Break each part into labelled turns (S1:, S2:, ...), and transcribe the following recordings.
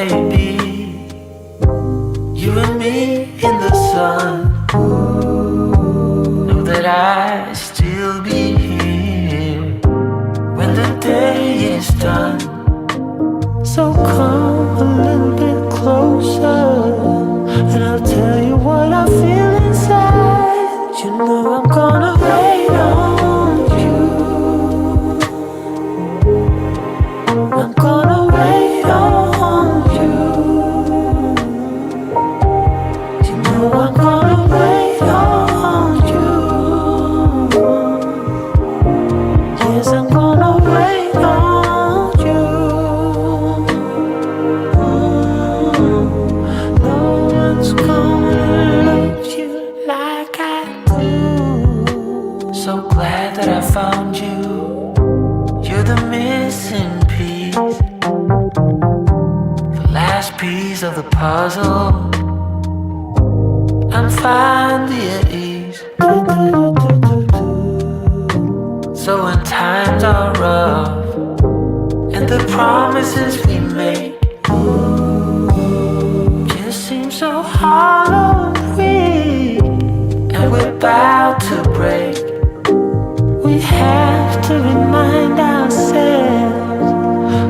S1: baby. You and me in the sun. Know that I'll still be here when the day is done. So come a little bit closer, and I'll tell you what I feel inside. You know I'm gonna wait on you. I'm gonna wait on you. You know I'm gonna wait on you. Yes, I'm gonna wait on you. No one's gonna love you like I do. So glad that I found you. You're the missing piece, the last piece of the puzzle. I'm finally at ease. So when times are rough and the promises we make just seem so hollow and weak, and we're about to break, we have to remind ourselves,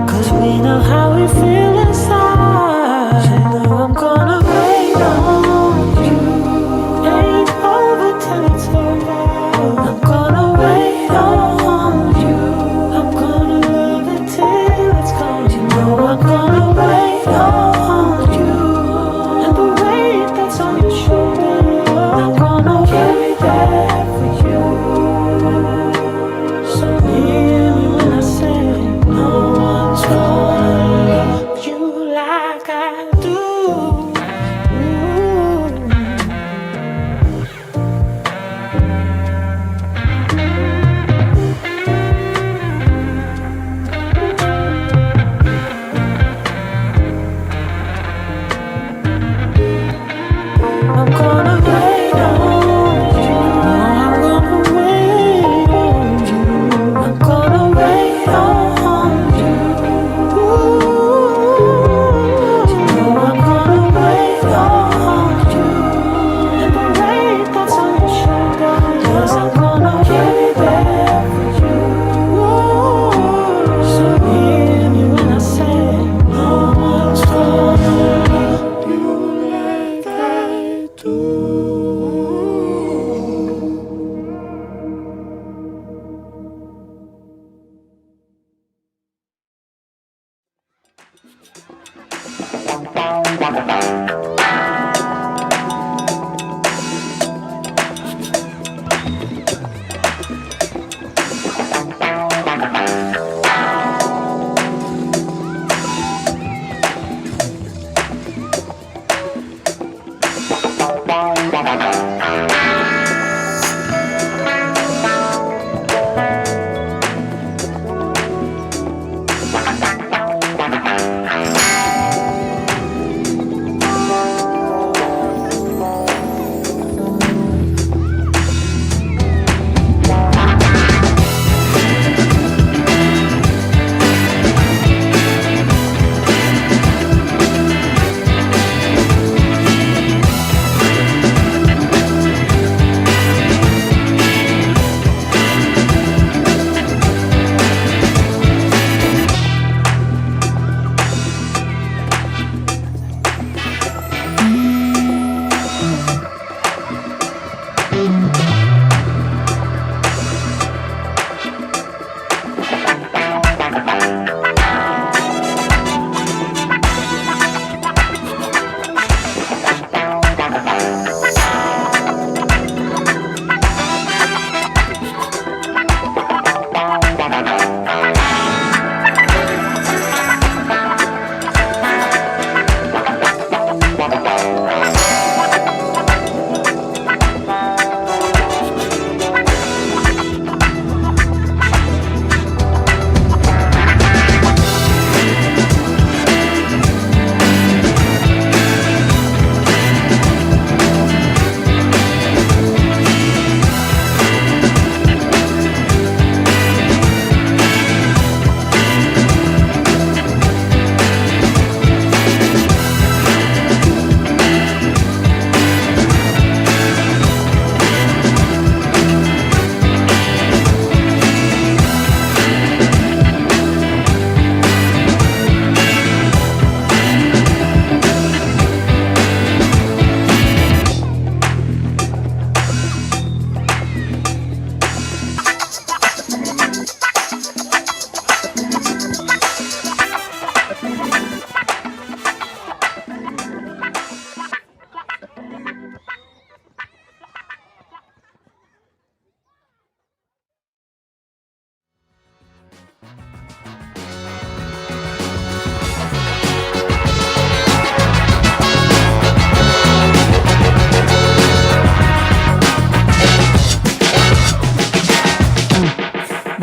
S1: 'cause we know how we feel inside. You know I'm gonna wait on you. Ain't over till it's over. I'm gonna wait on you. I'm gonna love it till it's gone. You know I'm gonna wait on you. And the weight that's on your shoulder, I'm gonna carry that for you. So hear me when I say, no one's gonna love you like I do. I'm gonna wait on you. I'm gonna wait on you. I'm gonna wait on you. You know I'm gonna wait on you. And the weight that's on your shoulder, yes, I'm gonna carry that for you. So hear me when I say, no one's gonna love you like I do.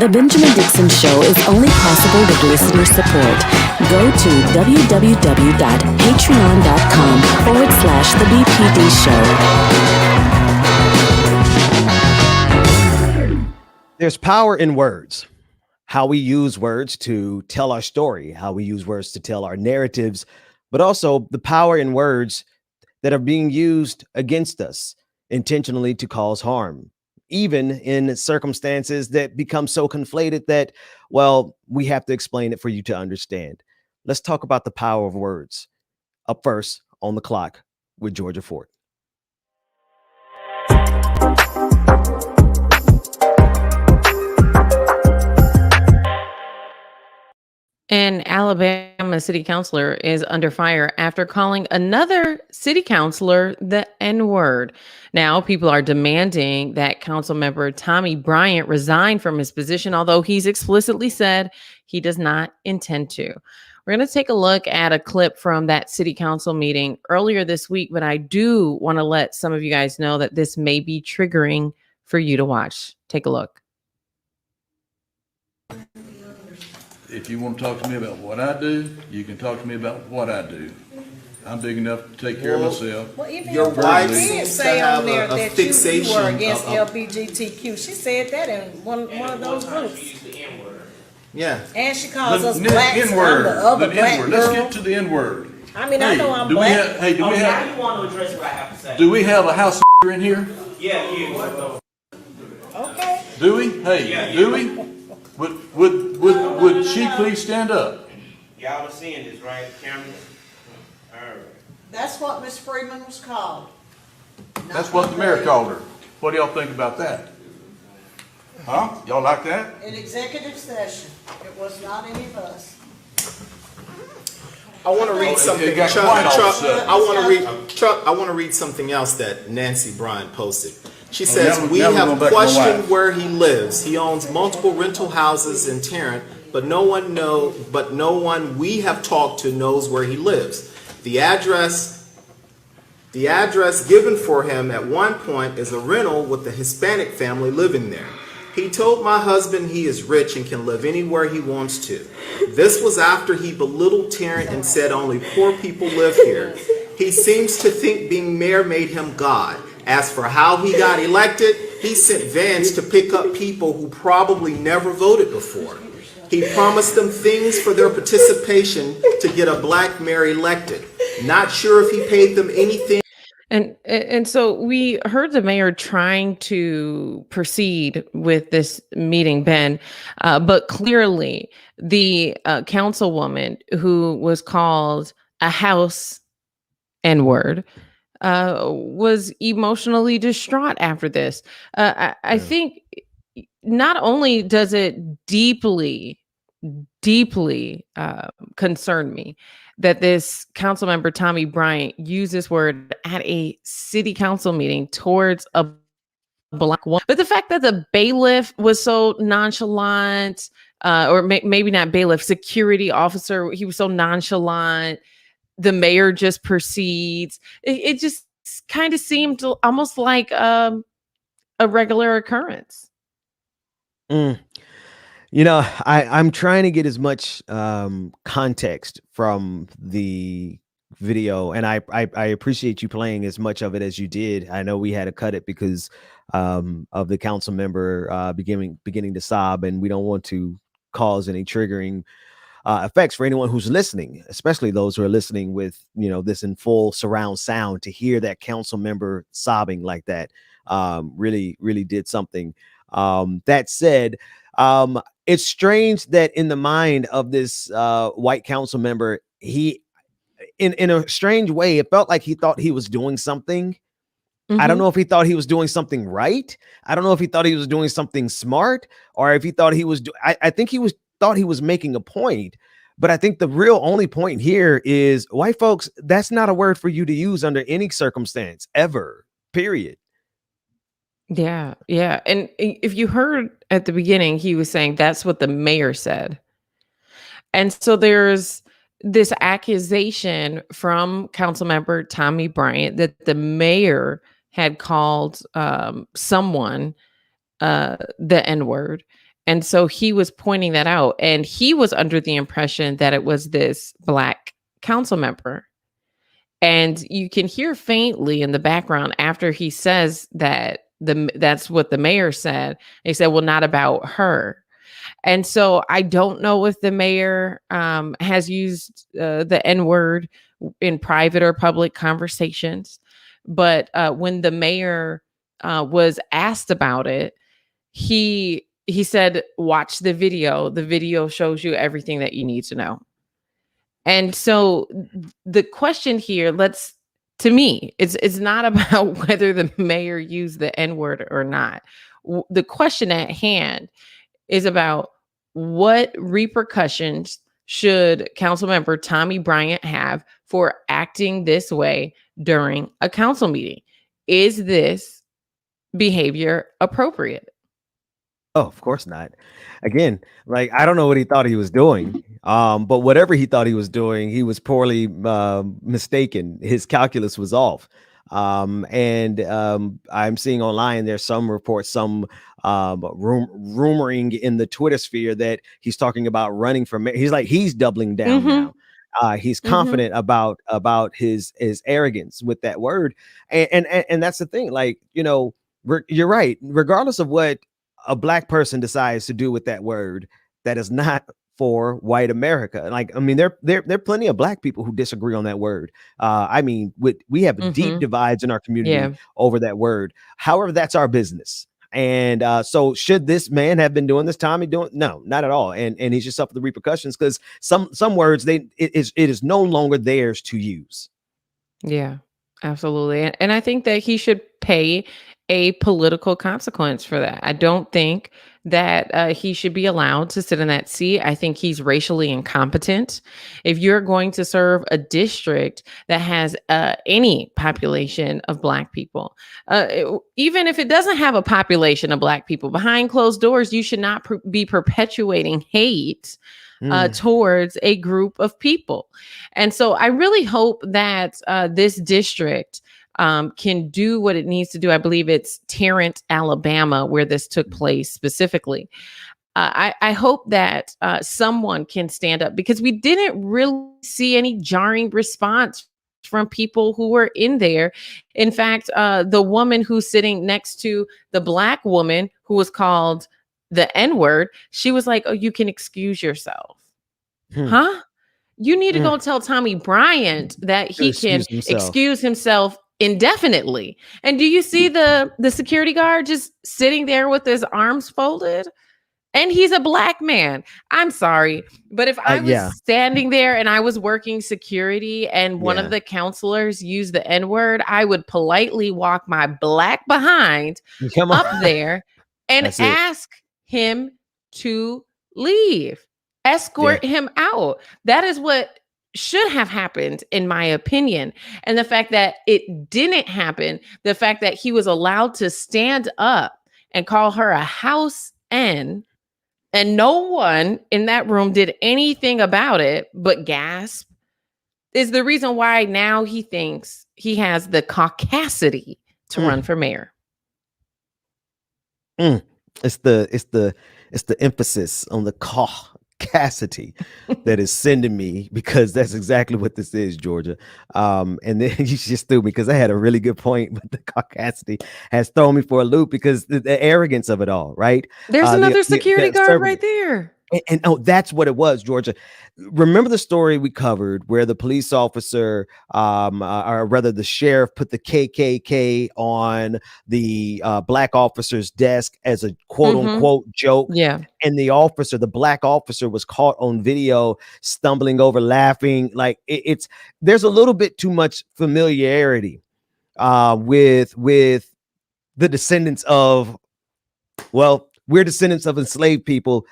S2: The Benjamin Dixon Show is only possible with listener support. Go to www.patreon.com/The BPD Show.
S3: There's power in words. How we use words to tell our story, how we use words to tell our narratives, but also the power in words that are being used against us intentionally to cause harm, even in circumstances that become so conflated that, well, we have to explain it for you to understand. Let's talk about the power of words. Up first on the clock with Georgia Fort.
S4: An Alabama city councilor is under fire after calling another city councilor the N-word. Now, people are demanding that council member Tommy Bryant resign from his position, although he's explicitly said he does not intend to. We're going to take a look at a clip from that city council meeting earlier this week, but I do want to let some of you guys know that this may be triggering for you to watch. Take a look.
S5: If you want to talk to me about what I do, you can talk to me about what I do. I'm big enough to take care of myself.
S6: Well, even
S7: Your wife
S6: did
S7: seems
S6: say
S7: to have
S6: on there
S7: a
S6: that
S7: fixation
S6: you were against
S7: of-
S6: LGBTQ. She said that in one of those groups.
S7: Yeah.
S6: And she calls us
S5: The
S6: blacks. I'm
S5: N-word.
S6: the other
S5: The
S6: black
S5: N-word.
S6: girl.
S5: Let's get to the N-word.
S6: I mean, I know I'm
S5: do we
S6: black.
S5: have, hey, do we
S8: Now
S5: have,
S8: you want to address what I have to say.
S5: do we have a house in here?
S8: Yeah, you.
S6: Okay.
S5: Do we? Hey,
S8: Yeah,
S5: do we? Would she please stand up?
S8: Y'all are seeing this, right? Cameras? All right.
S6: That's what Miss Freeman was called.
S5: That's what the mayor called her. What do y'all think about that? Huh? Y'all like that?
S6: In executive session. It was not any of us.
S7: I want to read something.
S5: it got
S7: Chuck,
S5: quiet all of a
S7: Chuck,
S5: sudden.
S7: I want to read. Chuck, I want to read something else that Nancy Bryan posted. She says,
S5: now
S7: "We
S5: we're
S7: have
S5: going back to my
S7: questioned
S5: wife.
S7: where he lives. He owns multiple rental houses in Tarrant, but no one we have talked to knows where he lives. The address given for him at one point is a rental with a Hispanic family living there. He told my husband he is rich and can live anywhere he wants to. This was after he belittled Tarrant and said only poor people live here. He seems to think being mayor made him God. As for how he got elected, he sent vans to pick up people who probably never voted before. He promised them things for their participation to get a black mayor elected. Not sure if he paid them anything."
S4: And so we heard the mayor trying to proceed with this meeting, Ben, but clearly the councilwoman who was called a house N-word was emotionally distraught after this. I think not only does it deeply concern me that this council member Tommy Bryant used this word at a city council meeting towards a black woman, but the fact that the bailiff was so nonchalant, or maybe not bailiff, security officer, he was so nonchalant. The mayor just proceeds. It just kind of seemed almost like a regular occurrence.
S3: You know, I'm trying to get as much context from the video, and I appreciate you playing as much of it as you did. I know we had to cut it because of the council member beginning to sob, and we don't want to cause any triggering effects for anyone who's listening, especially those who are listening with, you know, this in full surround sound. To hear that council member sobbing like that really did something. That said, it's strange that in the mind of this white council member, he, in a strange way, it felt like he thought he was doing something. I don't know if he thought he was doing something right. I don't know if he thought he was doing something smart, or if he thought he was. I think he thought he was making a point. But I think the real only point here is, white folks, that's not a word for you to use under any circumstance ever. Period.
S4: Yeah. And if you heard at the beginning, he was saying that's what the mayor said. And so there's this accusation from Councilmember Tommy Bryant that the mayor had called someone the N-word. And so he was pointing that out, and he was under the impression that it was this Black council member. And you can hear faintly in the background after he says that that's what the mayor said. He said, well, not about her. And so I don't know if the mayor has used the N word in private or public conversations. But when the mayor was asked about it, he said, watch the video. The video shows you everything that you need to know. And so the question here, to me, it's not about whether the mayor used the N-word or not. The question at hand is about what repercussions should Councilmember Tommy Bryant have for acting this way during a council meeting? Is this behavior appropriate?
S3: Oh, of course not. Again, like I don't know what he thought he was doing. But whatever he thought he was doing, he was poorly mistaken. His calculus was off. And I'm seeing online there's some reports, some rumoring in the Twitter sphere that he's talking about running for mayor. He's like he's doubling down now. He's confident about his arrogance with that word, and that's the thing. Like you're right. Regardless of what a Black person decides to do with that word, that is not for white America. Like, I mean, there are plenty of Black people who disagree on that word. I mean, we have deep divides in our community over that word. However, that's our business. And so should this man have been doing this, Tommy doing? No, not at all. And he should suffer the repercussions because some words it is no longer theirs to use.
S4: Yeah, absolutely. And I think that he should pay a political consequence for that. I don't think that he should be allowed to sit in that seat. I think he's racially incompetent. If you're going to serve a district that has any population of Black people, even if it doesn't have a population of Black people, behind closed doors, you should not be perpetuating hate towards a group of people. And so I really hope that this district can do what it needs to do. I believe it's Tarrant, Alabama, where this took place specifically. I hope that someone can stand up, because we didn't really see any jarring response from people who were in there. In fact, the woman who's sitting next to the Black woman who was called the N-word, she was like, oh, you can excuse yourself. Huh? You need to go tell Tommy Bryant that he can excuse himself indefinitely. And do you see the security guard just sitting there with his arms folded? And he's a Black man. I'm sorry, but if I was standing there and I was working security and one of the counselors used the N-word, I would politely walk my Black behind up there and ask him to leave, escort him out. That is what should have happened, in my opinion. And the fact that it didn't happen, the fact that he was allowed to stand up and call her a house N, and no one in that room did anything about it but gasp, is the reason why now he thinks he has the caucasity to run for mayor.
S3: It's the emphasis on the caucasity that is sending me, because that's exactly what this is, Georgia. And then you just threw me, because I had a really good point, but the caucasity has thrown me for a loop because the arrogance of it all, right?
S4: There's another security guard right there.
S3: And that's what it was, Georgia. Remember the story we covered where the police officer, or rather the sheriff, put the KKK on the Black officer's desk as a quote unquote joke.
S4: Yeah.
S3: And the Black officer was caught on video stumbling over, laughing. Like there's a little bit too much familiarity with the descendants of, we're descendants of enslaved people.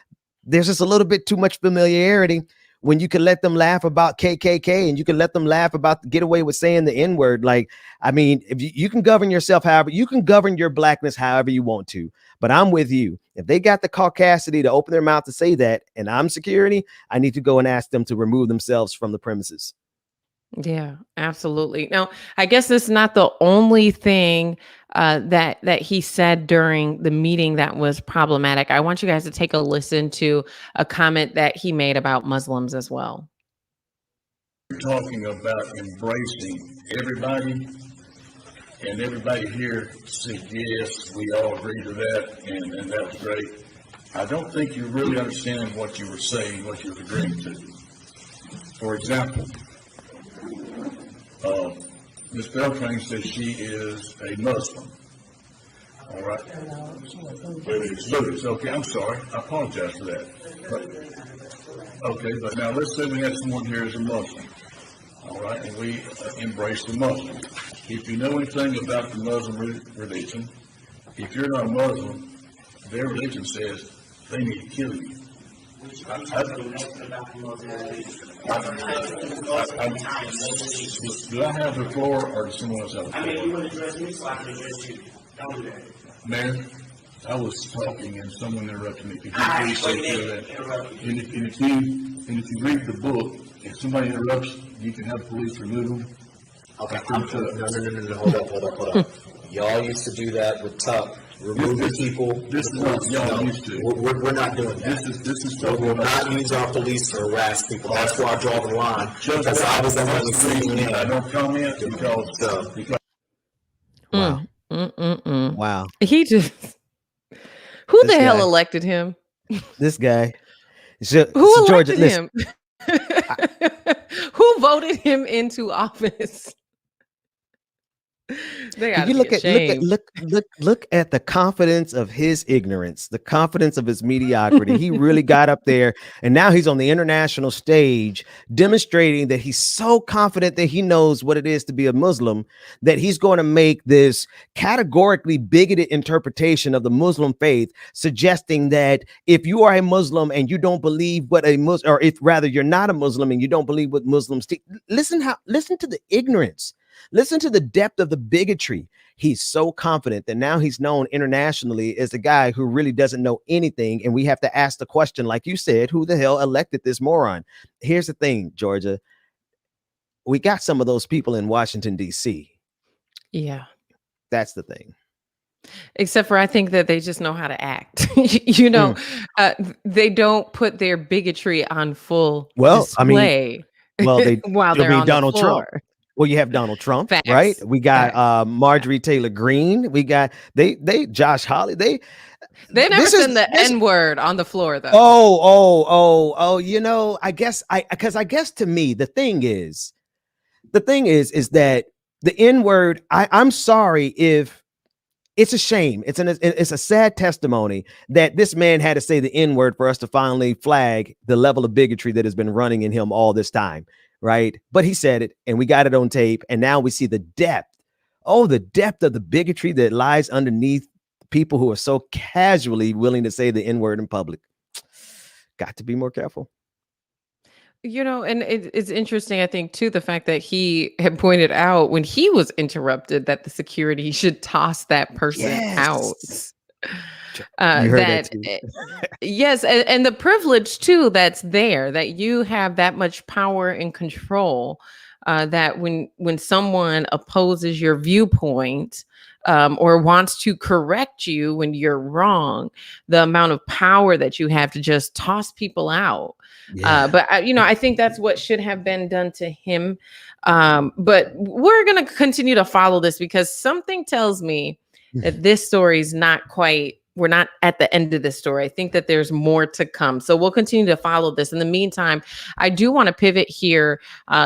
S3: There's just a little bit too much familiarity when you can let them laugh about KKK and you can let them laugh about get away with saying the N-word. Like, I mean, if you can govern yourself however, you can govern your Blackness however you want to. But I'm with you. If they got the caucasity to open their mouth to say that, and I'm security, I need to go and ask them to remove themselves from the premises.
S4: Yeah, absolutely. Now, I guess it's not the only thing that he said during the meeting that was problematic. I want you guys to take a listen to a comment that he made about Muslims as well.
S5: We're talking about embracing everybody, and everybody here said, yes, we all agree to that, and that was great. I don't think you really understand what you were saying, what you were agreeing to. For example, Ms. Beltran says she is a Muslim. All right. Buddhist. Okay, I'm sorry. I apologize for that. But now let's say we have someone here as a Muslim. All right, and we embrace the Muslim. If you know anything about the Muslim religion, if you're not a Muslim, their religion says they need to kill you. Do I have the floor, or does someone else have the floor?
S8: You want to address me, so I can address you. Don't do that.
S5: Mayor, I was talking and someone interrupted me. Could you please say that? And if you read the book, if somebody interrupts, you can have police remove them.
S9: Okay, no, hold up. Y'all used to do that with Tuck. Removing people.
S5: This is what y'all used to.
S9: We're not doing that.
S5: This is
S9: So we'll not use our police to harass people. That's where I draw the line. Because I was only sitting in.
S5: I don't comment because
S3: Wow.
S4: Mm-mm-mm.
S3: Wow.
S4: He just, who
S3: This
S4: the hell
S3: guy.
S4: elected him?
S3: This guy. So,
S4: Who
S3: so Georgia,
S4: elected
S3: listen,
S4: him? Who voted him into office? They
S3: Can
S4: gotta
S3: you
S4: be ashamed.
S3: look at the confidence of his ignorance, the confidence of his mediocrity. He really got up there, and now he's on the international stage demonstrating that he's so confident that he knows what it is to be a Muslim, that he's going to make this categorically bigoted interpretation of the Muslim faith, suggesting that if you are a Muslim and you don't believe what a Muslim, or if rather you're not a Muslim and you don't believe what Muslims teach, listen to the ignorance. Listen to the depth of the bigotry. He's so confident that now he's known internationally as a guy who really doesn't know anything. And we have to ask the question, like you said, who the hell elected this moron? Here's the thing, Georgia. We got some of those people in Washington, D.C.
S4: Yeah.
S3: That's the thing.
S4: Except for I think that they just know how to act. You know, they don't put their bigotry on full display.
S3: They
S4: while they're on
S3: Donald
S4: the
S3: Trump.
S4: floor.
S3: Well, you have Donald Trump,
S4: Facts.
S3: right? We got
S4: Facts.
S3: Marjorie Taylor Greene. We got Josh Hawley. They
S4: never send the N-word on the floor, though.
S3: Oh. You know, I guess to me, the thing is that the N-word, I'm sorry if it's a shame. It's a sad testimony that this man had to say the N-word for us to finally flag the level of bigotry that has been running in him all this time. Right. But he said it and we got it on tape. And now we see the depth. The depth of the bigotry that lies underneath people who are so casually willing to say the N-word in public. Got to be more careful.
S4: You know, and it's interesting, I think, too, the fact that he had pointed out when he was interrupted that the security should toss that person out.
S3: You heard that too.
S4: Yes, and the privilege too that's there, that you have that much power and control, that when someone opposes your viewpoint, or wants to correct you when you're wrong, the amount of power that you have to just toss people out. But I think that's what should have been done to him. But we're going to continue to follow this because something tells me that this story is we're not at the end of this story. I think that there's more to come. So we'll continue to follow this. In the meantime, I do want to pivot here.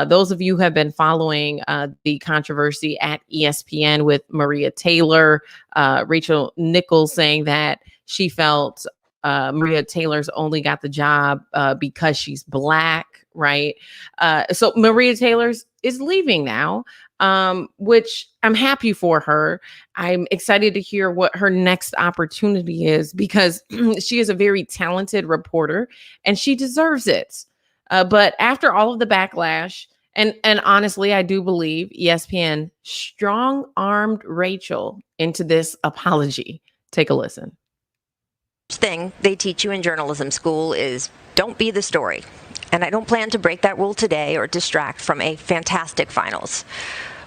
S4: Those of you who have been following the controversy at ESPN with Maria Taylor, Rachel Nichols saying that she felt Maria Taylor's only got the job because she's Black, right? So Maria Taylor's is leaving now, which I'm happy for her. I'm excited to hear what her next opportunity is because she is a very talented reporter and she deserves it. But after all of the backlash, and honestly, I do believe ESPN strong-armed Rachel into this apology. Take a listen.
S10: Thing they teach you in journalism school is don't be the story. And I don't plan to break that rule today or distract from a fantastic finals.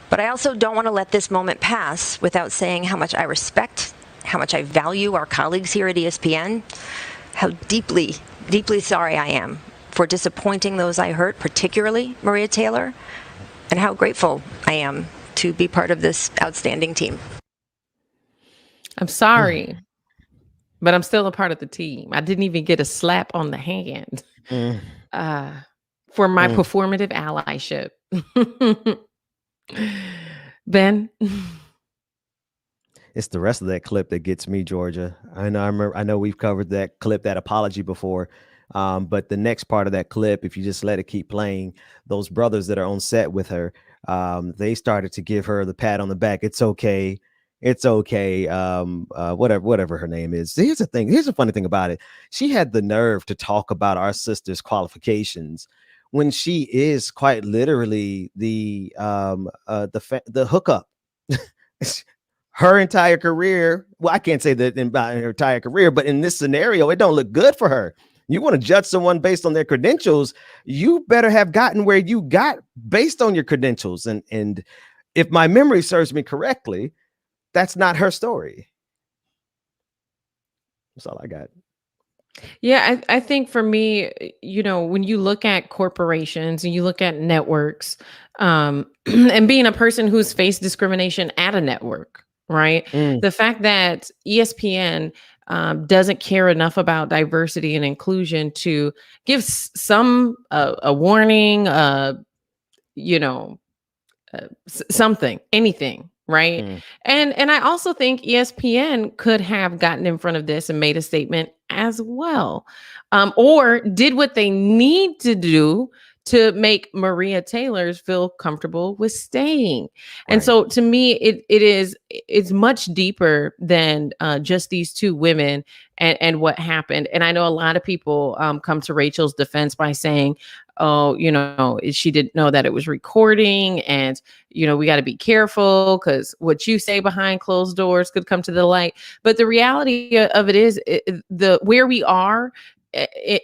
S10: But I also don't want to let this moment pass without saying how much I respect, how much I value our colleagues here at ESPN, how deeply, deeply sorry I am for disappointing those I hurt, particularly Maria Taylor, and how grateful I am to be part of this outstanding team.
S4: I'm sorry, but I'm still a part of the team. I didn't even get a slap on the hand for my performative allyship. Ben?
S3: It's the rest of that clip that gets me, Georgia. I know we've covered that clip, that apology before. But the next part of that clip, if you just let it keep playing, those brothers that are on set with her, they started to give her the pat on the back. It's okay. It's okay. Whatever her name is. Here's the thing. Here's the funny thing about it. She had the nerve to talk about our sister's qualifications when she is quite literally the hookup. Her entire career. Well, I can't say that in her entire career, but in this scenario, it don't look good for her. You want to judge someone based on their credentials, you better have gotten where you got based on your credentials. And if my memory serves me correctly, that's not her story. That's all I got.
S4: Yeah, I think for me, when you look at corporations and you look at networks, and being a person who's faced discrimination at a network, right? The fact that ESPN doesn't care enough about diversity and inclusion to give some a warning, something, anything, right? And I also think ESPN could have gotten in front of this and made a statement as well, or did what they need to do to make Maria Taylor's feel comfortable with staying. And so to me, it's much deeper than just these two women and what happened. And I know a lot of people come to Rachel's defense by saying, oh, she didn't know that it was recording, and we got to be careful because what you say behind closed doors could come to the light. But the reality of it is the where we are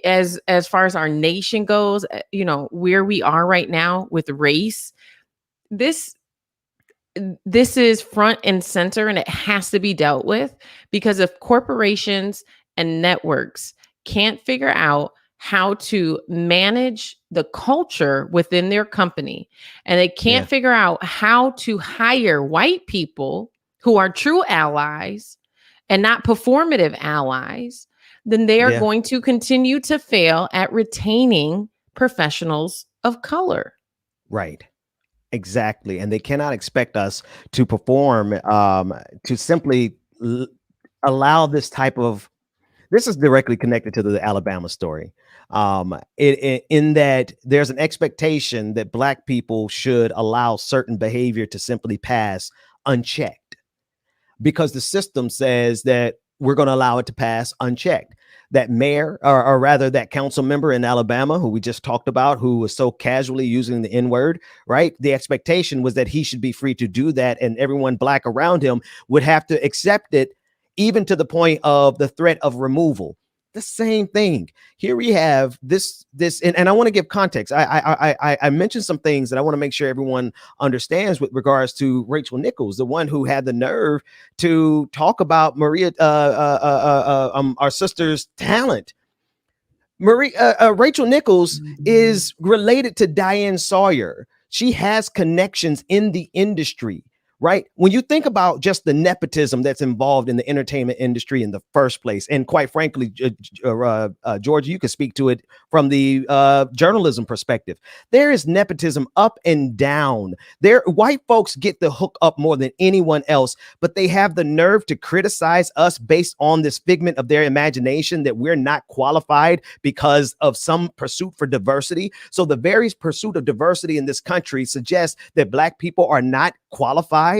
S4: as far as our nation goes, where we are right now with race, this is front and center, and it has to be dealt with, because if corporations and networks can't figure out how to manage the culture within their company, and they can't figure out how to hire white people who are true allies and not performative allies, then they are going to continue to fail at retaining professionals of color.
S3: Right. Exactly. And they cannot expect us to perform, to simply allow this type of, this is directly connected to the Alabama story. In that there's an expectation that Black people should allow certain behavior to simply pass unchecked, because the system says that we're going to allow it to pass unchecked. That mayor, or rather that council member in Alabama, who we just talked about, who was so casually using the N-word, right? The expectation was that he should be free to do that, and everyone Black around him would have to accept it, even to the point of the threat of removal. The same thing here. We have this, and I want to give context. I mentioned some things that I want to make sure everyone understands with regards to Rachel Nichols, the one who had the nerve to talk about Maria, our sister's talent. Rachel Nichols is related to Diane Sawyer. She has connections in the industry. Right? When you think about just the nepotism that's involved in the entertainment industry in the first place, and quite frankly, Georgia, you can speak to it from the journalism perspective. There is nepotism up and down. White folks get the hook up more than anyone else, but they have the nerve to criticize us based on this figment of their imagination that we're not qualified because of some pursuit for diversity. So the very pursuit of diversity in this country suggests that Black people are not qualified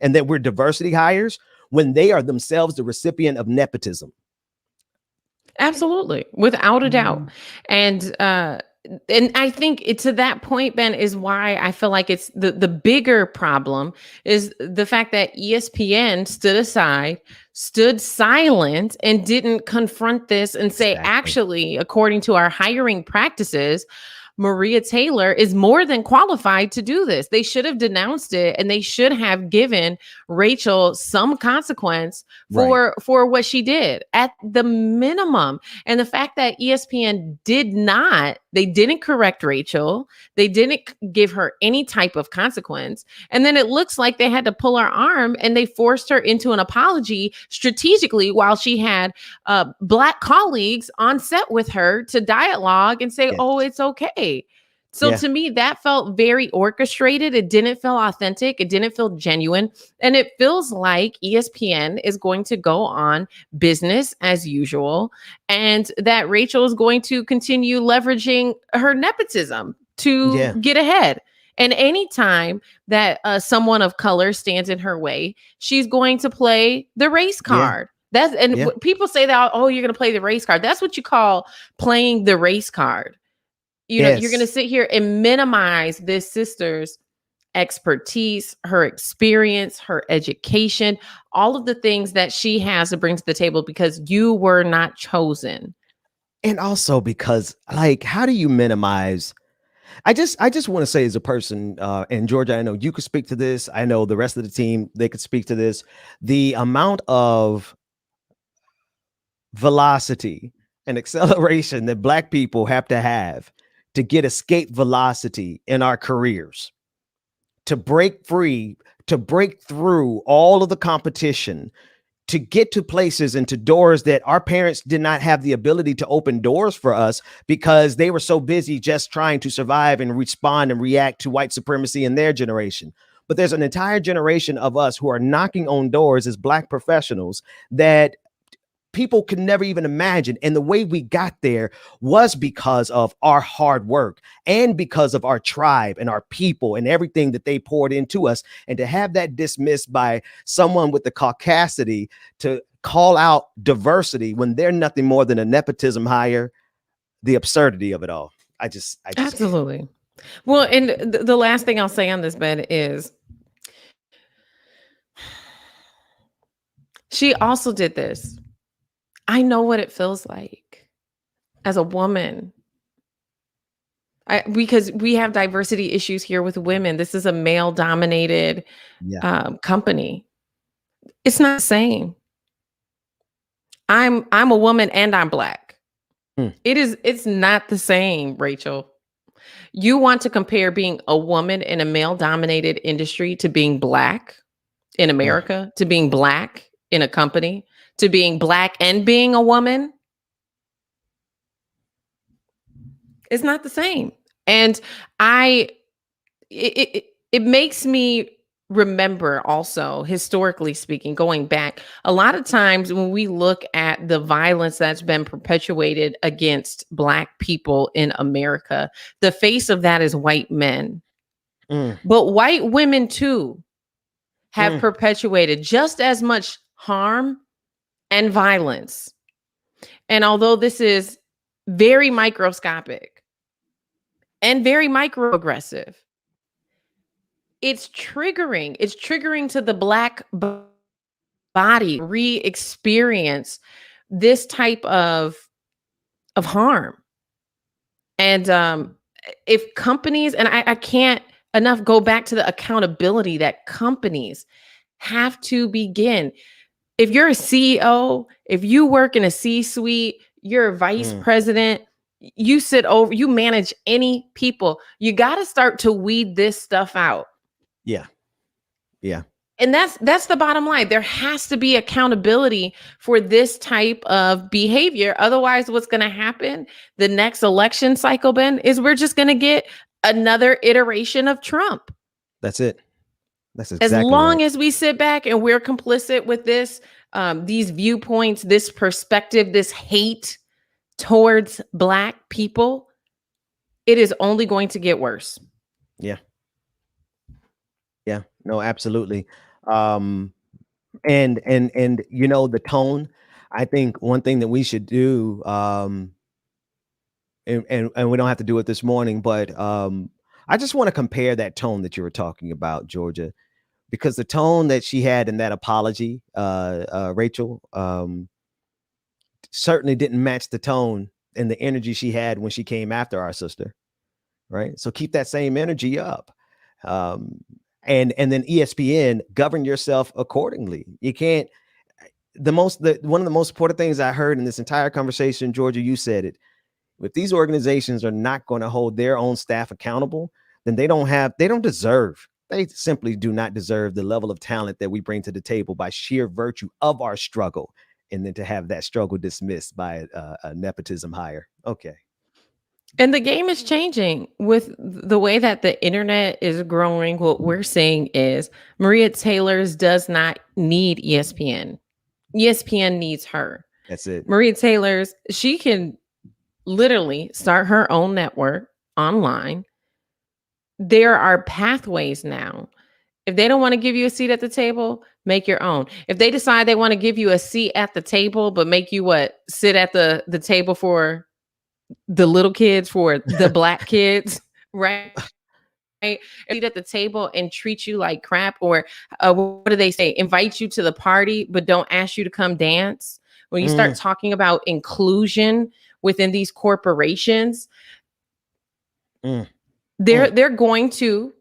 S3: and that we're diversity hires, when they are themselves the recipient of nepotism.
S4: Absolutely, without a doubt. And and I think it, to that point, Ben, is why I feel like it's the bigger problem is the fact that ESPN stood aside, stood silent, and didn't confront this and say,
S3: Exactly.
S4: actually, according to our hiring practices, Maria Taylor is more than qualified to do this. They should have denounced it, and they should have given Rachel some consequence
S3: Right.
S4: for what she did at the minimum. And the fact that ESPN did not, they didn't correct Rachel, they didn't give her any type of consequence. And then it looks like they had to pull her arm and they forced her into an apology strategically while she had Black colleagues on set with her to dialogue and say,
S3: Yes.
S4: oh, it's okay. So
S3: Yeah.
S4: to me, that felt very orchestrated. It didn't feel authentic. It didn't feel genuine. And it feels like ESPN is going to go on business as usual, and that Rachel is going to continue leveraging her nepotism to
S3: Yeah.
S4: get ahead. And anytime that someone of color stands in her way, she's going to play the race
S3: Yeah.
S4: card. That's and
S3: Yeah.
S4: people say that, oh, you're going to play the race card. That's what you call playing the race card. You know, you're going to
S3: Yes.
S4: sit here and minimize this sister's expertise, her experience, her education, all of the things that she has to bring to the table because you were not chosen.
S3: And also because, like, how do you minimize? I just want to say, as a person, and Georgia, I know you could speak to this. I know the rest of the team, they could speak to this. The amount of velocity and acceleration that Black people have to get escape velocity in our careers, to break free, to break through all of the competition, to get to places and to doors that our parents did not have the ability to open doors for us because they were so busy just trying to survive and respond and react to white supremacy in their generation. But there's an entire generation of us who are knocking on doors as Black professionals that people could never even imagine. And the way we got there was because of our hard work and because of our tribe and our people and everything that they poured into us. And to have that dismissed by someone with the caucasity to call out diversity when they're nothing more than a nepotism hire, the absurdity of it all. I just
S4: Absolutely. Well, and the last thing I'll say on this, Ben, is she also did this. I know what it feels like as a woman. Because we have diversity issues here with women. This is a male dominated company. It's not the same. I'm a woman and I'm Black. It's not the same, Rachel. You want to compare being a woman in a male dominated industry to being Black in America, to being Black in a company, to being Black and being a woman? It's not the same. And it makes me remember also, historically speaking, going back, a lot of times when we look at the violence that's been perpetuated against Black people in America, the face of that is white men. But white women too have perpetuated just as much harm and violence. And although this is very microscopic and very microaggressive, it's triggering. It's triggering to the Black body re-experience this type of harm. And if companies, and I can't enough go back to the accountability that companies have to begin. If you're a CEO, if you work in a C-suite, you're a vice president, you manage any people, you got to start to weed this stuff out.
S3: Yeah.
S4: And that's the bottom line. There has to be accountability for this type of behavior. Otherwise, what's going to happen the next election cycle, Ben, is we're just going to get another iteration of Trump.
S3: That's it. That's
S4: As
S3: exactly
S4: long
S3: right.
S4: as we sit back and we're complicit with this, these viewpoints, this perspective, this hate towards Black people, it is only going to get worse.
S3: Yeah. No, absolutely. And you know, the tone, I think one thing that we should do, and we don't have to do it this morning, but I just want to compare that tone that you were talking about, Georgia, because the tone that she had in that apology, Rachel, certainly didn't match the tone and the energy she had when she came after our sister, right? So keep that same energy up. And then ESPN, govern yourself accordingly. You can't. One of the most important things I heard in this entire conversation, Georgia, you said it. If these organizations are not going to hold their own staff accountable, then they don't deserve. They simply do not deserve the level of talent that we bring to the table by sheer virtue of our struggle, and then to have that struggle dismissed by a nepotism hire. Okay.
S4: And the game is changing with the way that the internet is growing. What we're seeing is Maria Taylor's does not need ESPN. ESPN needs her.
S3: That's it.
S4: Maria Taylor's, she can literally start her own network online. There are pathways now. If they don't want to give you a seat at the table, make your own. If they decide they want to give you a seat at the table, but make you sit at the table for the little kids, for the black kids, right? Eat at the table and treat you like crap, or what do they say? Invite you to the party, but don't ask you to come dance. When you start talking about inclusion within these corporations, they're going to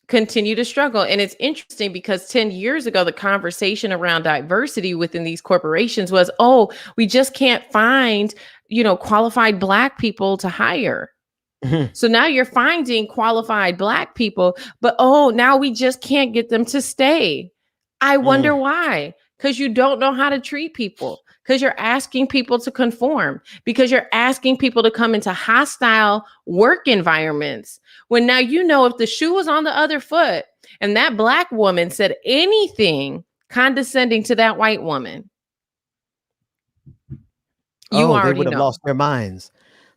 S4: continue to struggle. And it's interesting because 10 years ago, the conversation around diversity within these corporations was, oh, we just can't find, qualified Black people to hire. So now you're finding qualified Black people, but now we just can't get them to stay. I wonder why. Because you don't know how to treat people, because you're asking people to conform, because you're asking people to come into hostile work environments. When now if the shoe was on the other foot and that Black woman said anything condescending to that white woman,
S3: they would have lost their minds.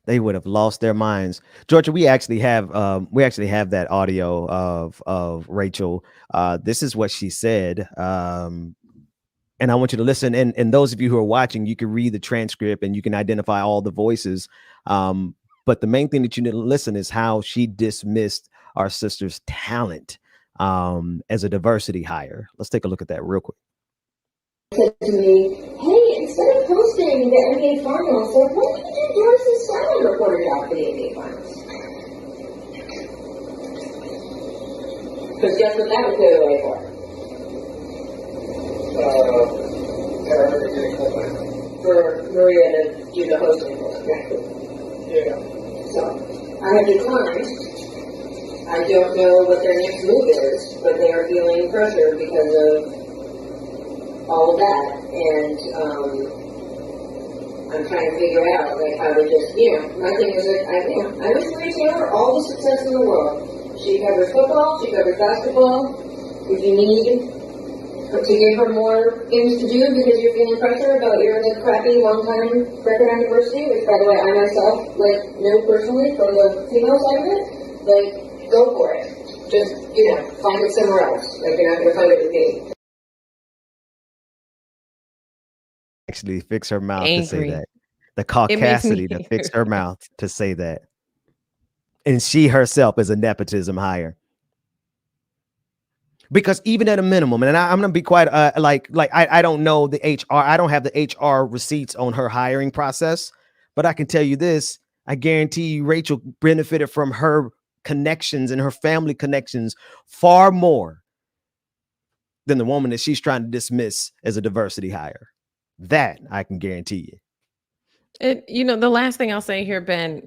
S3: They would have lost their minds. Georgia, we actually have that audio of Rachel. This is what she said. And I want you to listen. And those of you who are watching, you can read the transcript and you can identify all the voices. But the main thing that you need to listen is how she dismissed our sister's talent as a diversity hire. Let's take a look at that real quick.
S11: Said to me, hey, instead of posting the NBA Finals, why don't you do Doris's Simon reporter job for the NBA Finals? Because guess what that would clear the way for? For Maria to do the hosting for us. Yeah. So, I have declined. I don't know what their next move is, but they are feeling pressure because of all of that, and I'm trying to figure out how to just, my thing is that I wish Maria Taylor all the success in the world. She covers football, she covers basketball. If you need to give her more things to do because you're feeling pressure about your crappy long-time record on diversity, which by the way I myself know personally from the female side of it, go for it. Just find it somewhere else. You're not going to find it with me.
S3: Actually fix her mouth to say that. The caucasity to fix her mouth to say that. And she herself is a nepotism hire. Because even at a minimum, and I'm going to be quite I don't know the HR. I don't have the HR receipts on her hiring process, but I can tell you this. I guarantee you Rachel benefited from her connections and her family connections far more than the woman that she's trying to dismiss as a diversity hire. That I can guarantee you.
S4: And the last thing I'll say here, Ben,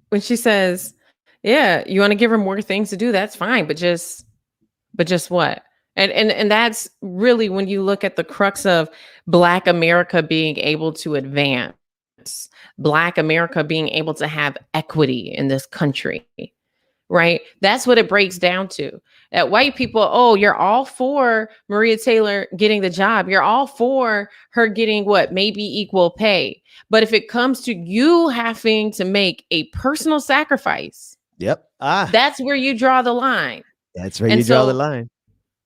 S4: when she says, yeah, you want to give her more things to do, that's fine, but just what? And that's really when you look at the crux of Black America being able to advance, Black America being able to have equity in this country, right? That's what it breaks down to. That white people, you're all for Maria Taylor getting the job. You're all for her getting maybe equal pay. But if it comes to you having to make a personal sacrifice, that's where you draw the line.
S3: That's where you draw the line.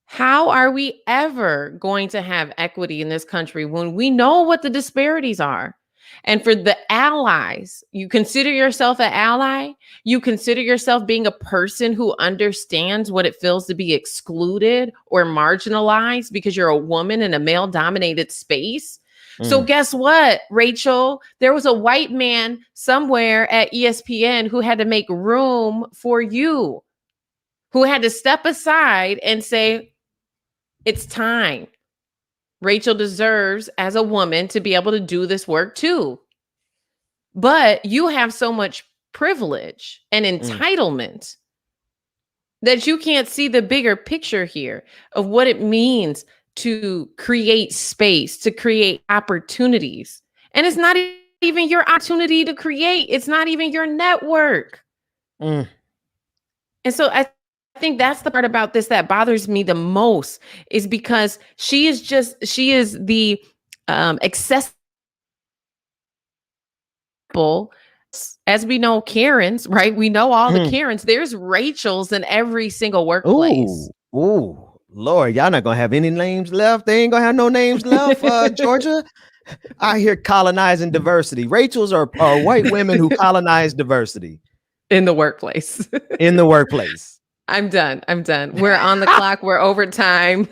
S4: How are we ever going to have equity in this country when we know what the disparities are? And for the allies, you consider yourself an ally. You consider yourself being a person who understands what it feels to be excluded or marginalized because you're a woman in a male dominated space. So guess what, Rachel? There was a white man somewhere at ESPN who had to make room for you, who had to step aside and say, it's time. Rachel deserves, as a woman, to be able to do this work too. But you have so much privilege and entitlement that you can't see the bigger picture here of what it means to create space, to create opportunities. And it's not even your opportunity to create. It's not even your network. And so I think that's the part about this that bothers me the most, is because she is the accessible, as we know, Karens, right? We know all the Karens. There's Rachels in every single workplace.
S3: Ooh, Lord, y'all not gonna have any names left. They ain't gonna have no names left, Georgia. I hear colonizing diversity. Rachels are white women who colonize diversity
S4: in the workplace.
S3: In the workplace.
S4: I'm done. We're on the clock. We're over time.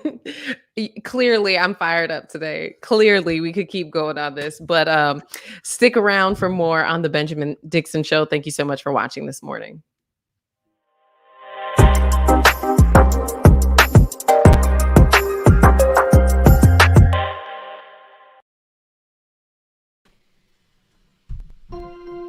S4: Clearly, I'm fired up today. Clearly, we could keep going on this, but stick around for more on the Benjamin Dixon Show. Thank you so much for watching this morning.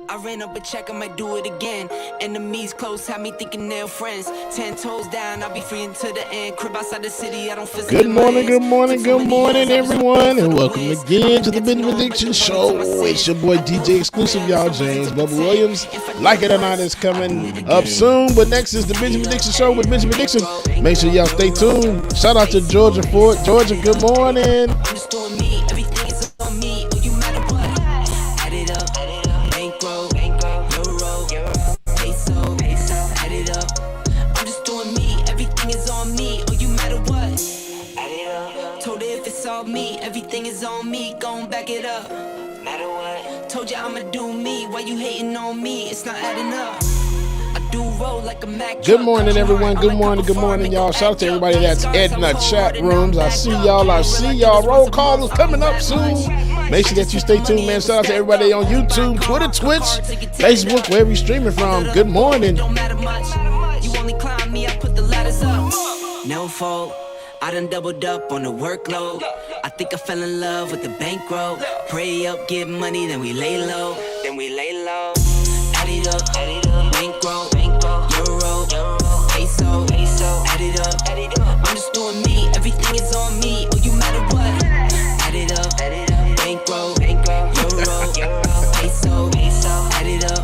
S1: I ran up a check, I might do it again. Enemies close, have me thinking they're friends. 10 toes down, I'll be free until the end. Crib outside the city, I don't feel.
S12: Good morning, everyone, and welcome again to the Benjamin Dixon Show. It's your boy DJ Exclusive, y'all. James Bubba Williams. Like it or not, it's coming up soon. But next is the Benjamin Dixon Show with Benjamin Dixon. Make sure y'all stay tuned. Shout out to Georgia Ford. Georgia, good morning.
S1: I'm just doing me, everything is on me. Oh, you matter what? Add it up. Bankroll, euro, peso, add it up. I'm just doing me, everything is on me. Oh, you matter what? Add it up. Told her if it's all me, everything is on me. Gon' back it up. Matter what? Told you I'ma do me. Why you hating on me? It's not adding up. I do roll like a Mac.
S12: Good morning, everyone. Good morning, y'all. Shout out to everybody that's in the chat rooms. I see y'all. Roll call is coming up soon. Make sure that you stay tuned, man. Shout out to everybody on YouTube, Twitter, Twitch, Facebook, wherever you're streaming from. Good morning.
S1: Don't matter much. You only climb me, I put the ladders up. No fault. I done doubled up on the workload. I think I fell in love with the bankroll. Pray up, get money, then we lay low. Add it up, bankroll, euro, peso, add it up. I'm just doing me, everything is on me. Oh, you matter what? Add it up, bankroll, euro, peso, add it up.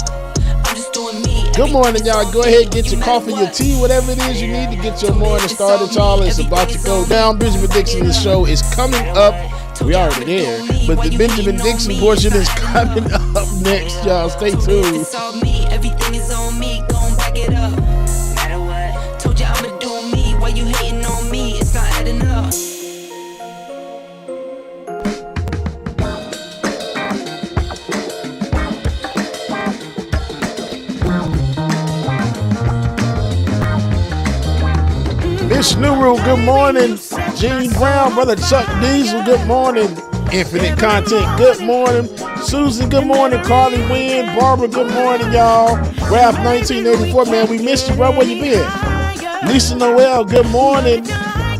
S1: I'm just doing me.
S12: Good morning, y'all. Go ahead and get your coffee, your tea, whatever it is you need to get your morning started, y'all. It's about to go down. Benjamin Dixon Show is coming up. We already there, but the Benjamin Dixon portion is coming up next, y'all. Stay tuned.
S1: It's all me, everything is on me. Gon' back it up. Matter what? Told you I'ma do me. Why you hating on me? It's not adding up.
S12: Miss Nuru, good morning. Gene Brown, Brother Chuck Diesel, good morning. Infinite Content, good morning. Susan, good morning. Carly Wynn, Barbara, good morning, y'all. Ralph 1984, man, we missed you, bro. Where you been? Lisa Noel, good morning.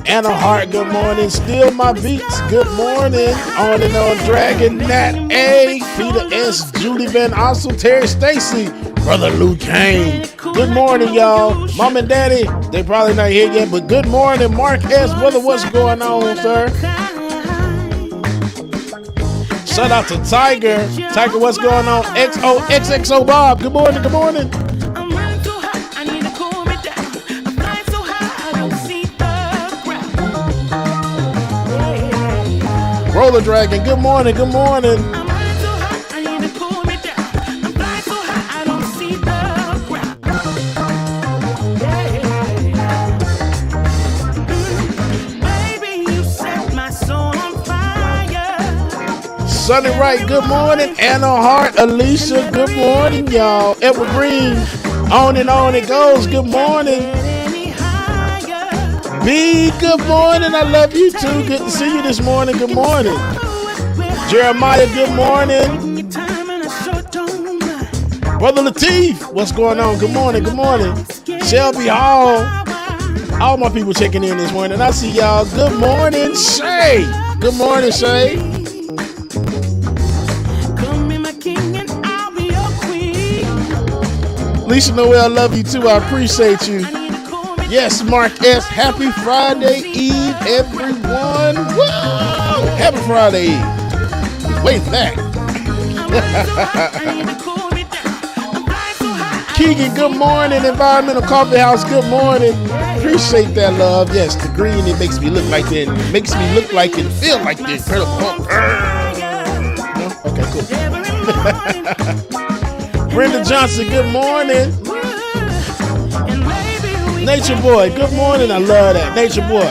S12: Anna Hart, good morning. Still My Beats, good morning. On and on Dragon, Nat A, Peter S, Julie Van Ossel, Terry Stacy, Brother Lou Kane. Good morning, y'all. Mom and Daddy, they probably not here yet, but good morning. Mark S, brother, what's going on, sir? Shout out to Tiger. Tiger, what's going on? XOXXO Bob, good morning, good morning. Roller Dragon, good morning, good morning. Sonny Wright, good morning. Anna Hart, Alicia, good morning, y'all. Evergreen, on it goes, good morning. B, good morning. I love you too. Good to see you this morning. Good morning. Jeremiah, good morning. Brother Lateef, what's going on? Good morning. Good morning. Shelby Hall. All my people checking in this morning. I see y'all. Good morning, Shay. Good morning, Shay. Lisa Noel, love you too. I appreciate you. Yes, Mark S. Happy Friday Eve, everyone. Whoa! Happy Friday Eve. Wait for that. Keegan, good morning. Environmental Coffee House, good morning. Appreciate that, love. Yes, the green, it makes me look like that. It makes me look like and feel like the Incredible Hulk. Okay, cool. Brenda Johnson, good morning. Nature Boy, good morning. I love that. Nature Boy.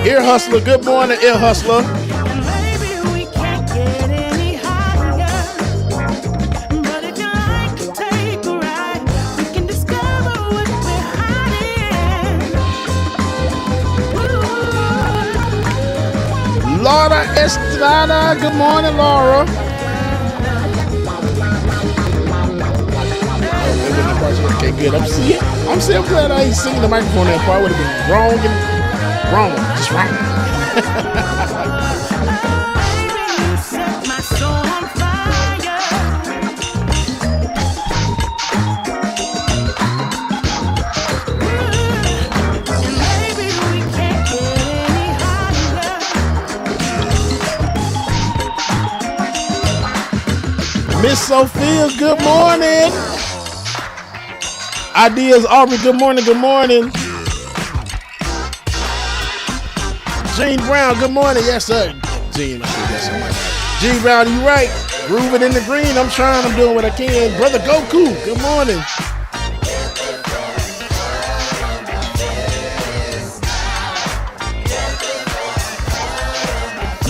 S12: Ear Hustler, good morning, Ear Hustler. Laura Estrada, good morning, Laura. Okay, good. I'm still glad I ain't singing the microphone that far. I would have been wrong, just wrong. Miss Sophia, good morning. Ideas Aubrey, good morning, good morning. Gene Brown, good morning. Yes, sir. Gene, Gene Brown, you right. Grooving in the green. I'm trying, I'm doing what I can. Brother Goku, good morning.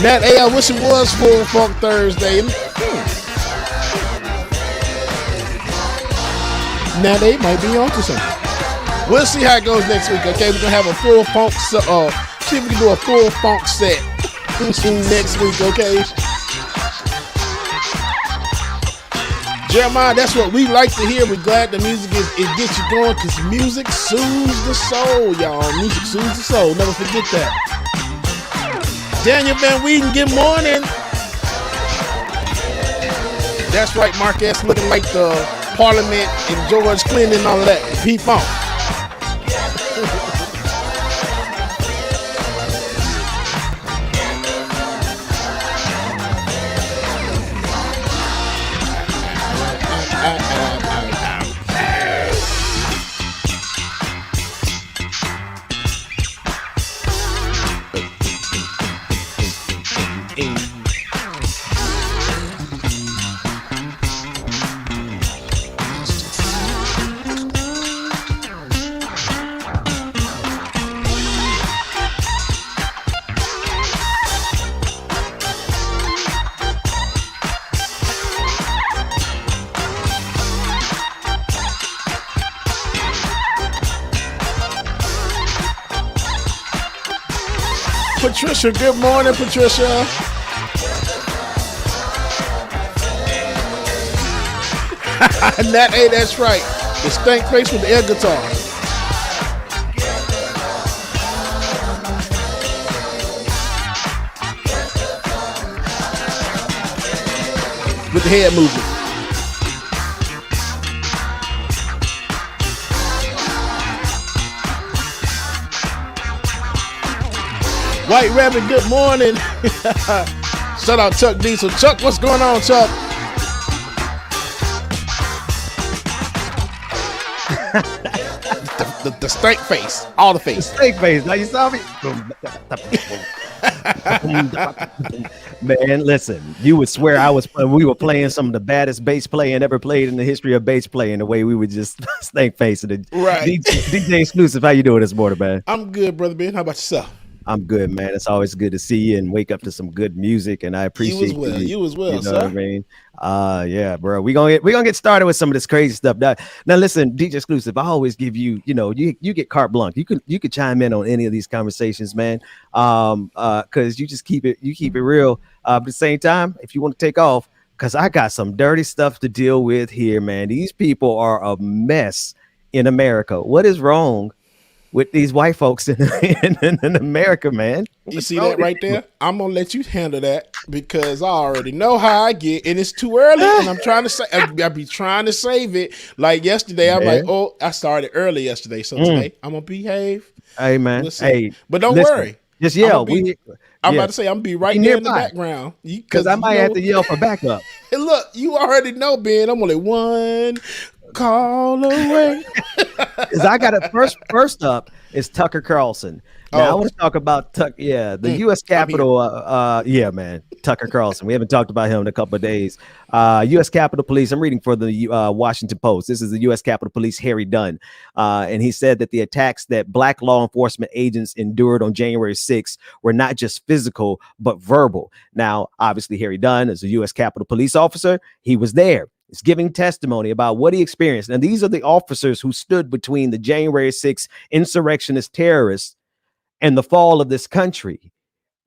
S12: Matt A, I wish it was Full Funk Thursday. Now they might be on to something. We'll see how it goes next week, okay? We're going to have a full funk, see if we can do a full funk set next week, okay? Jeremiah, that's what we like to hear. We're glad the music it gets you going because music soothes the soul, y'all. Music soothes the soul. Never forget that. Daniel Van Weeden, good morning. That's right, Marquez, looking like the Parliament and George Clinton and all of that. P-Funk. Patricia, good morning, Patricia. Hey, that's right. The stank face with the air guitar. With the head movement. White Rabbit, good morning. Shout out Chuck Diesel. Chuck, what's going on, Chuck? the stank face. All the face.
S3: Stank face. Now you saw me. Man, listen, you would swear we were playing some of the baddest bass playing ever played in the history of bass playing, the way we would just snake facing it.
S12: Right.
S3: DJ Exclusive, how you doing this morning, man?
S12: I'm good, brother Ben. How about yourself?
S3: I'm good, man. It's always good to see you and wake up to some good music, and I appreciate
S12: you as well,
S3: you know
S12: sir.
S3: what I mean? Yeah, bro. We're gonna get started with some of this crazy stuff. Now listen, DJ Exclusive, I always give you, you get carte blanche. You could chime in on any of these conversations, man. Because you keep it real. But at the same time, if you want to take off, because I got some dirty stuff to deal with here, man. These people are a mess in America. What is wrong with these white folks in America, man?
S12: You see that right there? I'm gonna let you handle that because I already know how I get, and it's too early. And I'm trying to say, I be trying to save it. Like yesterday, I'm like, oh, I started early yesterday, so today I'm gonna behave.
S3: Hey, man.
S12: Hey, but don't worry.
S3: Just yell.
S12: I'm about to say I'm gonna be right there in the background
S3: because I might have to yell for backup.
S12: And look, you already know, Ben. I'm only one call away.
S3: Because I got it first up is Tucker Carlson. Now I want to talk about the U.S. Capitol. Man, Tucker Carlson. We haven't talked about him in a couple of days. U.S. Capitol Police. I'm reading for the Washington Post. This is the U.S. Capitol Police Harry Dunn, and he said that the attacks that Black law enforcement agents endured on January 6th were not just physical but verbal. Now, obviously, Harry Dunn is a U.S. Capitol Police officer. He was there. Is giving testimony about what he experienced. And these are the officers who stood between the January 6th insurrectionist terrorists and the fall of this country,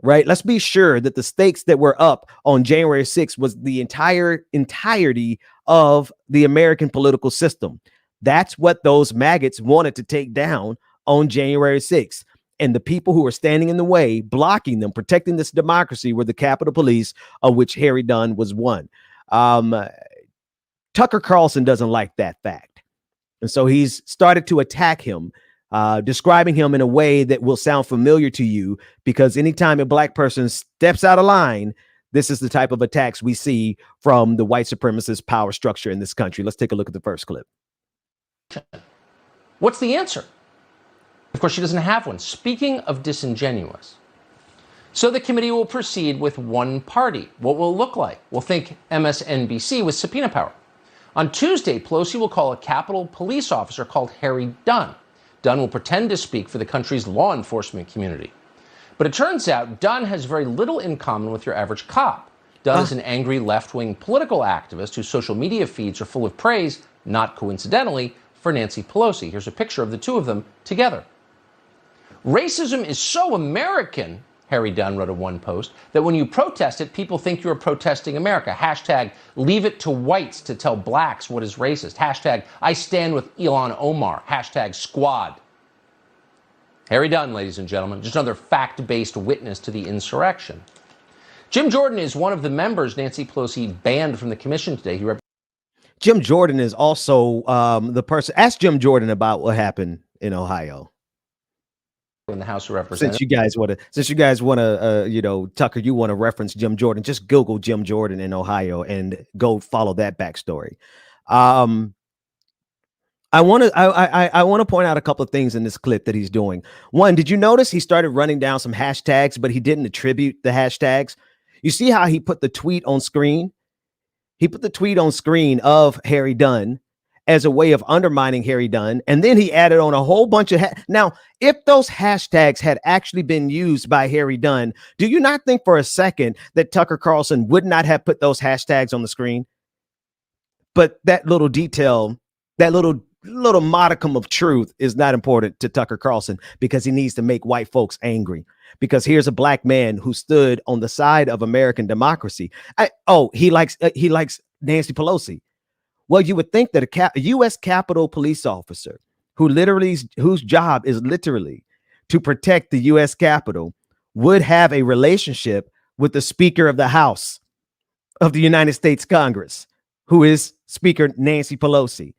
S3: right? Let's be sure that the stakes that were up on January 6th was the entirety of the American political system. That's what those maggots wanted to take down on January 6th. And the people who were standing in the way, blocking them, protecting this democracy were the Capitol Police, of which Harry Dunn was one. Tucker Carlson doesn't like that fact. And so he's started to attack him, describing him in a way that will sound familiar to you, because anytime a Black person steps out of line, this is the type of attacks we see from the white supremacist power structure in this country. Let's take a look at the first clip.
S13: What's the answer? Of course, she doesn't have one. Speaking of disingenuous. So the committee will proceed with one party. What will it look like? We'll think MSNBC with subpoena power. On Tuesday, Pelosi will call a Capitol police officer called Harry Dunn. Dunn will pretend to speak for the country's law enforcement community. But it turns out Dunn has very little in common with your average cop. Dunn is an angry left-wing political activist whose social media feeds are full of praise, not coincidentally, for Nancy Pelosi. Here's a picture of the two of them together. Racism is so American, Harry Dunn wrote in one post, that when you protest it, people think you're protesting America. Hashtag leave it to whites to tell blacks what is racist. Hashtag I stand with Ilhan Omar. Hashtag squad. Harry Dunn, ladies and gentlemen, just another fact-based witness to the insurrection. Jim Jordan is one of the members Nancy Pelosi banned from the commission today.
S3: Jim Jordan is also the person. Ask Jim Jordan about what happened in Ohio.
S13: In the House of Representatives.
S3: Since you guys want to, Tucker, you want to reference Jim Jordan, just Google Jim Jordan in Ohio and go follow that backstory. I want to point out a couple of things in this clip that he's doing. One, did you notice he started running down some hashtags, but he didn't attribute the hashtags? You see how he put the tweet on screen? He put the tweet on screen of Harry Dunn as a way of undermining Harry Dunn. And then he added on a whole bunch of now, if those hashtags had actually been used by Harry Dunn, do you not think for a second that Tucker Carlson would not have put those hashtags on the screen? But that little detail, that little modicum of truth is not important to Tucker Carlson, because he needs to make white folks angry. Because here's a Black man who stood on the side of American democracy. He likes Nancy Pelosi. Well, you would think that a U.S. Capitol police officer whose job is literally to protect the U.S. Capitol would have a relationship with the Speaker of the House of the United States Congress, who is Speaker Nancy Pelosi.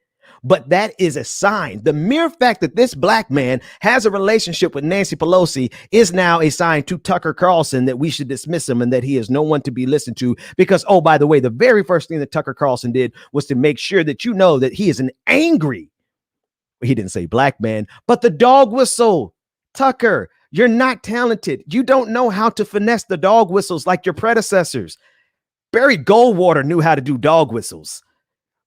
S3: But that is a sign. The mere fact that this Black man has a relationship with Nancy Pelosi is now a sign to Tucker Carlson that we should dismiss him and that he is no one to be listened to. Because, oh, by the way, the very first thing that Tucker Carlson did was to make sure that you know that he is an angry, he didn't say Black man, but the dog whistle. Tucker, You're not talented. You don't know how to finesse the dog whistles like your predecessors. Barry Goldwater knew how to do dog whistles.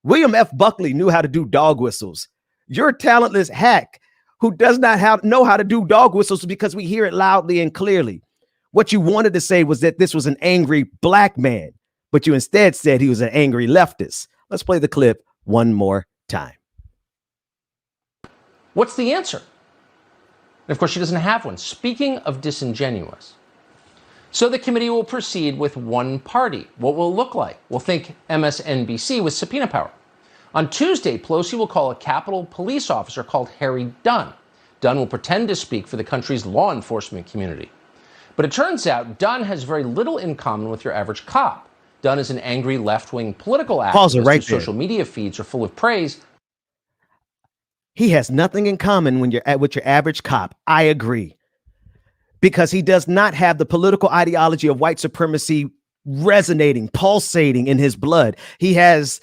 S3: William F. Buckley knew how to do dog whistles. You're a talentless hack who does not know how to do dog whistles because we hear it loudly and clearly. What you wanted to say was that this was an angry black man, but you instead said he was an angry leftist. Let's play the clip one more time.
S13: What's the answer? And of course, she doesn't have one. Speaking of disingenuous. So the committee will proceed with one party. What will it look like? We'll think MSNBC with subpoena power. On Tuesday, Pelosi will call a Capitol police officer called Harry Dunn. Dunn will pretend to speak for the country's law enforcement community. But it turns out Dunn has very little in common with your average cop. Dunn is an angry left-wing political activist
S3: Right
S13: whose social media feeds are full of praise.
S3: He has nothing in common with your average cop. I agree. Because he does not have the political ideology of white supremacy resonating, pulsating in his blood. He has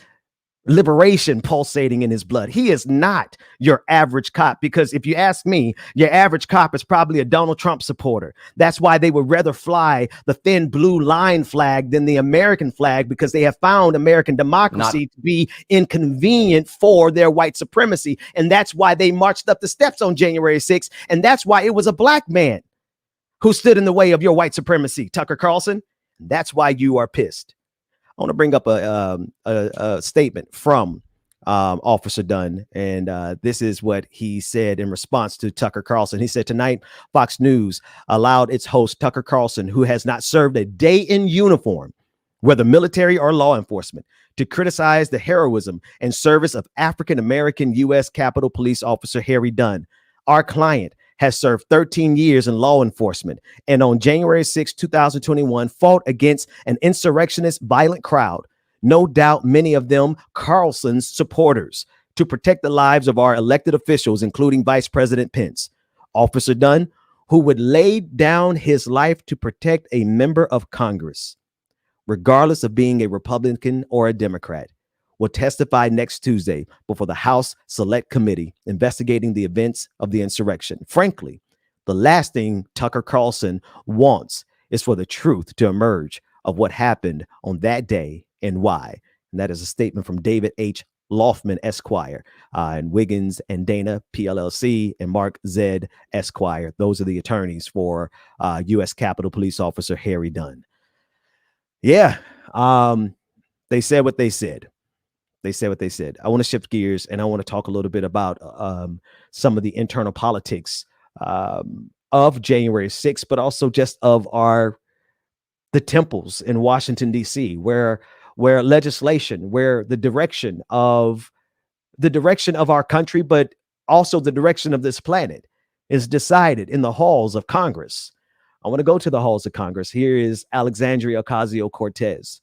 S3: liberation pulsating in his blood. He is not your average cop, because if you ask me, your average cop is probably a Donald Trump supporter. That's why they would rather fly the thin blue line flag than the American flag, because they have found American democracy to be inconvenient for their white supremacy. And that's why they marched up the steps on January 6th. And that's why it was a black man who stood in the way of your white supremacy, Tucker Carlson. That's why you are pissed. I want to bring up a statement from Officer Dunn, and this is what he said in response to Tucker Carlson. He said, tonight, Fox News allowed its host, Tucker Carlson, who has not served a day in uniform, whether military or law enforcement, to criticize the heroism and service of African-American U.S. Capitol Police Officer Harry Dunn. Our client has served 13 years in law enforcement, and on January 6, 2021, fought against an insurrectionist violent crowd, no doubt many of them Carlson's supporters, to protect the lives of our elected officials, including Vice President Pence. Officer Dunn, who would lay down his life to protect a member of Congress, regardless of being a Republican or a Democrat, will testify next Tuesday before the House Select Committee investigating the events of the insurrection. Frankly, the last thing Tucker Carlson wants is for the truth to emerge of what happened on that day and why. And that is a statement from David H. Loftman, Esquire, and Wiggins and Dana, PLLC, and Mark Zed, Esquire. Those are the attorneys for U.S. Capitol Police Officer Harry Dunn. Yeah, they said what they said. They said what they said. I want to shift gears, and I want to talk a little bit about some of the internal politics of January 6th, but also just of the temples in Washington, D.C., where legislation, where the direction of our country, but also the direction of this planet is decided in the halls of Congress. I want to go to the halls of Congress. Here is Alexandria Ocasio-Cortez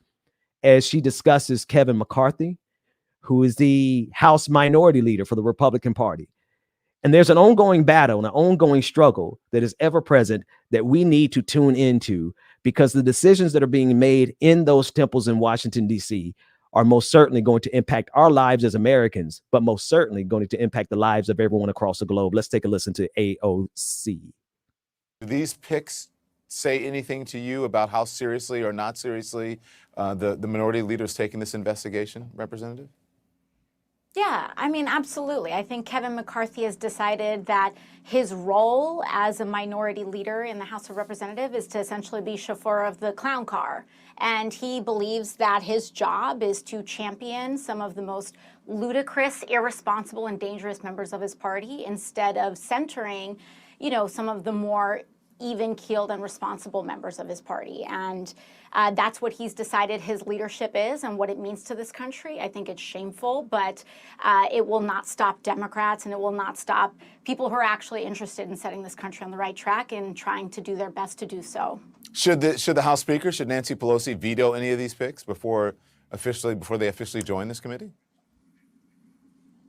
S3: as she discusses Kevin McCarthy, who is the House Minority Leader for the Republican Party. And there's an ongoing battle and an ongoing struggle that is ever present that we need to tune into, because the decisions that are being made in those temples in Washington, D.C. are most certainly going to impact our lives as Americans, but most certainly going to impact the lives of everyone across the globe. Let's take a listen to AOC.
S14: Do these picks say anything to you about how seriously or not seriously the minority leader is taking this investigation, Representative?
S15: Yeah, I mean, absolutely. I think Kevin McCarthy has decided that his role as a minority leader in the House of Representatives is to essentially be chauffeur of the clown car. And he believes that his job is to champion some of the most ludicrous, irresponsible, and dangerous members of his party, instead of centering, some of the more even-keeled and responsible members of his party. And that's what he's decided his leadership is and what it means to this country. I think it's shameful, but it will not stop Democrats, and it will not stop people who are actually interested in setting this country on the right track and trying to do their best to do so. Should
S14: the House Speaker, should Nancy Pelosi veto any of these picks before they officially join this committee?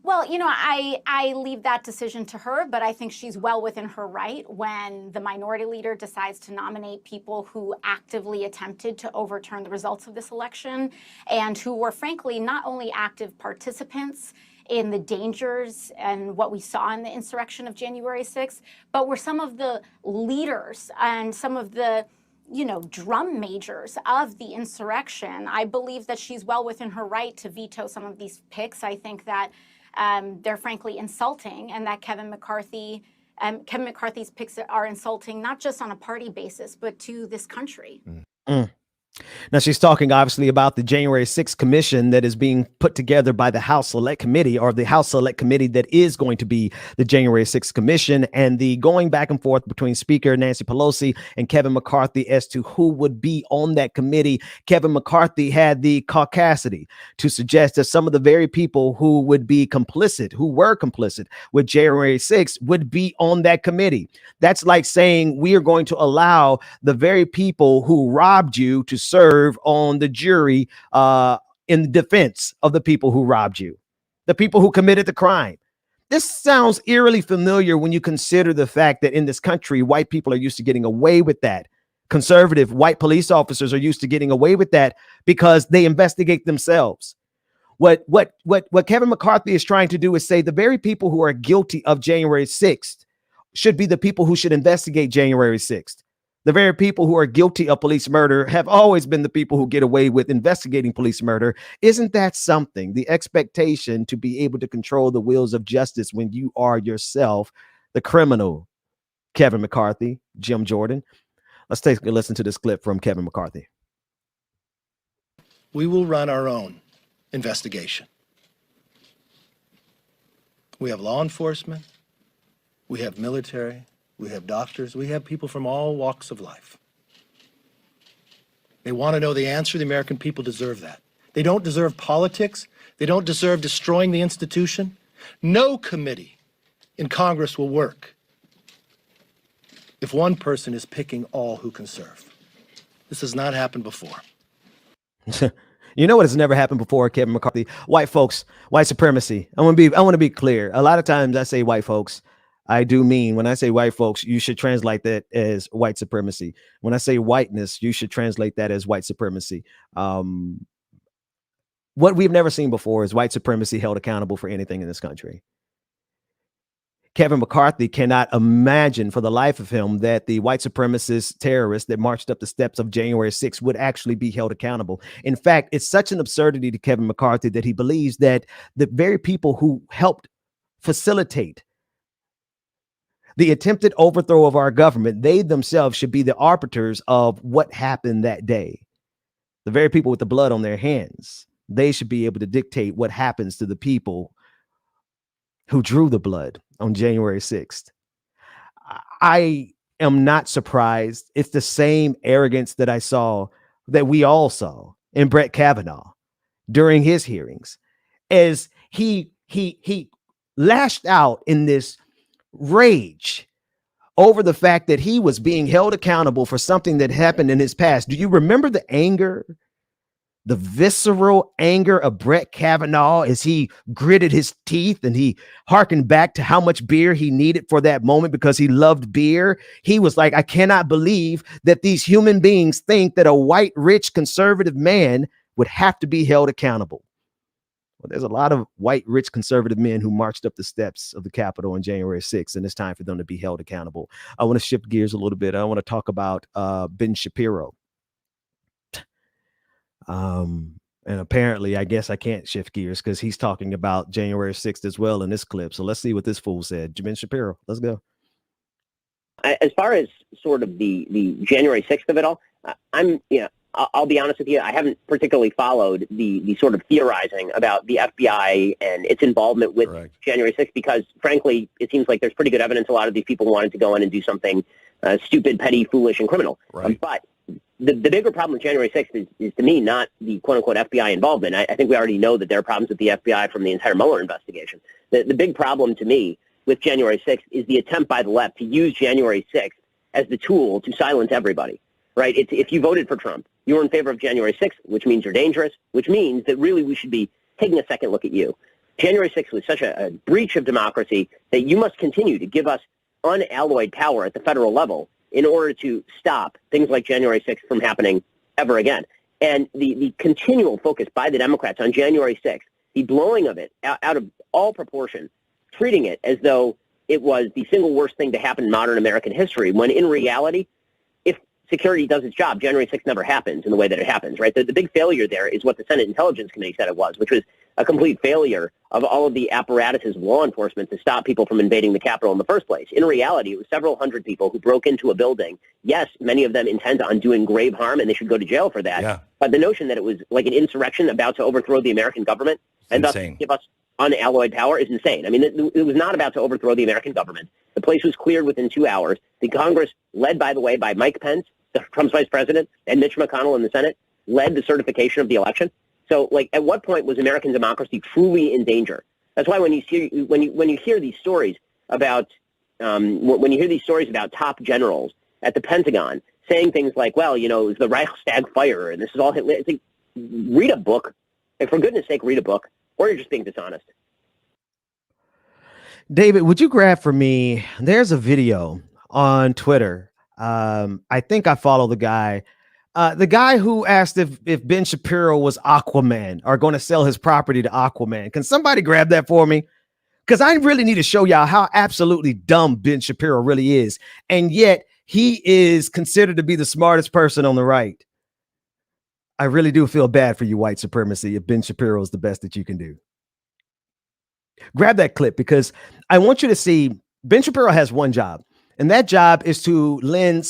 S15: Well, I leave that decision to her, but I think she's well within her right when the minority leader decides to nominate people who actively attempted to overturn the results of this election and who were, frankly, not only active participants in the dangers and what we saw in the insurrection of January 6th, but were some of the leaders and some of the drum majors of the insurrection. I believe that she's well within her right to veto some of these picks. I think that they're frankly insulting, and that Kevin McCarthy's picks are insulting, not just on a party basis, but to this country.
S3: Mm. Now, she's talking obviously about the January 6th commission that is being put together by the House Select Committee, or the House Select Committee that is going to be the January 6th commission, and the going back and forth between Speaker Nancy Pelosi and Kevin McCarthy as to who would be on that committee. Kevin McCarthy had the caucasity to suggest that some of the very people who would be complicit, who were complicit with January 6th, would be on that committee. That's like saying we are going to allow the very people who robbed you to serve on the jury in defense of the people who robbed you, the people who committed the crime. This sounds eerily familiar when you consider the fact that in this country, white people are used to getting away with that. Conservative white police officers are used to getting away with that because they investigate themselves. What Kevin McCarthy is trying to do is say the very people who are guilty of January 6th should be the people who should investigate January 6th. The very people who are guilty of police murder have always been the people who get away with investigating police murder. Isn't that something? The expectation to be able to control the wheels of justice when you are yourself the criminal. Kevin McCarthy, Jim Jordan. Let's take a listen to this clip from Kevin McCarthy.
S16: We will run our own investigation. We have law enforcement. We have military. We have doctors. We have people from all walks of life. They want to know the answer. The American people deserve that. They don't deserve politics. They don't deserve destroying the institution. No committee in Congress will work if one person is picking all who can serve. This has not happened before.
S3: You know what has never happened before, Kevin McCarthy? White folks, white supremacy. I want to be clear. A lot of times I say white folks. I do mean when I say white folks, you should translate that as white supremacy. When I say whiteness, you should translate that as white supremacy. What we've never seen before is white supremacy held accountable for anything in this country. Kevin McCarthy cannot imagine for the life of him that the white supremacist terrorists that marched up the steps of January 6th would actually be held accountable. In fact, it's such an absurdity to Kevin McCarthy that he believes that the very people who helped facilitate the attempted overthrow of our government, they themselves should be the arbiters of what happened that day. The very people with the blood on their hands, they should be able to dictate what happens to the people who drew the blood on January 6th. I am not surprised. It's the same arrogance that I saw, that we all saw in Brett Kavanaugh during his hearings, as he lashed out in this rage over the fact that he was being held accountable for something that happened in his past. Do you remember the anger, the visceral anger of Brett Kavanaugh as he gritted his teeth and he hearkened back to how much beer he needed for that moment because he loved beer? He was like, I cannot believe that these human beings think that a white, rich, conservative man would have to be held accountable. Well, there's a lot of white, rich, conservative men who marched up the steps of the Capitol on January 6th, and it's time for them to be held accountable. I want to shift gears a little bit. I want to talk about Ben Shapiro. And apparently, I guess I can't shift gears because he's talking about January 6th as well in this clip. So let's see what this fool said. Ben Shapiro, let's go.
S17: As far as sort of the January 6th of it all, I'll be honest with you, I haven't particularly followed the sort of theorizing about the FBI and its involvement with January 6th because, frankly, it seems like there's pretty good evidence a lot of these people wanted to go in and do something stupid, petty, foolish, and criminal. But the bigger problem with January 6th is to me, not the quote-unquote FBI involvement. I think we already know that there are problems with the FBI from the entire Mueller investigation. The big problem to me with January 6th is the attempt by the left to use January 6th as the tool to silence everybody. Right? If you voted for Trump, you're in favor of January 6th, which means you're dangerous, which means that really we should be taking a second look at you. January 6th was such a breach of democracy that you must continue to give us unalloyed power at the federal level in order to stop things like January 6th from happening ever again. And the continual focus by the Democrats on January 6th the blowing of it out of all proportion, treating it as though it was the single worst thing to happen in modern American history, when in reality, if security does its job, January 6th never happens in the way that it happens, right? The big failure there is what the Senate Intelligence Committee said it was, which was a complete failure of all of the apparatuses of law enforcement to stop people from invading the Capitol in the first place. In reality, it was several hundred people who broke into a building. Yes, many of them intent on doing grave harm, and they should go to jail for that.
S18: Yeah.
S17: But the notion that it was like an insurrection about to overthrow the American government and thus give us unalloyed power is insane. I mean, it was not about to overthrow the American government. The place was cleared within 2 hours. The Congress, led, by the way, by Mike Pence, Trump's vice president, and Mitch McConnell in the Senate, led the certification of the election. So, like, at what point was American democracy truly in danger? That's why when you hear these stories about top generals at the Pentagon saying things like, well, you know, it was the Reichstag fire and this is all Hitler. It's like, read a book. Like, for goodness sake, read a book, or you're just being dishonest.
S3: David, would you grab for me? There's a video on Twitter. I think I follow the guy. The guy who asked if Ben Shapiro was Aquaman or going to sell his property to Aquaman. Can somebody grab that for me? Because I really need to show y'all how absolutely dumb Ben Shapiro really is. And yet he is considered to be the smartest person on the right. I really do feel bad for you, white supremacy, if Ben Shapiro is the best that you can do. Grab that clip, because I want you to see Ben Shapiro has one job. And that job is to lend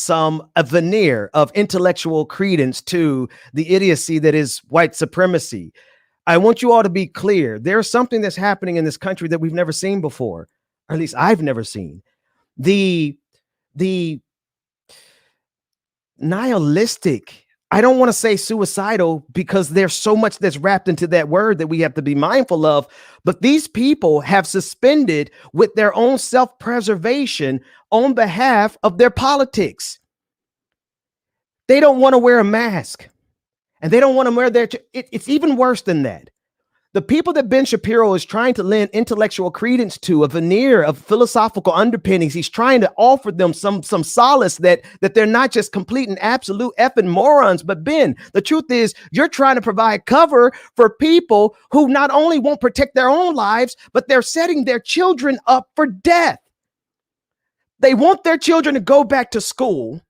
S3: a veneer of intellectual credence to the idiocy that is white supremacy. I want you all to be clear. There's something that's happening in this country that we've never seen before, or at least I've never seen. The nihilistic, I don't want to say suicidal, because there's so much that's wrapped into that word that we have to be mindful of. But these people have suspended with their own self-preservation on behalf of their politics. They don't want to wear a mask, and they don't want to wear it's even worse than that. The people that Ben Shapiro is trying to lend intellectual credence to, a veneer of philosophical underpinnings, he's trying to offer them some solace that they're not just complete and absolute effing morons. But Ben, the truth is, you're trying to provide cover for people who not only won't protect their own lives, but they're setting their children up for death. They want their children to go back to school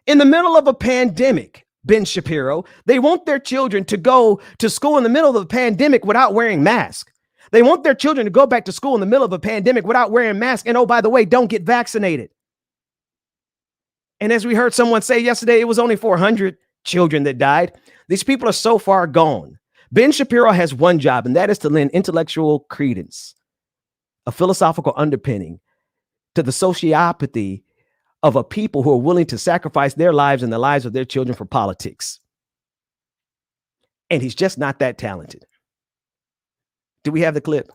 S3: in the middle of a pandemic. Ben Shapiro, they want their children to go to school in the middle of a pandemic without wearing masks. They want their children to go back to school in the middle of a pandemic without wearing masks. And oh, by the way, don't get vaccinated. And as we heard someone say yesterday, it was only 400 children that died. These people are so far gone. Ben Shapiro has one job, and that is to lend intellectual credence, a philosophical underpinning to the sociopathy of a people who are willing to sacrifice their lives and the lives of their children for politics. And he's just not that talented. Do we have the clip?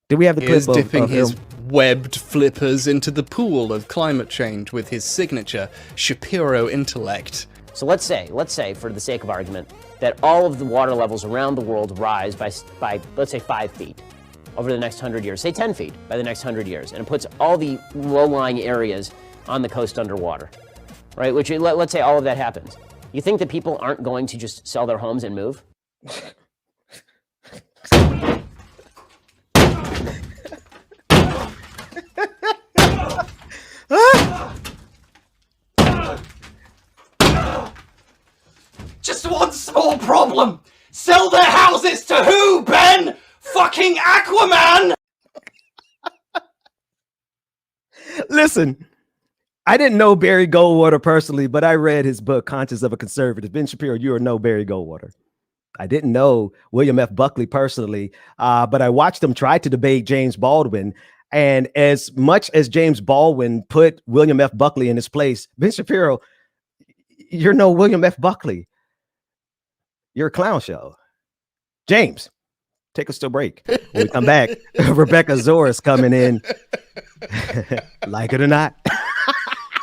S3: Do we have the clip of
S19: dipping his webbed flippers into the pool of climate change with his signature Shapiro intellect?
S20: So let's say, for the sake of argument, that all of the water levels around the world rise by let's say 5 feet. Over the next 100 years, say 10 feet by the next 100 years, and it puts all the low-lying areas on the coast underwater, right? Which, let's say all of that happens. You think that people aren't going to just sell their homes and move?
S8: Just one small problem. Sell their houses to who, Ben? Fucking Aquaman!
S3: Listen, I didn't know Barry Goldwater personally, but I read his book, Conscience of a Conservative. Ben Shapiro, you are no Barry Goldwater. I didn't know William F. Buckley personally, but I watched him try to debate James Baldwin. And as much as James Baldwin put William F. Buckley in his place, Ben Shapiro, you're no William F. Buckley. You're a clown show. James, take us to a break. When we come back, Rebecca Zoris coming in. Like it or not.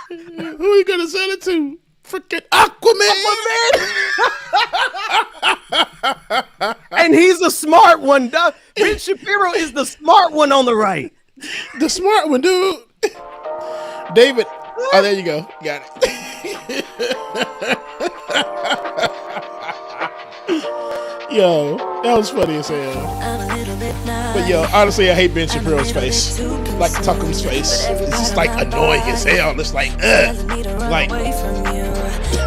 S12: Who are you going to send it to? Freaking Aquaman.
S3: And he's a smart one. Ben Shapiro is the smart one on the right.
S12: The smart one, dude. David. Oh, there you go. Got it. Yo, that was funny as hell. But yo, honestly, I hate Ben Shapiro's face. Like Tuckum's face. It's just like annoying as hell. It's like, like,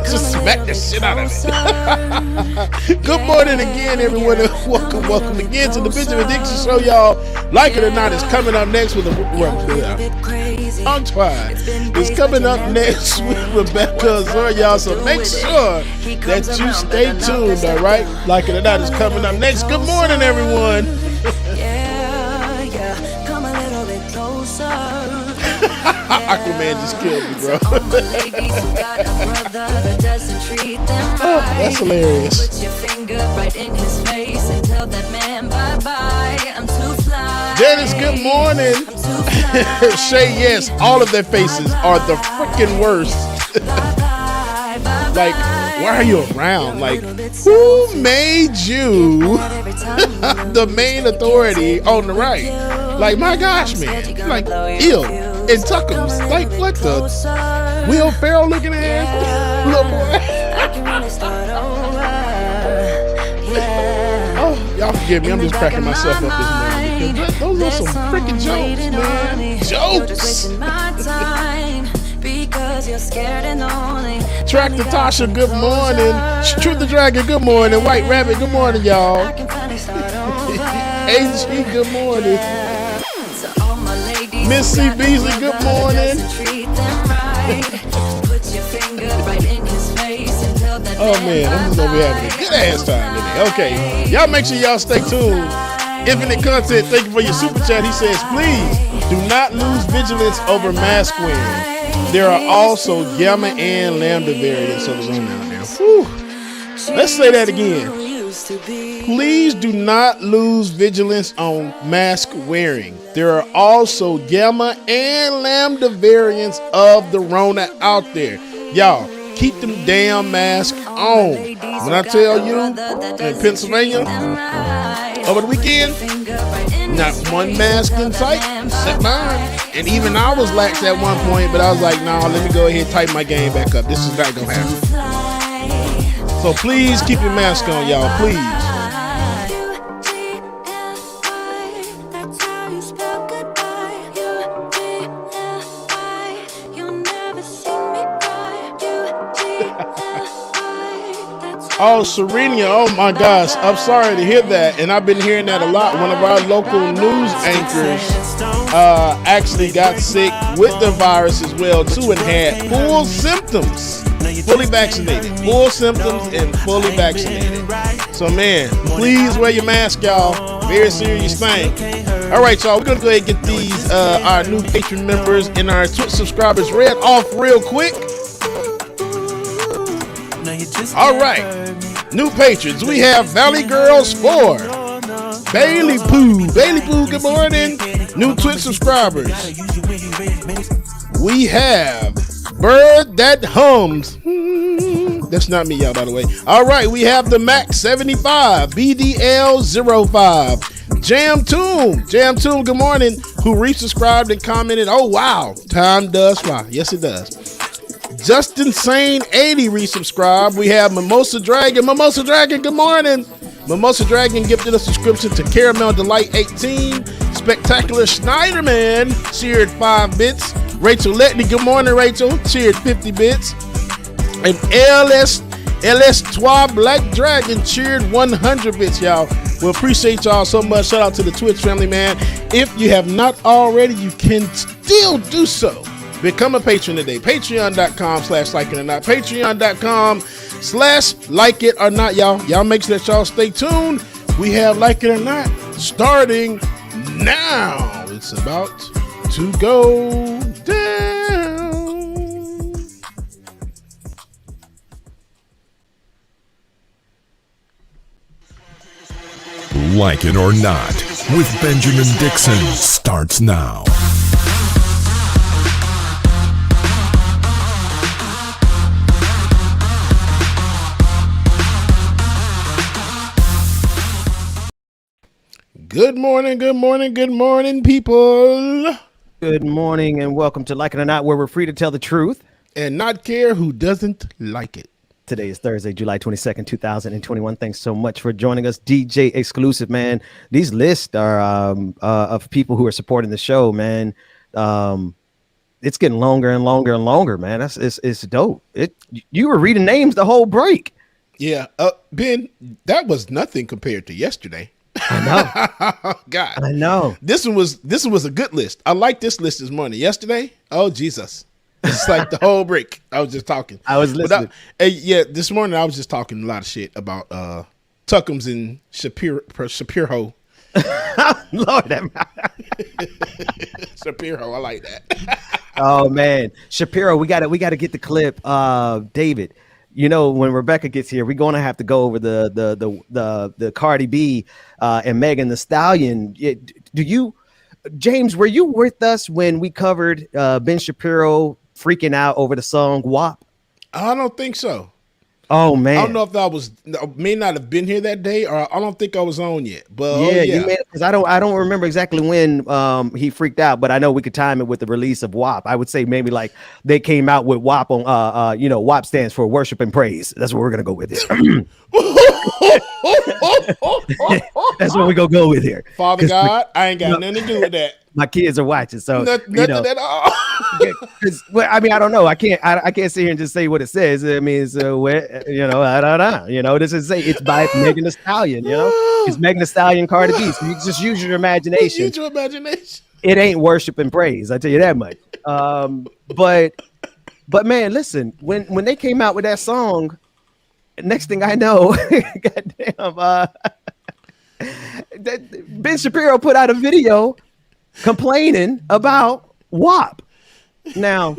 S12: just smack the shit out of it. Good morning again, everyone. Welcome again to the Benjamin Dixon Show, y'all. Like it or not, it's coming up next with It's coming up next with Rebecca Azar, y'all. So make sure that you stay tuned, all right? Like it or not, it's coming up next. Good morning, everyone. Aquaman just killed me, bro. Oh, that's hilarious. Dennis, good morning. Shay, yes, all of their faces are the freaking worst. Like, why are you around? Like, who made you the main authority on the right? Like, my gosh, man. Like, ew. And Tuckums. Like, what the? Will Ferrell looking ass? Little boy. Oh, y'all forgive me. I'm just cracking myself up this morning. Because those are some freaking jokes, man. Jokes. Tractor Tasha, good morning. Truth the Dragon, good morning. White Rabbit, good morning, y'all. AG, good morning. Miss C. Beasley, good morning. Oh man, I'm just gonna be having a good ass time today. Okay, y'all make sure y'all stay tuned. Infinite Content, thank you for your super chat. He says, please do not lose vigilance over mask wearing. There are also gamma and lambda variants of the run out there. Whew. Let's say that again. Please do not lose vigilance on mask wearing. There are also gamma and lambda variants of the Rona out there. Y'all, keep them damn masks on. When I tell you in Pennsylvania over the weekend, not one mask in sight except mine. And even I was lax at one point, but I was like, nah, let me go ahead and tighten my game back up. This is not gonna happen. So please keep your mask on, y'all. Please. Oh, Serenia, oh my gosh, I'm sorry to hear that. And I've been hearing that a lot. One of our local news anchors actually got sick with the virus as well, too, and had full symptoms. Fully vaccinated. Full symptoms and fully vaccinated. So, man, please wear your mask, y'all. Very serious thing. All right, y'all, we're going to go ahead and get these, our new patron members and our Twitch subscribers read off real quick. All right, new patrons. We have Valley Girls 4, Bailey Pooh. Bailey Pooh, good morning. New Twitch subscribers. We have Bird That Hums. That's not me, y'all, by the way. All right, we have the Max 75, BDL05, Jam Toom, good morning, who resubscribed and commented, oh, wow, time does fly. Yes, it does. Justin Sane 80 resubscribed. We have Mimosa Dragon, good morning. Mimosa Dragon gifted a subscription to Caramel Delight 18. Spectacular Schneiderman cheered 5 bits. Rachel Letney, good morning, Rachel, cheered 50 bits. And LS2 Black Dragon cheered 100 bits, y'all. We appreciate y'all so much. Shout out to the Twitch family, man. If you have not already, you can still do so. Become a patron today. Patreon.com/likeitornot. Patreon.com/likeitornot, y'all. Y'all make sure that y'all stay tuned. We have Like It or Not starting now. It's about to go down.
S18: Like It or Not with Benjamin Dixon starts now.
S12: Good morning, people.
S3: Good morning and welcome to Like It or Not, where we're free to tell the truth
S12: and not care who doesn't like it.
S3: Today is Thursday, July 22nd, 2021. Thanks so much for joining us. DJ Exclusive, man. These lists are of people who are supporting the show, man. It's getting longer and longer and longer, man. It's dope. You were reading names the whole break.
S12: Yeah, Ben, that was nothing compared to yesterday.
S3: I know.
S12: God,
S3: I know.
S12: This one was a good list. I like this list this morning. Yesterday, oh Jesus, it's like the whole break. I was just talking.
S3: I was listening.
S12: This morning I was just talking a lot of shit about Tuckums and Shapiro.
S3: Lord,
S12: Shapiro, I like that.
S3: Oh man, Shapiro, we gotta get the clip. David, you know, when Rebecca gets here, we're gonna have to go over the Cardi B and Megan Thee Stallion. James, were you with us when we covered Ben Shapiro freaking out over the song WAP?
S12: I don't think so.
S3: Oh man,
S12: I don't know if I may not have been here that day, or I don't think I was on yet. But
S3: you may, because I don't remember exactly when he freaked out, but I know we could time it with the release of WAP. I would say maybe like they came out with WAP on WAP stands for worship and praise. That's what we're gonna go with here. That's what we're gonna go with here.
S12: Father God, I ain't got nothing to do with that.
S3: My kids are watching, so
S12: nothing at all.
S3: Well, I mean, I don't know. I can't sit here and just say what it says. I mean, it's I don't know. This is it's by Megan Thee Stallion. It's Megan Thee Stallion, Cardi B. So you just use your imagination.
S12: Use your imagination.
S3: It ain't worship and praise. I tell you that much. But man, listen. When they came out with that song, next thing I know, goddamn, Ben Shapiro put out a video complaining about WAP. Now,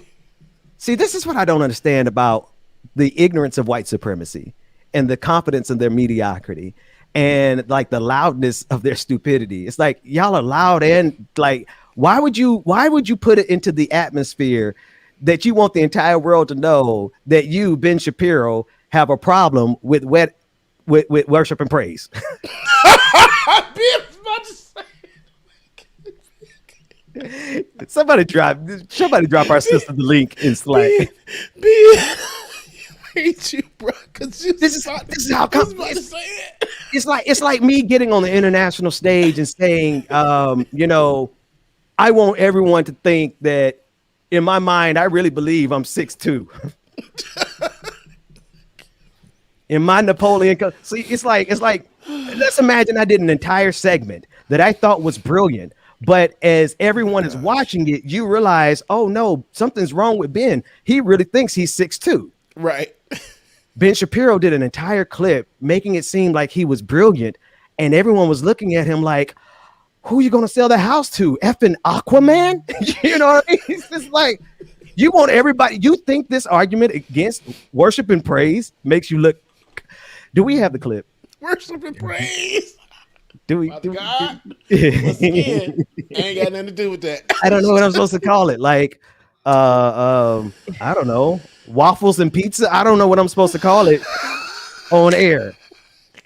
S3: see, this is what I don't understand about the ignorance of white supremacy and the confidence in their mediocrity and like the loudness of their stupidity. It's like y'all are loud and like, why would you put it into the atmosphere that you want the entire world to know that you, Ben Shapiro, have a problem with worship and praise? Somebody drop our sister the link in Slack.
S12: I hate you, bro.
S3: This is how it's like me getting on the international stage and saying, I want everyone to think that in my mind, I really believe I'm 6'2". In my Napoleon, see, it's like let's imagine I did an entire segment that I thought was brilliant. But as everyone is watching it, you realize, oh no, something's wrong with Ben. He really thinks he's 6'2".
S12: Right.
S3: Ben Shapiro did an entire clip making it seem like he was brilliant, and everyone was looking at him like, who are you going to sell the house to? Effing Aquaman? You know what I mean? It's just like, you want everybody, you think this argument against worship and praise makes you look. Do we have the clip?
S12: Worship and praise.
S3: Do we?
S12: God, once again, ain't got nothing to do with that.
S3: I don't know what I'm supposed to call it. Like, I don't know, waffles and pizza. I don't know what I'm supposed to call it on air.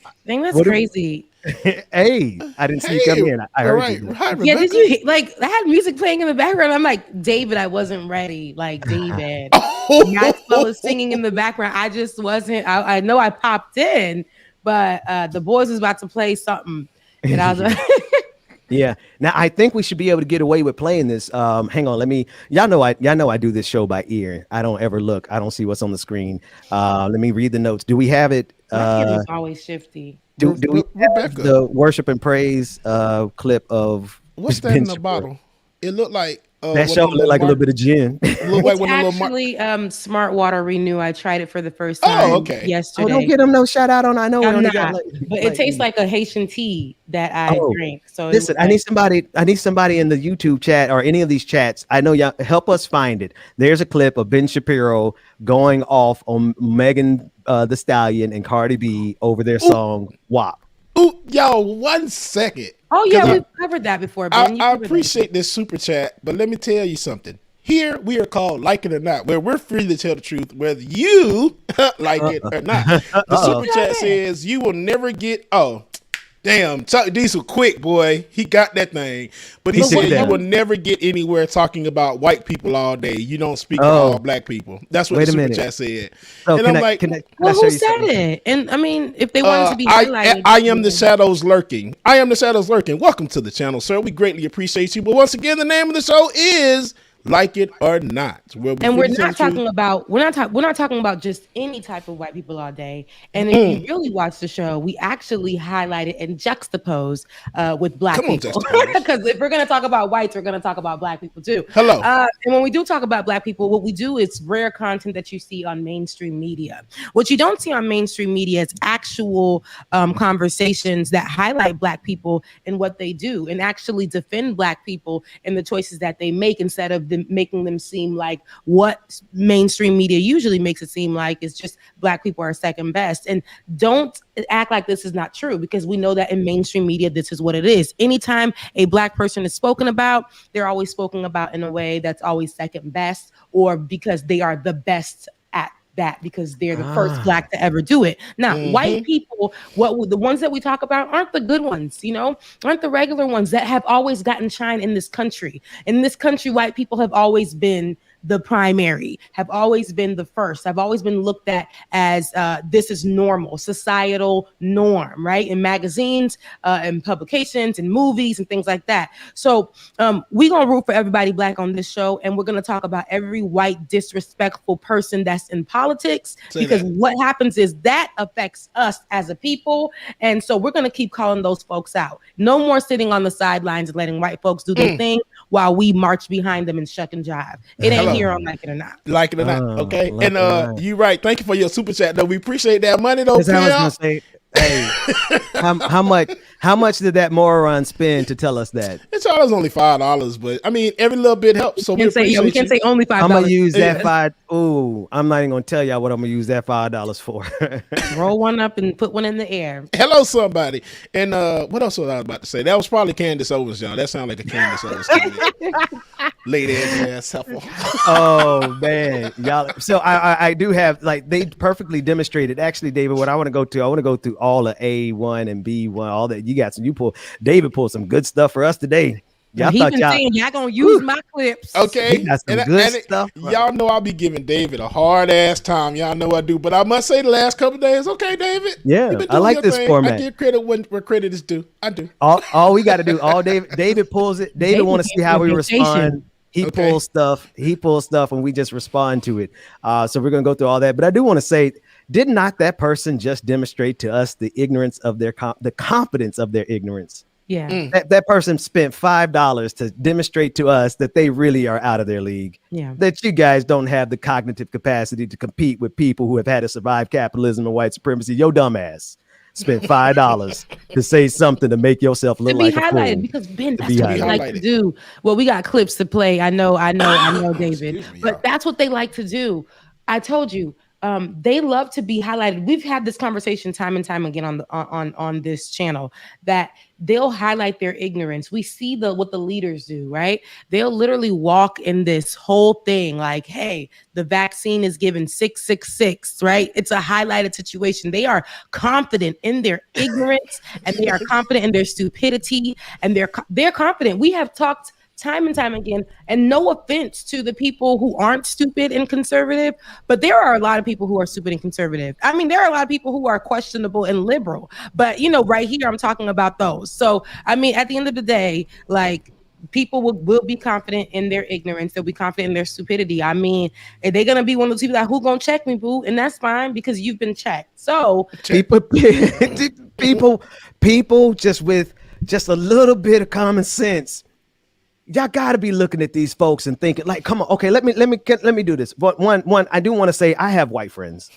S4: I think that's crazy.
S3: Hey, I didn't see you come in. I heard you.
S4: Yeah, did you like? I had music playing in the background. I'm like, David, I wasn't ready. Like, David, Maxwell was singing in the background. I just wasn't. I know I popped in, but the boys was about to play something. And I was like,
S3: yeah. Now I think we should be able to get away with playing this. Hang on, y'all know I do this show by ear. I don't ever look. I don't see what's on the screen. Let me read the notes. Do we have it?
S4: My kid is always shifty.
S3: Do we have the worship and praise clip of
S12: what's that in the bottle? It looked like
S3: that show looked like a little bit of gin.
S4: It's actually Smart Water Renew. I tried it for the first time yesterday.
S3: Oh, don't get them no shout out on. I know,
S4: I'm not, but it tastes like a Haitian tea that I drink. So
S3: listen, I need somebody in the YouTube chat or any of these chats. I know y'all help us find it. There's a clip of Ben Shapiro going off on Megan Thee Stallion and Cardi B over their song WAP.
S12: Ooh, yo, 1 second.
S4: Oh yeah, we've covered that before, Ben.
S12: I appreciate this super chat, but let me tell you something. Here we are called Like It or Not, where we're free to tell the truth, whether you like it or not. The super chat says you will never get. Oh, Damn, Chuck Diesel quick, boy. He got that thing. But he said you will never get anywhere talking about white people all day. You don't speak for all black people. That's what the super chat said.
S3: So
S12: and I'm like,
S4: Well, who said it? And I mean, if they wanted to be highlighted.
S12: I am the shadows lurking. I am the shadows lurking. Welcome to the channel, sir. We greatly appreciate you. But once again, the name of the show is Like It or Not.
S21: And we're not talking about just any type of white people all day. And if you really watch the show, we actually highlight it and juxtapose with black people. Because if we're going to talk about whites, we're going to talk about black people too.
S12: Hello.
S21: And when we do talk about black people, what we do is rare content that you see on mainstream media. What you don't see on mainstream media is actual conversations that highlight black people and what they do, and actually defend black people and the choices that they make, instead of making them seem like what mainstream media usually makes it seem like is just black people are second best. And don't act like this is not true, because we know that in mainstream media, this is what it is. Anytime a black person is spoken about, they're always spoken about in a way that's always second best, or because they are the best at that, because they're the first black to ever do it. Now, white people, the ones that we talk about aren't the good ones, aren't the regular ones that have always gotten shine in this country. In this country, white people have always been the primary, have always been the first, have always been looked at as this is normal, societal norm, right? In magazines, and publications and movies and things like that. So we're going to root for everybody black on this show. And we're going to talk about every white disrespectful person that's in politics, because what happens is that affects us as a people. And so we're going to keep calling those folks out. No more sitting on the sidelines and letting white folks do their thing while we march behind them and shuck and jive. It ain't here on Like It or Not.
S12: Like It or Not, okay? And you right. Thank you for your super chat, though. We appreciate that money, though.
S3: I was gonna say, hey, how much did that moron spend to tell us that?
S12: It's always only $5, but I mean, every little bit helps. So we
S21: can't say only $5.
S3: I'm gonna use that $5. Ooh, I'm not even gonna tell y'all what I'm gonna use that $5 for.
S21: Roll one up and put one in the air.
S12: Hello, somebody. And what else was I about to say? That was probably Candace Owens, y'all. That sounded like a Candace Owens comment. Lady ass helpful.
S3: Oh man, y'all. So I do have, like, they perfectly demonstrated. Actually, David, what I want to go through all the A1 and B1, all that. David pulled some good stuff for us today.
S21: Y'all gonna use my clips.
S12: Okay,
S3: got some good stuff.
S12: Y'all know I'll be giving David a hard ass time. Y'all know I do, but I must say the last couple of days, okay, David.
S3: Yeah, I like this format.
S12: I give credit where credit is due. I do.
S3: All we got to do, David pulls it. David want to see how we respond. He pulls stuff, and we just respond to it. So we're gonna go through all that. But I do want to say, did not that person just demonstrate to us the ignorance of the confidence of their ignorance?
S21: Yeah.
S3: That person spent $5 to demonstrate to us that they really are out of their league.
S21: Yeah.
S3: That you guys don't have the cognitive capacity to compete with people who have had to survive capitalism and white supremacy. Your dumb ass spent $5 to say something to make yourself look like a fool.
S21: Because Ben, that's what they like to do. Well, we got clips to play. I know, David. But that's what they like to do. I told you. They love to be highlighted. We've had this conversation time and time again on this channel, that they'll highlight their ignorance. We see what the leaders do, right? They'll literally walk in this whole thing like, hey, the vaccine is given 666, right? It's a highlighted situation. They are confident in their ignorance and they are confident in their stupidity, and they're confident. We have talked time and time again, and no offense to the people who aren't stupid and conservative, but there are a lot of people who are stupid and conservative. I mean, there are a lot of people who are questionable and liberal, but right here, I'm talking about those. So, I mean, at the end of the day, like, people will be confident in their ignorance. They'll be confident in their stupidity. I mean, are they going to be one of those people that, who gonna check me, boo? And that's fine, because you've been checked. So
S3: people just with just a little bit of common sense, y'all got to be looking at these folks and thinking, like, come on, okay, let me do this. But one, I do want to say I have white friends.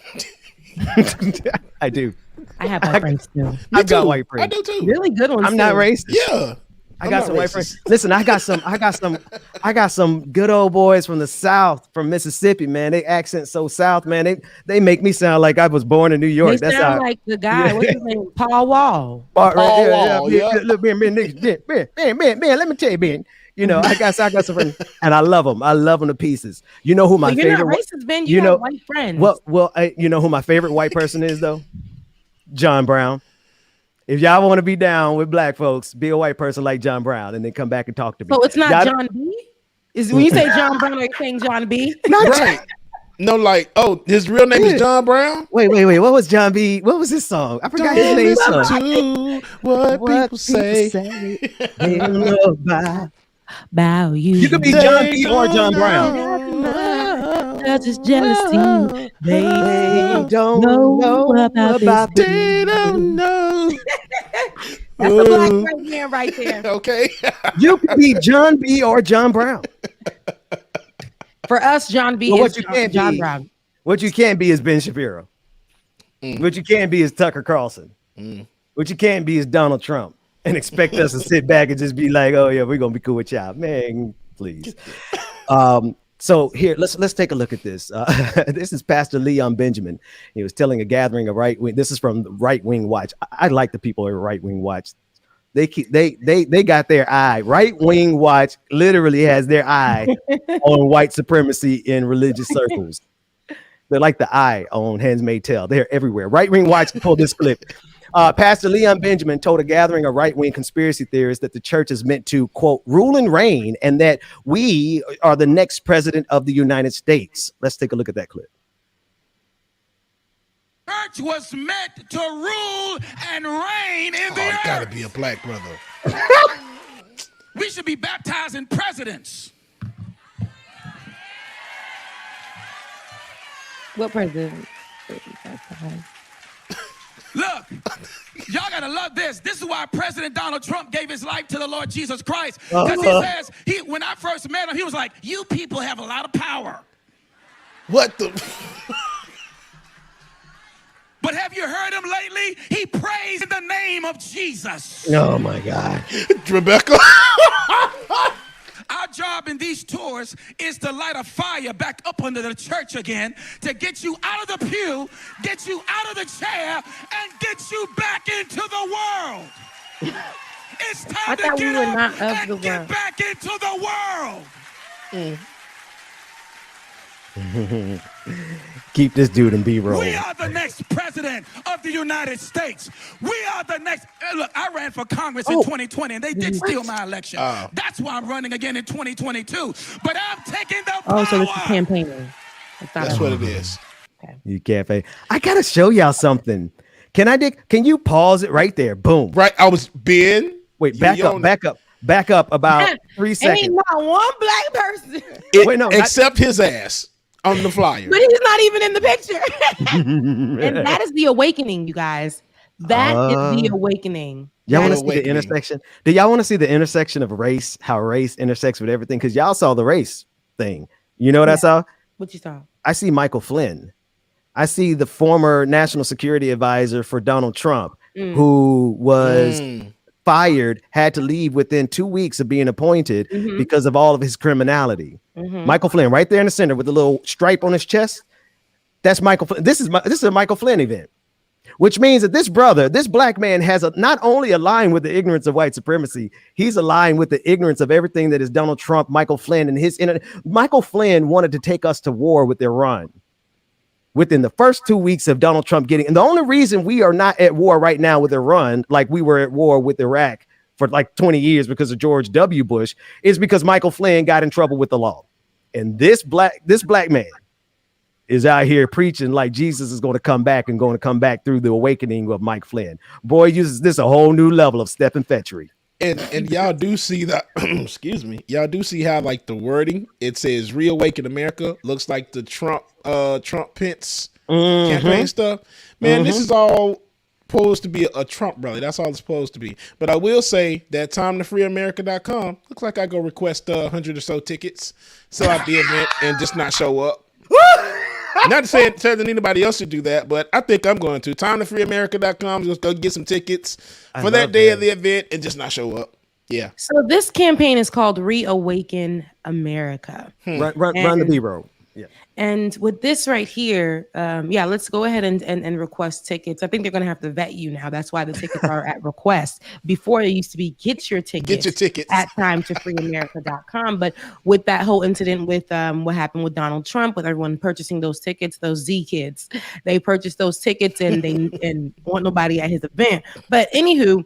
S3: I do.
S21: I have white friends too.
S3: I've got white friends.
S12: I do too.
S21: Really good ones.
S3: I'm not racist.
S12: Yeah.
S3: I got some white friends. Listen, I got some good old boys from the South, from Mississippi, man. They accent so South, man. They make me sound like I was born in New York.
S21: They sound like the guy. What's his name? Paul Wall.
S3: Paul Wall. Yeah. Look, Ben, let me tell you, Ben. I got some friends, and I love them. I love them to pieces. You know who my favorite?
S21: You're not racist, Ben. You have white friends.
S3: Well, you know who my favorite white person is, though? John Brown. If y'all want to be down with black folks, be a white person like John Brown, and then come back and talk to me.
S21: So it's not
S3: y'all,
S21: John B? Is when you say John Brown, are you saying John B?
S12: Right. No, like, oh, his real name is John Brown?
S3: Wait. What was John B? What was his song? I forgot his name.
S12: To what people say.
S21: They don't know about you.
S3: You could be John B or John Brown.
S21: That's just jealousy. They
S3: don't know about this.
S12: They don't know.
S21: That's a black white man right there.
S12: Okay.
S3: You could be John B or John Brown.
S21: For us, John B
S3: Well,
S21: is John Brown.
S3: What you can't be is Ben Shapiro. What you can't be is Tucker Carlson. What you can't be is Donald Trump and expect us to sit back and just be like, oh yeah, we're gonna be cool with y'all. Man, please. So here, let's take a look at this. This is Pastor Leon Benjamin. He was telling a gathering of right wing. This is from Right Wing Watch. I like the people at Right Wing Watch. They got their eye. Right Wing Watch literally has their eye on white supremacy in religious circles. They're like the eye on Handmaid's Tale. They're everywhere. Right Wing Watch pulled this clip. Pastor Leon Benjamin told a gathering of right-wing conspiracy theorists that the church is meant to, quote, rule and reign, and that we are the next president of the United States. Let's take a look at that clip.
S2: Church was meant to rule and reign in the earth.
S12: It's gotta be a black brother.
S2: We should be baptizing presidents.
S21: What president?
S2: Look, y'all gotta love this. This is why President Donald Trump gave his life to the Lord Jesus Christ. Because he says, when I first met him, he was like, you people have a lot of power.
S12: What the?
S2: But have you heard him lately? He prays in the name of Jesus.
S3: Oh my God.
S12: Rebecca.
S2: Our job in these tours is to light a fire back up under the church again, to get you out of the pew, get you out of the chair, and get you back into the world. It's time to get up and get back into the world.
S3: Keep this dude in B-roll.
S2: We are the next president of the United States. We are the next. Look, I ran for Congress in 2020, and they did steal my election. That's why I'm running again in 2022. But I'm taking the power.
S21: So this is campaigning.
S12: That's what it is.
S21: Okay.
S3: You cafe. I gotta show y'all something. Can you pause it right there? Boom.
S12: Right. I was Ben.
S3: Wait, back up about 3 seconds.
S21: Ain't not one black person.
S3: Wait, no,
S12: except his ass on the flyer.
S21: But he's not even in the picture. And that is the awakening, you guys. That is the awakening.
S3: Y'all want to see the intersection? Do y'all want to see the intersection of race, how race intersects with everything? Because y'all saw the race thing. You know what I saw?
S21: What you saw?
S3: I see Michael Flynn. I see the former national security advisor for Donald Trump, who was fired, had to leave within 2 weeks of being appointed because of all of his criminality. Michael Flynn, right there in the center with the little stripe on his chest. That's Michael Flynn. This is a Michael Flynn event, which means that this black man has not only aligned with the ignorance of white supremacy, he's aligned with the ignorance of everything that is Donald Trump, Michael Flynn, and Michael Flynn wanted to take us to war with Iran within the first 2 weeks of Donald Trump getting. And the only reason we are not at war right now with Iran, like we were at war with Iraq for like 20 years because of George W. Bush, is because Michael Flynn got in trouble with the law. And this black man is out here preaching like Jesus is going to come back and going to come back through the awakening of Mike Flynn. Boy, uses this a whole new level of step fetchery.
S12: And y'all do see that, excuse me, y'all do see how like the wording, it says reawaken America, looks like the Trump Pence campaign stuff. Man, this is all supposed to be a Trump rally. That's all it's supposed to be. But I will say that timetofreeamerica.com looks like I go request 100 or so tickets, sell out the event, and just not show up. Not to say that anybody else should do that, but I think I'm going to. Timetofreeamerica.com, just go get some tickets for that day of the event and just not show up. Yeah.
S21: So this campaign is called Reawaken America.
S3: Run the B-roll. Yeah.
S21: And with this right here, let's go ahead and request tickets. I think they're going to have to vet you now. That's why the tickets are at request. Before it used to be get your tickets at timetofreeamerica.com. But with that whole incident with what happened with Donald Trump, with everyone purchasing those tickets, those Z kids, they purchased those tickets and they and want nobody at his event. But anywho,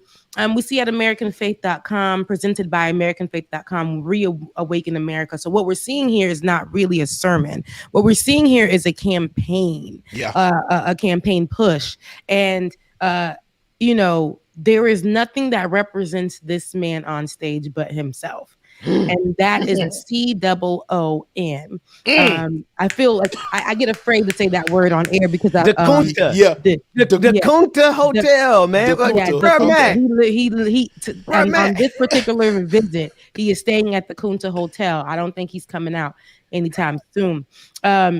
S21: we see at AmericanFaith.com, presented by AmericanFaith.com, Reawaken America. So what we're seeing here is not really a sermon. What we're seeing here is a campaign, a campaign push. And, there is nothing that represents this man on stage but himself. And that is a COON. I feel like I get afraid to say that word on air because
S3: the Kunta Hotel, man.
S21: On this particular visit, he is staying at the Kunta Hotel. I don't think he's coming out anytime soon.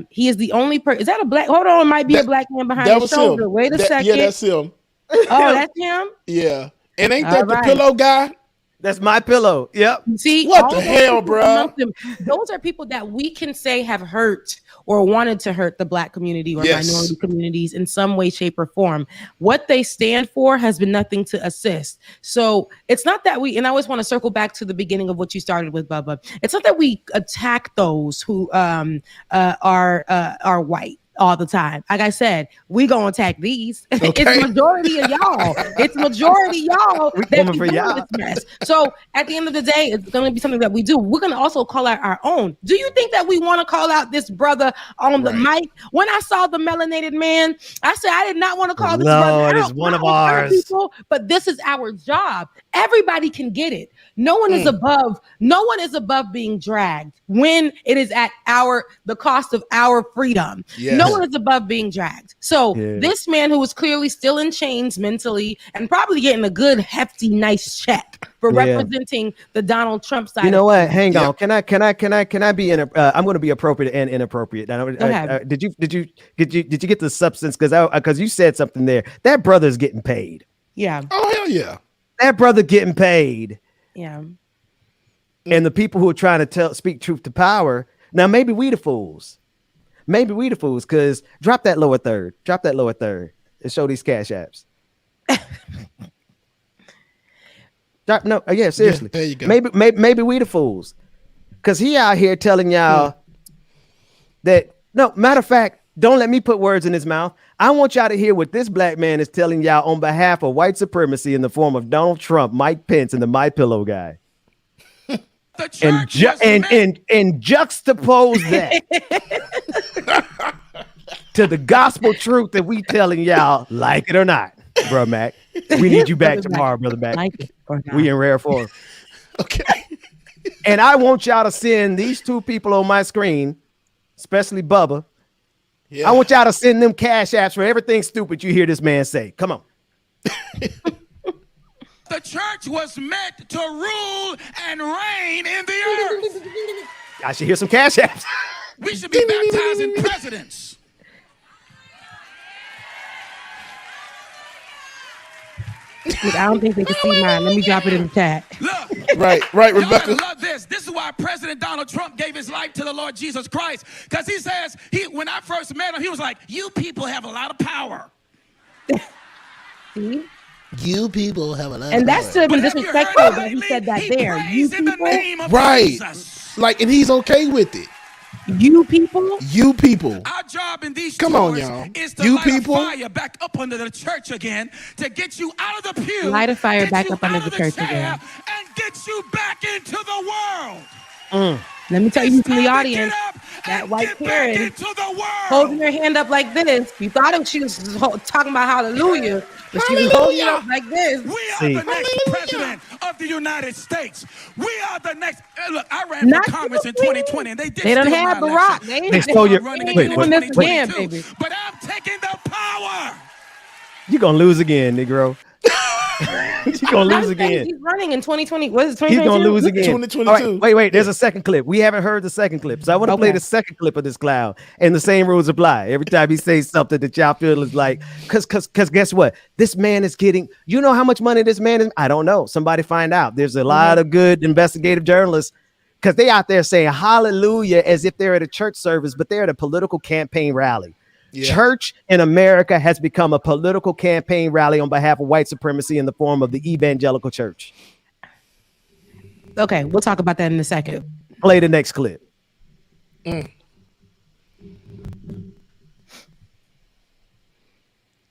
S21: He is the only person. Is that a black? Hold on, it might be a black man behind his shoulder.
S12: Him.
S21: Wait a second.
S12: Yeah, that's him.
S21: Oh, that's him.
S12: Yeah, and ain't that the pillow guy?
S3: That's my pillow. Yep.
S21: See,
S12: what the hell, bro?
S21: Those are people that we can say have hurt or wanted to hurt the black community or minority communities in some way, shape, or form. What they stand for has been nothing to assist. So it's not that we, and I always want to circle back to the beginning of what you started with, Bubba. It's not that we attack those who are white all the time. Like I said, we gonna attack these. Okay. It's majority of y'all. It's majority y'all that be doing this mess. So at the end of the day, it's gonna be something that we do. We're gonna also call out our own. Do you think that we want to call out this brother on the mic? When I saw the melanated man, I said I did not want to call this brother out.
S3: It's one of ours.
S21: People, but this is our job. Everybody can get it. No one is above. No one is above being dragged when it is at the cost of our freedom.
S12: Yes.
S21: No one is above being dragged. So this man who was clearly still in chains mentally and probably getting a good hefty nice check for representing the Donald Trump side.
S3: You know what? Hang on. Can I be in I'm going to be appropriate and inappropriate. Did you get the substance? Because you said something there. That brother's getting paid.
S21: Yeah.
S12: Oh hell yeah.
S3: That brother getting paid.
S21: Yeah.
S3: And the people who are trying to speak truth to power. Now maybe we the fools. Because drop that lower third. And show these cash apps. Seriously.
S12: Yeah, there you go.
S3: Maybe we the fools. Because he out here telling y'all that, no, matter of fact, don't let me put words in his mouth. I want y'all to hear what this black man is telling y'all on behalf of white supremacy in the form of Donald Trump, Mike Pence, and the My Pillow guy. And juxtapose that to the gospel truth that we telling y'all, like it or not, bro Mac. We need you back tomorrow, brother Mac.
S21: Like it or not.
S3: We in rare form.
S12: Okay.
S3: And I want y'all to send these two people on my screen, especially Bubba. Yeah. I want y'all to send them cash apps for everything stupid you hear this man say. Come on.
S2: The church was meant to rule and reign in the earth.
S3: I should hear some cash apps.
S2: We should be baptizing presidents.
S21: Look, I don't think they can see mine. Let me drop it in the chat.
S2: Look,
S12: right, Rebecca.
S2: I love this. This is why President Donald Trump gave his life to the Lord Jesus Christ. Because he says, when I first met him, he was like, you people have a lot of power.
S21: See?
S12: You people have a lot
S21: and
S12: of
S21: that's
S12: power.
S21: to been disrespectful that he said that there. You people,
S12: right? Jesus. Like, and he's okay with it.
S21: You people.
S2: Our job in these
S12: Come on, y'all.
S2: Is to light a fire back up under the church again, to get you out of the pew.
S21: Light a fire back up under the church again.
S2: And get you back into the world.
S21: Let me tell you from the audience, that white Karen holding her hand up like this. You thought she was talking about hallelujah, but she was holding it up like this.
S2: We are the next president of the United States. We are the next. Look, I ran for Congress in 2020, and they
S21: don't have Barack.
S3: They stole your.
S2: Wait,
S21: baby.
S2: But I'm taking the power.
S3: You're gonna lose again, Negro. You're gonna lose again.
S21: He's running in 2020. What is it? 2022?
S3: He's gonna lose again.
S12: 2022.
S3: Right, wait. There's a second clip. We haven't heard the second clip, so I want to play the second clip of this clown, and the same rules apply. Every time he says something that y'all feel is like, cause guess what? This man is getting. You know how much money this man is? I don't know. Somebody find out. There's a lot of good investigative journalists because they out there saying hallelujah as if they're at a church service, but they're at a political campaign rally.
S12: Yeah.
S3: Church in America has become a political campaign rally on behalf of white supremacy in the form of the evangelical church.
S21: Okay, we'll talk about that in a second.
S3: Play the next clip.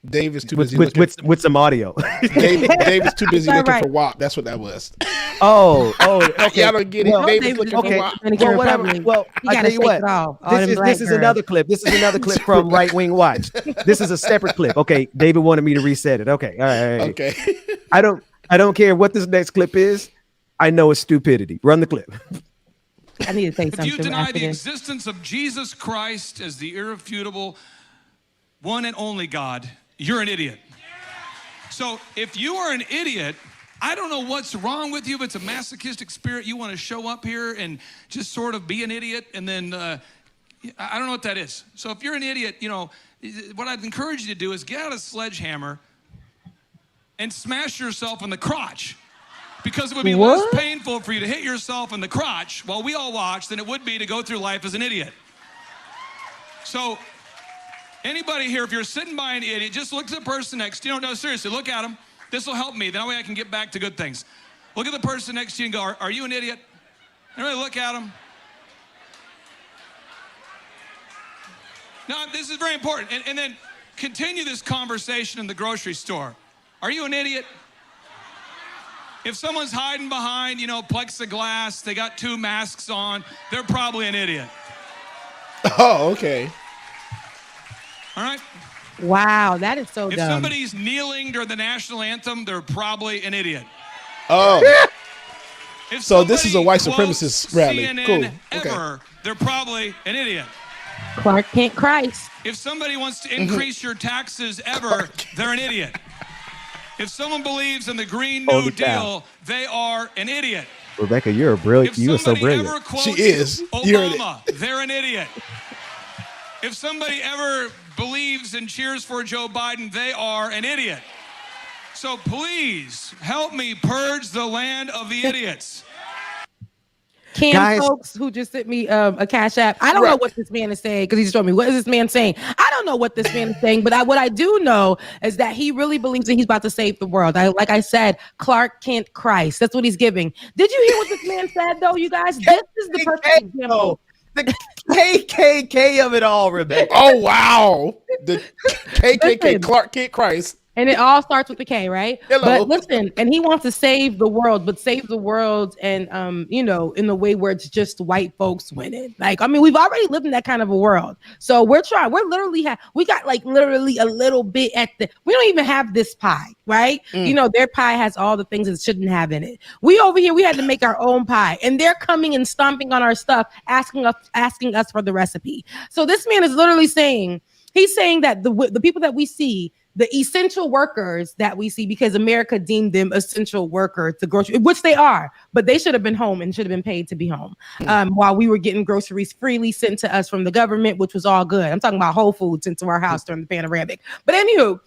S12: Dave is too busy
S3: with some audio.
S12: Dave is too busy
S21: All
S12: looking
S21: right.
S12: for WAP. That's what that was.
S3: Oh, okay.
S12: Y'all don't get it.
S3: Well,
S12: Dave is looking for WAP.
S3: Well, whatever. Well,
S21: You
S3: I
S21: gotta
S3: tell you
S21: shake
S3: what.
S21: it off. All them
S3: This
S21: black
S3: is
S21: girls.
S3: another clip. This is another clip from Right Wing Watch. This is a separate clip. Okay, David wanted me to reset it. Okay, all right.
S12: Okay.
S3: I don't care what this next clip is. I know it's stupidity. Run the clip.
S21: I need to say
S2: If
S21: something.
S2: you deny
S21: after
S2: the
S21: this.
S2: existence of Jesus Christ as the irrefutable one and only God, you're an idiot. So if you are an idiot, I don't know what's wrong with you. If it's a masochistic spirit, you want to show up here and just sort of be an idiot, and then I don't know what that is. So if you're an idiot, you know, what I'd encourage you to do is get out a sledgehammer and smash yourself in the crotch. Because it would be less painful for you to hit yourself in the crotch while we all watch than it would be to go through life as an idiot. So anybody here, if you're sitting by an idiot, just look at the person next to you. No, seriously, look at them. This will help me. That way I can get back to good things. Look at the person next to you and go, are you an idiot? Everybody look at them. Now, this is very important. And then continue this conversation in the grocery store. Are you an idiot? If someone's hiding behind, you know, plexiglass, they got 2 masks on, they're probably an idiot.
S12: Oh, okay.
S2: All right?
S21: Wow, that is so
S2: If
S21: dumb.
S2: somebody's kneeling during the national anthem, they're probably an idiot.
S12: Oh.
S2: If
S12: So this is a white
S2: somebody
S12: supremacist rally.
S2: CNN
S12: Cool. Okay.
S2: ever, they're probably an idiot.
S21: Clark Kent Christ.
S2: If somebody wants to increase your taxes ever, they're an idiot. If someone believes in the Green New
S3: Holy
S2: Deal,
S3: cow.
S2: they are an idiot.
S3: Rebecca, you're a brilliant. You are so
S2: Somebody
S3: brilliant.
S2: ever quotes
S12: She is. You heard it.
S2: Obama, they're an idiot. If somebody ever believes and cheers for Joe Biden, they are an idiot. So please help me purge the land of the idiots.
S21: Cam
S3: Guys.
S21: folks who just sent me a cash app. I don't know what this man is saying because he just told me, what is this man saying? I don't know what this man is saying, but what I do know is that he really believes that he's about to save the world. Like I said, Clark Kent Christ. That's what he's giving. Did you hear what this man said, though, you guys? This is the perfect example.
S3: The KKK of it all, Rebecca.
S12: Oh, wow. The KKK,
S21: Listen.
S12: Clark Kent Christ.
S21: And it all starts with the K, right?
S12: Hello.
S21: But listen, and he wants to save the world, but save the world and you know, in the way where it's just white folks winning. Like, I mean, we've already lived in that kind of a world. So we're literally we got like literally a little bit we don't even have this pie, right? You know, their pie has all the things it shouldn't have in it. We over here, we had to make our own pie, and they're coming and stomping on our stuff, asking us for the recipe. So this man is literally saying, he's saying that the people that we see, the essential workers that we see, because America deemed them essential workers to grocery, which they are, but they should have been home and should have been paid to be home while we were getting groceries freely sent to us from the government, which was all good. I'm talking about Whole Foods sent to our house during the panoramic. But anywho,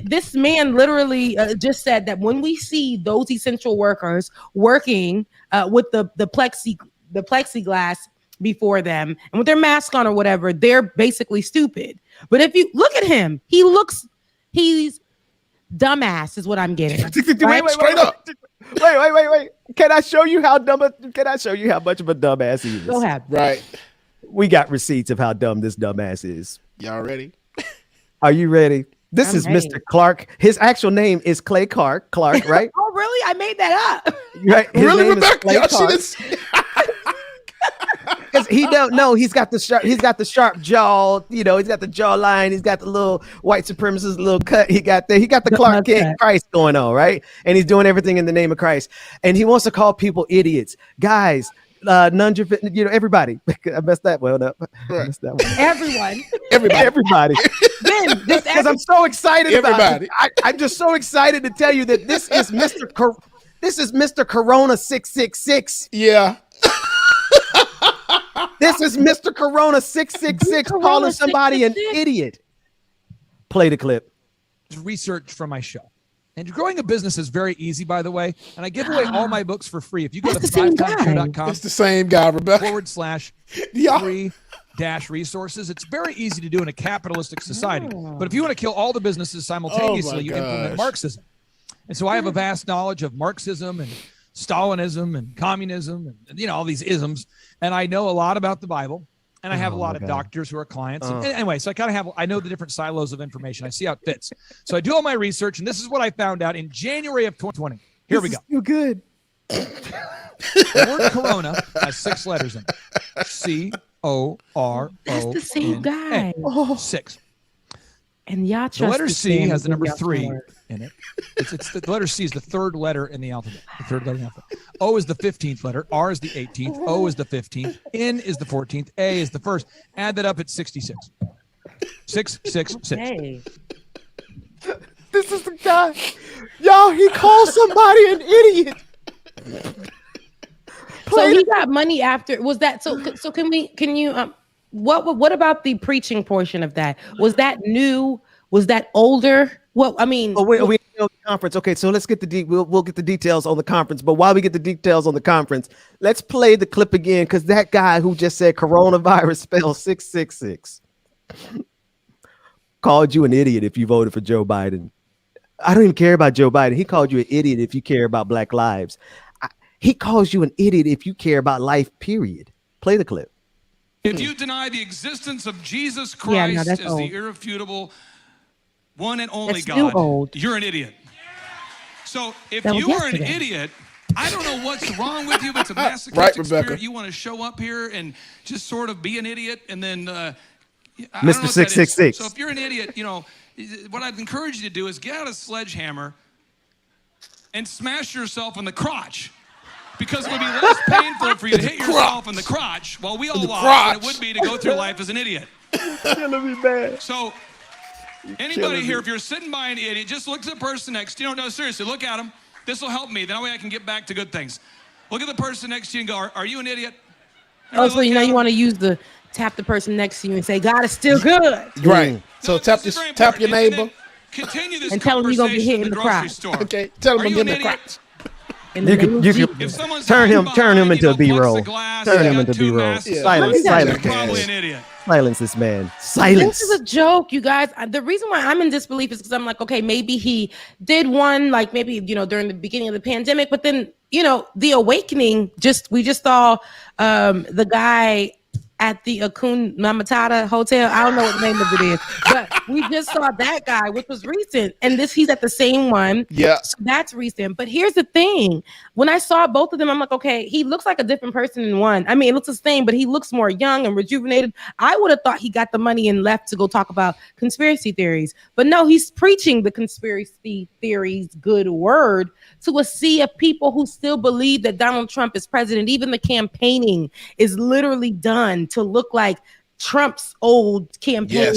S21: this man literally just said that when we see those essential workers working with the plexiglass before them and with their mask on or whatever, they're basically stupid. But if you look at him, he's dumbass is what I'm getting.
S3: Wait. Can I show you how dumb? Can I show you how much of a dumbass he is?
S21: Go ahead.
S12: Right.
S3: We got receipts of how dumb this dumbass is.
S12: Y'all ready?
S3: Are you ready? This
S21: I'm
S3: is
S21: ready.
S3: Mr. Clark. His actual name is Clay Clark, right?
S21: Oh, really? I made that up.
S3: Right. His
S12: Really,
S3: name is
S12: Rebecca?
S3: Clay
S12: Y'all see
S3: Clark.
S12: this?
S3: 'Cause he don't know. He's got the sharp jaw. You know, he's got the jawline. He's got the little white supremacist little cut. He got the Clark Kent Christ going on, right? And he's doing everything in the name of Christ. And he wants to call people idiots, guys. Everybody. I messed that one up. I messed that one.
S21: Everybody.
S3: Ben, because I'm so excited about it. I'm just so excited to tell you that this is Mr. Corona 666.
S12: Yeah.
S3: This is Mr. Corona 666 calling somebody an idiot. Play the clip.
S6: Research from my show. And growing a business is very easy, by the way. And I give away all my books for free. If you go to
S12: It's
S6: fivetimeshow.com
S12: the same guy, Rebecca.
S6: /free-resources. It's very easy to do in a capitalistic society. But if you want to kill all the businesses simultaneously, you implement Marxism. And so I have a vast knowledge of Marxism and Stalinism and communism and all these isms. And I know a lot about the Bible. And I have a lot of doctors who are clients. And anyway, so I know the different silos of information. I see how it fits. So I do all my research, and this is what I found out in January of 2020. Here we go.
S3: You're good.
S6: The word corona has 6 letters in it. C-O-R-O-N-A.
S21: That's the same guy.
S6: 6.
S21: And y'all trust
S6: the letter C
S21: man
S6: has the number
S21: y'all
S6: 3
S21: for.
S6: in it. It's the letter C is the 3rd letter in the alphabet. The 3rd letter in the alphabet. O is the 15th letter. R is the 18th. O is the 15th. N is the 14th. A is the 1st. Add that up, it's 66. 666.
S21: Hey.
S12: This is the guy. Y'all, he called somebody an idiot.
S21: So he got money after. Was that so? So can you? What about the preaching portion of that? Was that new? Was that older? Well, I mean,
S3: we know the conference. Okay, so let's get we'll get the details on the conference. But while we get the details on the conference, let's play the clip again because that guy who just said coronavirus spelled 666 called you an idiot if you voted for Joe Biden. I don't even care about Joe Biden. He called you an idiot if you care about Black lives. He calls you an idiot if you care about life. Period. Play the clip.
S2: If you deny the existence of Jesus Christ as the irrefutable one and only God, you're an idiot. So if you are an idiot, I don't know what's wrong with you. If it's a masochistic spirit, you want to show up here and just sort of be an idiot, and then
S3: Mr. 666.
S2: So if you're an idiot, what I'd encourage you to do is get out a sledgehammer and smash yourself in the crotch. Because it would be less painful for you to hit yourself in the crotch while we all lost than it would be to go through life as an idiot.
S3: Killing me bad.
S2: So anybody here, if you're sitting by an idiot, just look at the person next to you. No, seriously, look at him. This will help me. That way I can get back to good things. Look at the person next to you and go, are you an idiot?
S21: Oh, so you want to use tap the person next to you and say, God is still good.
S12: Right. So tap your neighbor.
S2: Continue this
S21: and tell him you're going to be hit in the crotch.
S12: Okay, tell him I'm in the crotch.
S3: You can turn him into a B-roll. Turn him into B-roll. Silence this man. Silence.
S21: This is a joke, you guys. The reason why I'm in disbelief is because I'm like, okay, maybe he did one, like maybe during the beginning of the pandemic, but then the awakening. We just saw the guy at the Akun Matata Hotel. I don't know what the name of it is, but we just saw that guy, which was recent. And he's at the same one.
S12: Yeah.
S21: So that's recent. But here's the thing. When I saw both of them, I'm like, okay, he looks like a different person in one. I mean, it looks the same, but he looks more young and rejuvenated. I would have thought he got the money and left to go talk about conspiracy theories. But no, he's preaching the conspiracy theories good word to a sea of people who still believe that Donald Trump is president. Even the campaigning is literally done to look like Trump's old campaign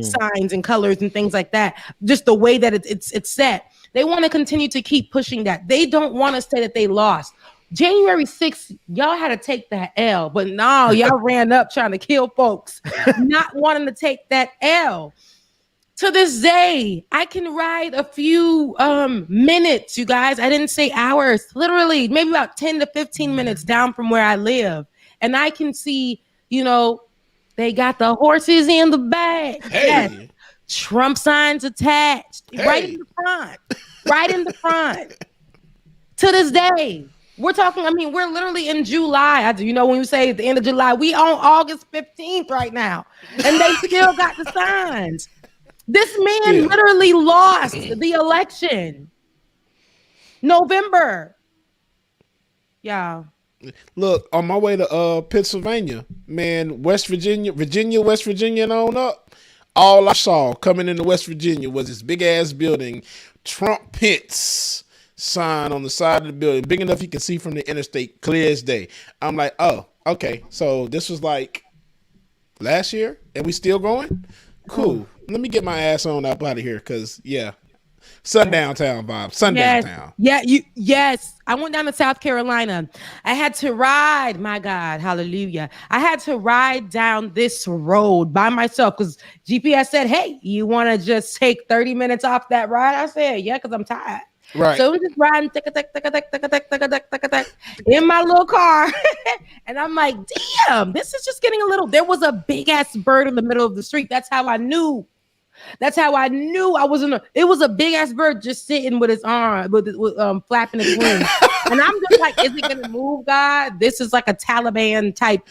S21: signs and colors and things like that. Just the way that it's set. They want to continue to keep pushing that. They don't want to say that they lost. January 6th, y'all had to take that L, but no, y'all ran up trying to kill folks, not wanting to take that L. To this day, I can ride a few minutes, you guys. I didn't say hours, literally maybe about 10 to 15 minutes down from where I live. And I can see, they got the horses in the back.
S12: Hey.
S21: Yes. Trump signs attached. Hey. Right in the front. To this day. We're talking, we're literally in July. When you say at the end of July, we on August 15th right now. And they still got the signs. This man literally lost the election. November. Yeah.
S12: Look, on my way to Pennsylvania, man, West Virginia, and on up, all I saw coming into West Virginia was this big ass building, Trump Pence sign on the side of the building, big enough you can see from the interstate, clear as day. I'm like, oh, okay, so this was like last year, and we still going? Cool. Let me get my ass on up out of here, because, yeah, Sundown Town vibe. Sundown Town.
S21: Yes. I went down to South Carolina. I had to ride, my God, hallelujah. I had to ride down this road by myself because GPS said, hey, you want to just take 30 minutes off that ride? I said, yeah, because I'm tired.
S12: Right.
S21: So I'm just riding in my little car. And I'm like, damn, this is just getting a little. There was a big ass bird in the middle of the street. That's how I knew I was in it was a big ass bird just sitting with his arm, with flapping his wings. And I'm just like, is it gonna move, God? This is like a Taliban type,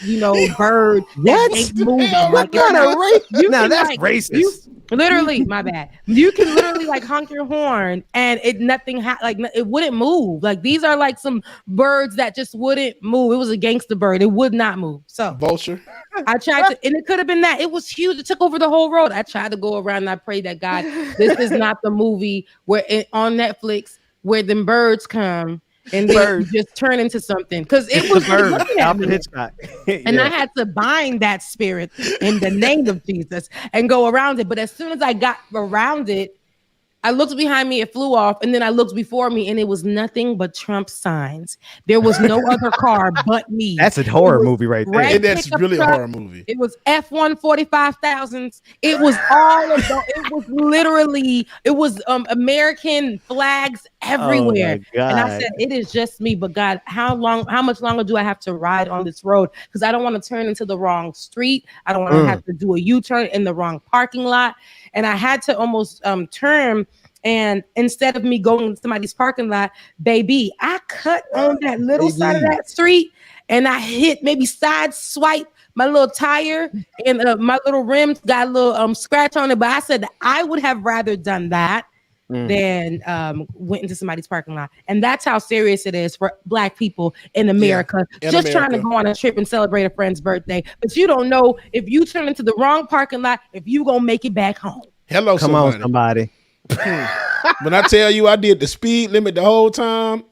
S21: bird.
S3: What?
S21: Ain't moving.
S3: What kind of race? Now that's racist.
S21: Literally, my bad. You can literally like honk your horn and it wouldn't move. Like these are like some birds that just wouldn't move. It was a gangster bird. It would not move. So
S12: vulture.
S21: I tried to, and it could have been that. It was huge. It took over the whole road. I tried to go around and I prayed that God, this is not the movie on Netflix where them birds come and then just turn into something. Because it was looking at me. And I had to bind that spirit in the name of Jesus and go around it. But as soon as I got around it, I looked behind me, it flew off, and then I looked before me, and it was nothing but Trump signs. There was no other car but me.
S3: That's a horror movie right there.
S12: And that's really a horror movie.
S21: It was F-145,000s. It was all of the, it was literally, it was American flags everywhere.
S3: Oh my God.
S21: And I said, it is just me, but God, how much longer do I have to ride on this road? Because I don't want to turn into the wrong street. I don't want to have to do a U-turn in the wrong parking lot. And I had to almost turn. And instead of me going to somebody's parking lot, baby, I cut on that little side of that street and I hit maybe side swipe my little tire and my little rims got a little scratch on it. But I said I would have rather done that than went into somebody's parking lot. And that's how serious it is for Black people in America. Trying to go on a trip and celebrate a friend's birthday. But you don't know if you turn into the wrong parking lot, if you gonna make it back home.
S12: Hello,
S3: Come on, somebody.
S12: When I tell you I did the speed limit the whole time,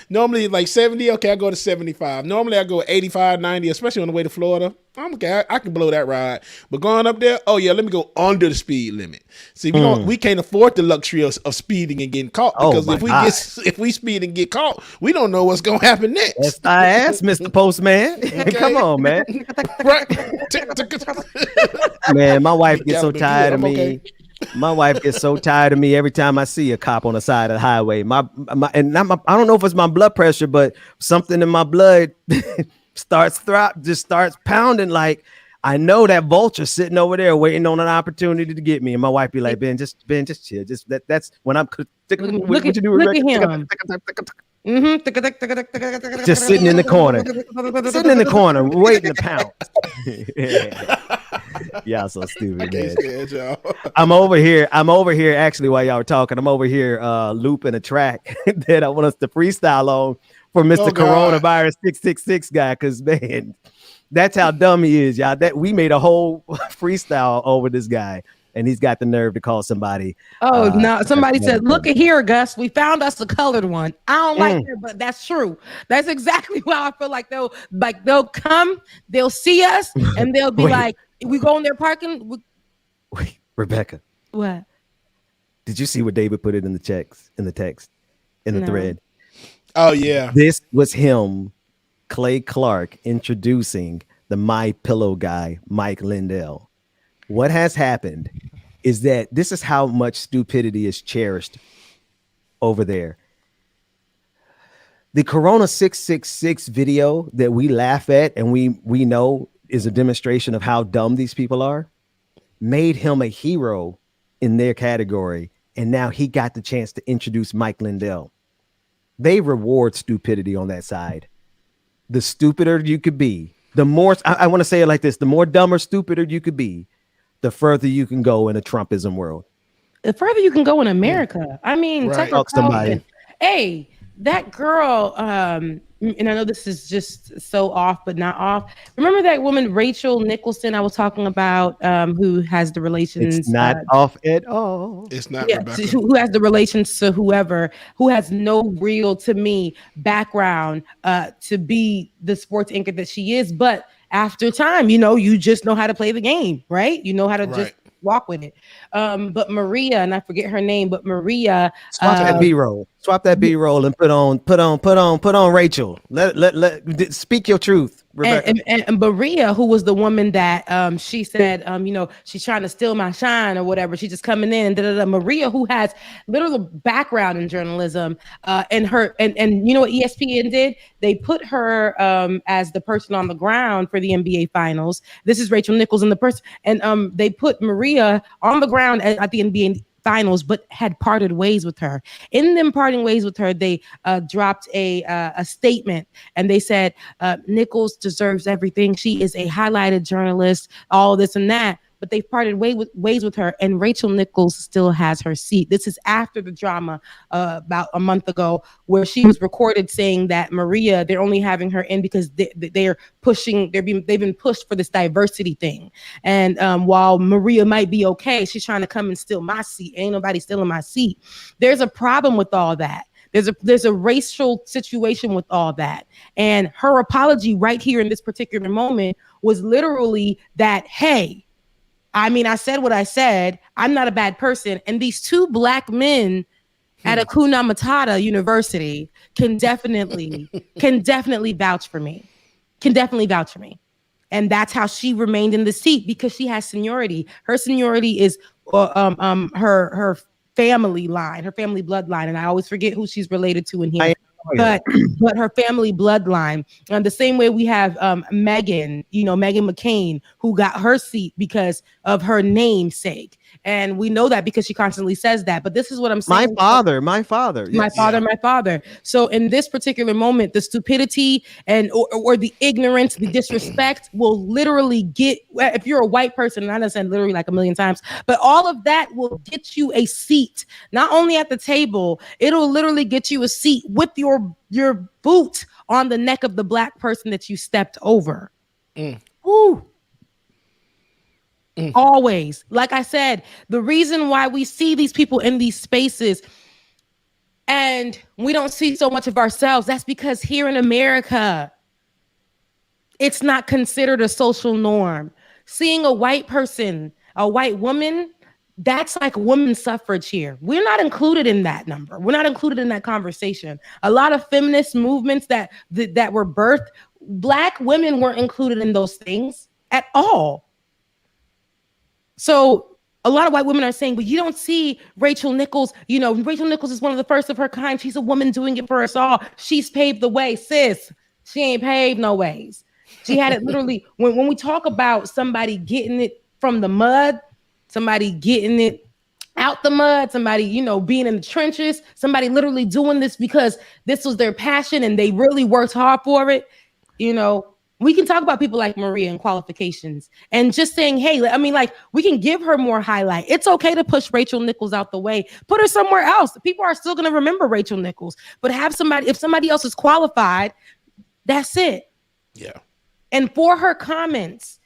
S12: normally like 70, okay, I go to 75. Normally I go 85, 90, especially on the way to Florida. I'm okay, I can blow that ride. But going up there, oh yeah, let me go under the speed limit. See, we can't afford the luxury of speeding and getting caught because if we speed and get caught, we don't know what's gonna happen next.
S3: That's my ass, Mr. Postman. Come on, man. Man, my wife gets so tired of me.
S12: Okay.
S3: My wife gets so tired of me every time I see a cop on the side of the highway. I don't know if it's my blood pressure, but something in my blood starts pounding. Like I know that vulture sitting over there waiting on an opportunity to get me, and my wife be like, Ben, just chill. That's when I'm
S21: look at him.
S3: Just sitting in the corner, waiting to pounce. Y'all so stupid, man. I'm over here actually while y'all were talking. I'm over here looping a track that I want us to freestyle on for Mr. Coronavirus 666 guy, because man, that's how dumb he is, y'all. That we made a whole freestyle over this guy. And he's got the nerve to call somebody.
S21: Oh, no. Somebody said, look at here, Gus. We found us a colored one. I don't like that, but that's true. That's exactly how I feel like they'll come, they'll see us, and they'll be like, we go in their parking.
S3: Wait, Rebecca.
S21: What?
S3: Did you see what David put it in the text, in the thread?
S12: Oh, yeah.
S3: This was him, Clay Clark, introducing the My Pillow guy, Mike Lindell. What has happened is that this is how much stupidity is cherished over there. The Corona 666 video that we laugh at and we know is a demonstration of how dumb these people are, made him a hero in their category. And now he got the chance to introduce Mike Lindell. They reward stupidity on that side. The stupider you could be, the more, I want to say it like this, the more dumb or stupider you could be, the further you can go in a Trumpism world.
S21: The further you can go in America. I mean,
S3: right.
S21: Tucker Carlson. Hey, that girl, and I know this is just so off, but not off. Remember that woman, Rachel Nicholson, I was talking about, who has the relations.
S3: It's not off at all.
S12: It's not.
S21: Yeah, who has the relations to whoever, who has no real, to me, background to be the sports anchor that she is. But after time, you just know how to play the game, right? You know how to just walk with it. But Maria, and I forget her name, but Maria.
S3: Swap that B-roll. Swap that B-roll and put on Rachel. Let speak your truth, Rebecca.
S21: And Maria, who was the woman that she said, she's trying to steal my shine or whatever. She's just coming in. Maria, who has literal background in journalism, and you know what ESPN did? They put her as the person on the ground for the NBA Finals. This is Rachel Nichols and the person, and they put Maria on the ground at the NBA Finals, but had parted ways with her. In them parting ways with her, they dropped a statement, and they said Nichols deserves everything. She is a highlighted journalist, all this and that. But they parted ways with her, and Rachel Nichols still has her seat. This is after the drama about a month ago, where she was recorded saying that Maria, they're only having her in because they're pushing. They've been pushed for this diversity thing, and while Maria might be okay, she's trying to come and steal my seat. Ain't nobody stealing my seat. There's a problem with all that. There's a racial situation with all that, and her apology right here in this particular moment was literally that, hey, I mean, I said what I said. I'm not a bad person. And these two black men at Hakuna Matata University can definitely vouch for me. And that's how she remained in the seat, because she has seniority. Her seniority is her family line, her family bloodline. And I always forget who she's related to in here. But her family bloodline, the same way we have Meghan McCain, who got her seat because of her namesake. And we know that because she constantly says that. But this is what I'm saying.
S3: My father.
S21: My father. So in this particular moment, the stupidity or the ignorance, the disrespect will literally get, if you're a white person, and I understand literally like a million times, but all of that will get you a seat, not only at the table, it'll literally get you a seat with your boot on the neck of the black person that you stepped over. Woo. Always. Like I said, the reason why we see these people in these spaces and we don't see so much of ourselves, that's because here in America, it's not considered a social norm. Seeing a white person, a white woman, that's like women's suffrage here. We're not included in that number. We're not included in that conversation. A lot of feminist movements that were birthed, black women weren't included in those things at all. So a lot of white women are saying, but you don't see Rachel Nichols. Rachel Nichols is one of the first of her kind. She's a woman doing it for us all. She's paved the way. Sis, she ain't paved no ways. She had it literally. When we talk about somebody getting it from the mud, somebody getting it out the mud, somebody, being in the trenches, somebody literally doing this because this was their passion and they really worked hard for it. We can talk about people like Maria and qualifications and just saying, hey, we can give her more highlight. It's okay to push Rachel Nichols out the way, put her somewhere else. People are still going to remember Rachel Nichols, but if somebody else is qualified, that's it.
S12: Yeah.
S21: And for her comments,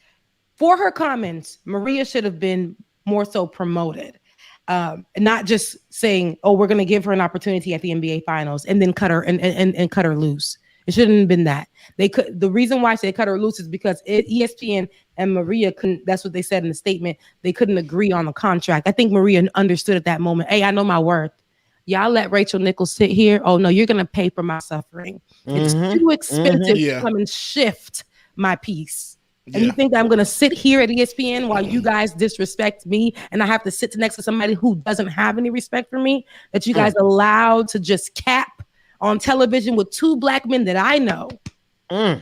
S21: Maria should have been more so promoted. Not just saying, oh, we're going to give her an opportunity at the NBA Finals and then cut her and cut her loose. It shouldn't have been that. The reason why they cut her loose is because ESPN and Maria couldn't. That's what they said in the statement. They couldn't agree on the contract. I think Maria understood at that moment. Hey, I know my worth. Y'all let Rachel Nichols sit here. Oh no, you're gonna pay for my suffering. It's too expensive to come and shift my piece. And you think I'm going to sit here at ESPN while you guys disrespect me and I have to sit next to somebody who doesn't have any respect for me, that you guys allowed to just cap on television with two black men that I know?
S3: Do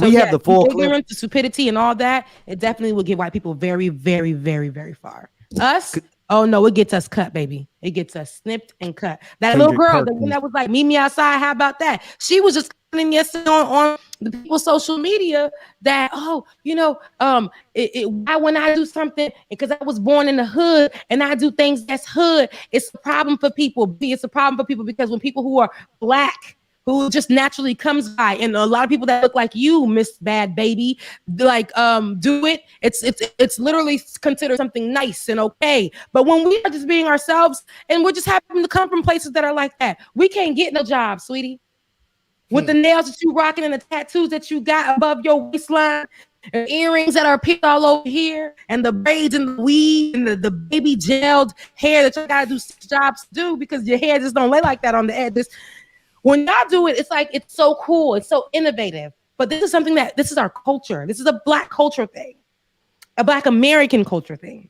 S3: we have the full
S21: ignorance, the stupidity and all that? It definitely will get white people very, very, very, very far. Us? Oh no, it gets us cut, baby. It gets us snipped and cut. That little girl, the one that was like, meet me outside. How about that? She was just yesterday on the people's social media that, why when I do something, because I was born in the hood and I do things that's hood, it's a problem for people. It's a problem for people because when people who are black, who just naturally comes by, and a lot of people that look like you, Miss Bad Baby, do it. It's literally considered something nice and okay. But when we are just being ourselves and we're just happen to come from places that are like that, we can't get no job, sweetie. With the nails that you rocking and the tattoos that you got above your waistline And earrings that are picked all over here, and the braids and the weave and the baby gelled hair that you gotta do 6 jobs to do because your hair just don't lay like that on the edges. When y'all do it, it's like it's so cool, it's so innovative. But this is something this is our culture. This is a Black culture thing, a Black American culture thing.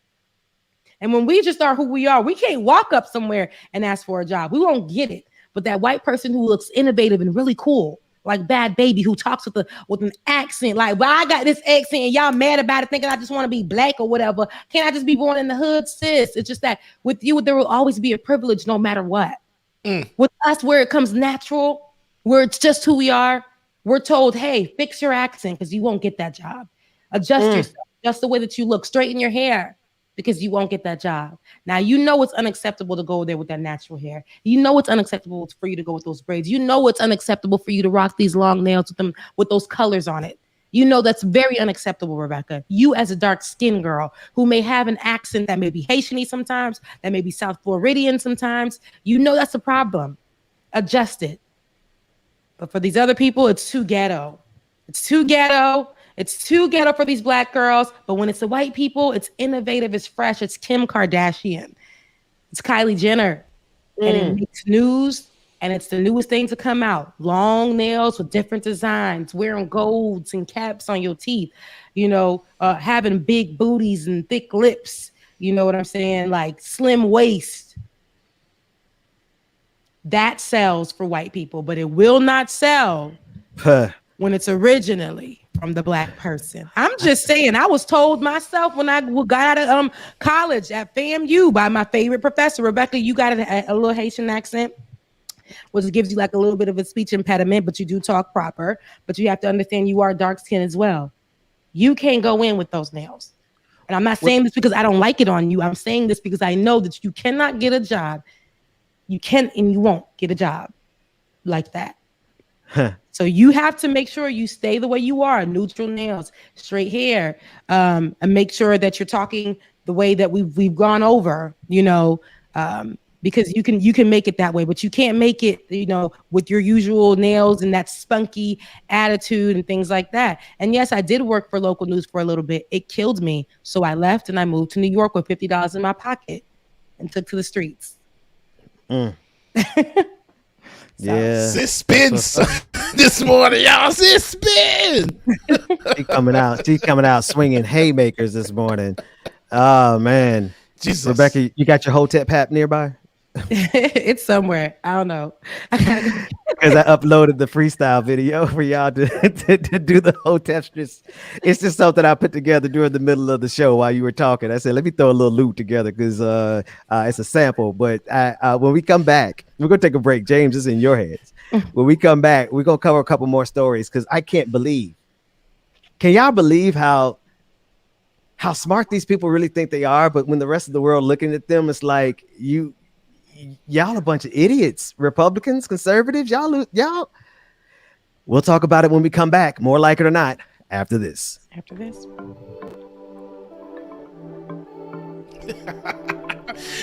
S21: And when we just are who we are, we can't walk up somewhere and ask for a job. We won't get it. But that white person who looks innovative and really cool, like Bad Baby, who talks with an accent, like, well, I got this accent and y'all mad about it, thinking I just want to be Black or whatever. Can't I just be born in the hood, sis? It's just that with you, there will always be a privilege no matter what. With us, where it comes natural, where it's just who we are, we're told, hey, fix your accent because you won't get that job. Adjust yourself, adjust the way that you look, straighten your hair because you won't get that job. Now, you know it's unacceptable to go there with that natural hair. You know it's unacceptable for you to go with those braids. You know it's unacceptable for you to rock these long nails with those colors on it. You know that's very unacceptable, Rebecca. You as a dark-skinned girl who may have an accent that may be Haitian-y sometimes, that may be South Floridian sometimes, you know that's a problem. Adjust it. But for these other people, it's too ghetto. It's too ghetto. It's too ghetto for these Black girls. But when it's the white people, it's innovative, it's fresh. It's Kim Kardashian. It's Kylie Jenner. And it makes news. And it's the newest thing to come out. Long nails with different designs, wearing golds and caps on your teeth, having big booties and thick lips. You know what I'm saying? Like slim waist. That sells for white people, but it will not sell when it's originally from the Black person. I'm just saying, I was told myself when I got out of college at FAMU by my favorite professor, Rebecca, you got a little Haitian accent, which gives you like a little bit of a speech impediment, but you do talk proper. But you have to understand you are dark skinned as well. You can't go in with those nails. And I'm not saying this because I don't like it on you. I'm saying this because I know that you cannot get a job. You can and you won't get a job like that. So you have to make sure you stay the way you are, neutral nails, straight hair, and make sure that you're talking the way that we've gone over, because you can make it that way, but you can't make it, with your usual nails and that spunky attitude and things like that. And yes, I did work for local news for a little bit. It killed me. So I left and I moved to New York with $50 in my pocket and took to the streets.
S12: Yeah. Suspense this morning, y'all. Suspense.
S3: She's coming out swinging haymakers this morning. Oh, man. Jesus. Rebecca, you got your Hotep app nearby?
S21: It's somewhere. I don't know.
S3: Because I uploaded the freestyle video for y'all to do the Hotep. It's just something I put together during the middle of the show while you were talking. I said, let me throw a little loop together because it's a sample. But when we come back, we're going to take a break. James, it's in your hands. When we come back, we're going to cover a couple more stories because I can't believe. Can y'all believe how smart these people really think they are? But when the rest of the world looking at them, it's like y'all a bunch of idiots. Republicans, conservatives, y'all. We'll talk about it when we come back. More Like It or Not after this.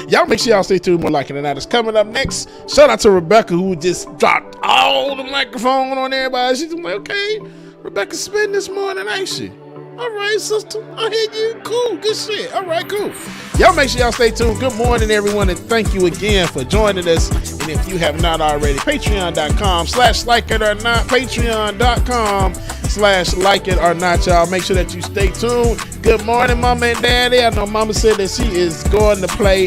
S12: Y'all make sure y'all stay tuned. More Like It or Not is coming up next. Shout out to Rebecca, who just dropped all the microphone on everybody. She's like, okay, Rebecca's spitting this morning, ain't she? All right, sister. I hear you. Cool. Good shit. All right, cool. Y'all make sure y'all stay tuned. Good morning, everyone, and thank you again for joining us. And if you have not already, patreon.com/likeItOrNot, patreon.com/likeItOrNot, y'all. Make sure that you stay tuned. Good morning, Mama and Daddy. I know Mama said that she is going to play,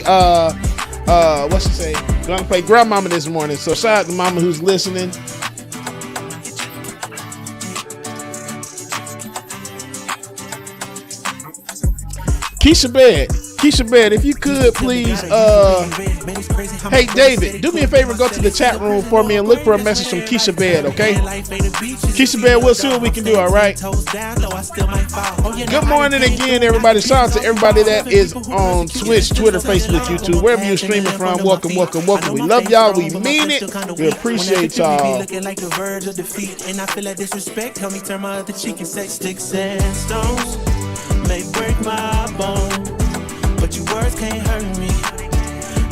S12: what's she say? Going to play Grandmama this morning. So shout out to Mama who's listening. Keisha Bed, if you could please, hey David, do me a favor, go to the chat room for me and look for a message from Keisha Bed, okay? Keisha Bed, we'll see what we can do, all right? Good morning again, everybody. Shout out to everybody that is on Twitch, Twitter, Facebook, YouTube, wherever you're streaming from. Welcome. We love y'all. We mean it. We appreciate y'all.
S1: Looking like the verge of defeat, and I feel like disrespect. Help me turn my other cheek and sex sticks and stones may break my bone, but your words can't hurt me.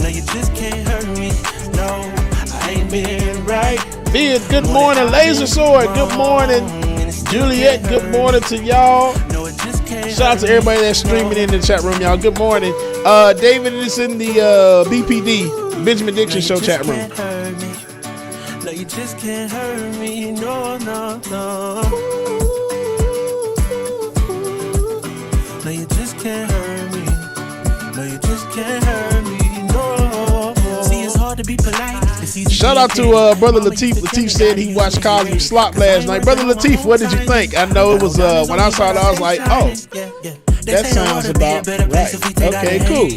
S1: No, you just can't hurt me. No, I ain't been right.
S12: Vid, good morning. Laser Sword, good morning. Juliet, good morning to y'all. Shout out to everybody that's streaming in the chat room, y'all. Good morning. David is in the BPD, Benjamin Dixon Show chat room.
S1: No, you just can't hurt me. No, no, no. No, you just can't hurt me. No, you just can't hurt me. No. See, it's hard to be polite.
S12: Shout out to Brother Lateef. Lateef said he watched Cosby Slop last night. Brother Lateef, what did you think? I know it was, when I saw it, I was like, oh, that sounds about right. Okay, cool.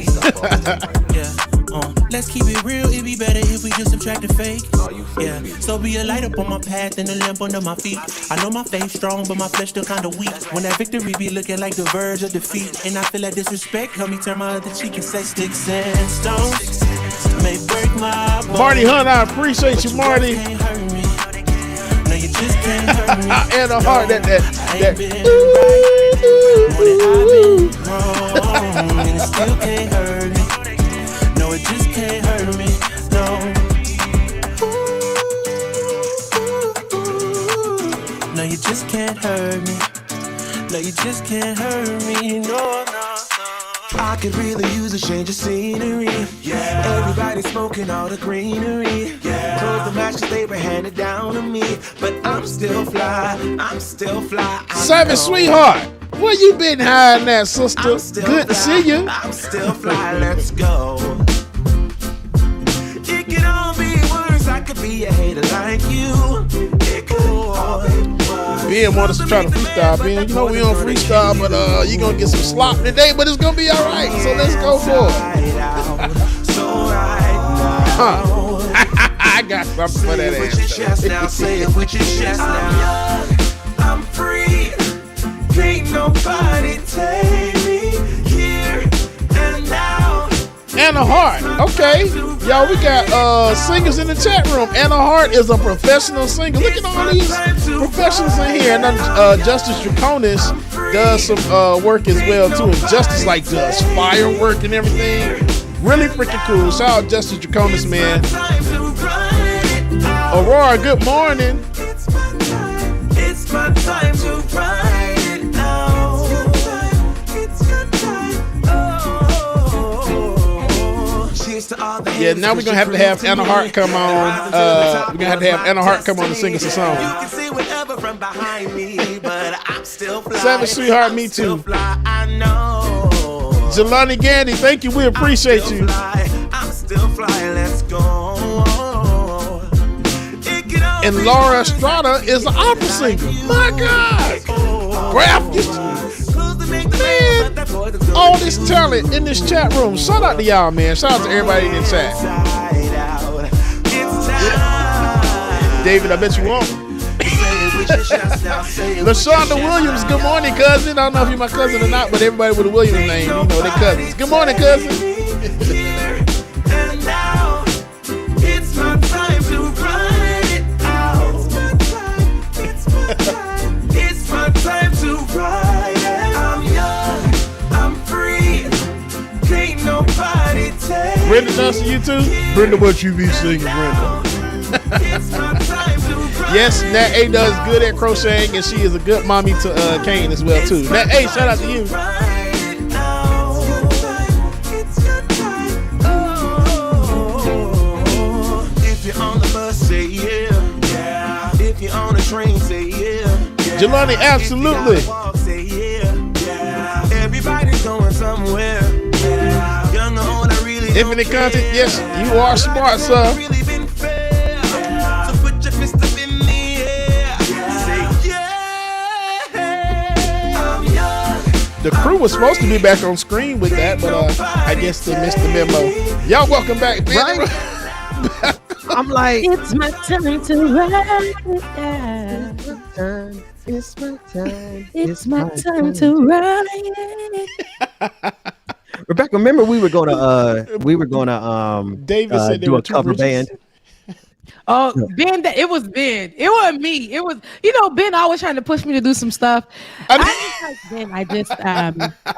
S1: Let's keep it real, it'd be better if we just subtract the fake. Yeah, so be a light up on my path and a lamp under my feet. I know my faith strong, but my flesh still kinda weak. When that victory be looking like the verge of defeat, and I feel like disrespect, help me turn my other cheek and say sticks and stones may break my bones.
S12: Marty Hunt, I appreciate you, Marty.
S1: No, you just can't hurt me.
S12: And a heart that.
S1: And it still can't hurt me. No, it just can't hurt me. No. No, you just can't hurt me. No, you just can't hurt me. No, no. I could really use a change of scenery. Yeah. Everybody smoking all the greenery. Yeah. Close the match 'cause they were handed down to me. But I'm still fly. I'm still fly.
S12: Savage Sweetheart, where you been hiding at, sister? Good to see you.
S1: I'm still fly. Let's go. It could all be worse. I could be a hater like you. It could all be worse.
S12: Ben want us to try to freestyle, Ben. You know we on freestyle, but you gonna get some slop today, but it's gonna be all right. So let's go for it.
S1: So right now.
S12: I got something for that ass.
S1: Now say it with your chest now. I'm free. Can't nobody take me here and now.
S12: Anna Hart, okay. Y'all, we got singers in the chat room. Anna Hart is a professional singer. Look at all these professionals in here. And then Justice Draconis does some work as well too. And Justice does firework and everything. Really freaking cool. Shout out Justice Draconis, man. Aurora, good morning.
S1: It's my time to ride it now. It's my time. Oh. Cheers to all the
S12: Yeah, now we're gonna have Anna Hart come on. We're gonna have Anna Hart come on and sing us a song.
S1: You can see whatever from behind me, but I'm still fly.
S12: Savage Sweetheart, me too.
S1: I know.
S12: Jelani Gandy, thank you. We appreciate you.
S1: I'm still fly. Let's go.
S12: And Laura Estrada is an opera singer. My God. Man, all this talent in this chat room. Shout out to y'all, man. Shout out to everybody in the chat. David, I bet you won't. LaShonda Williams, good morning, cousin. I don't know if you're my cousin or not, but everybody with a Williams name, you know, they're cousins. Good morning, cousin.
S1: And now, it's my time to ride it out. It's my time to ride it. I'm young, I'm free. Can't nobody take.
S12: Brenda Johnson, you too? Brenda, what you be singing, Brenda?
S1: It's my time to ride.
S12: Yes, Nat A does good at crocheting, and she is a good mommy to Kane as well too. Nat A, shout out to you.
S1: If you're on the bus, say yeah. If you're on the train, say yeah.
S12: Jelani, absolutely.
S1: Say yeah. Everybody's going somewhere. Young or old, I really
S12: Infinite content, yes, you are smart, sir. The crew was supposed to be back on screen with that, but I guess they missed the memo. Y'all welcome back, man.
S3: Right? I'm like,
S21: it's my time to ride it out.
S3: It's my time.
S21: It's my time to ride it.
S3: Rebecca, remember we were gonna
S12: David said
S3: do a cover band.
S21: Oh, Ben, it was Ben. It wasn't me. It was, Ben always trying to push me to do some stuff. I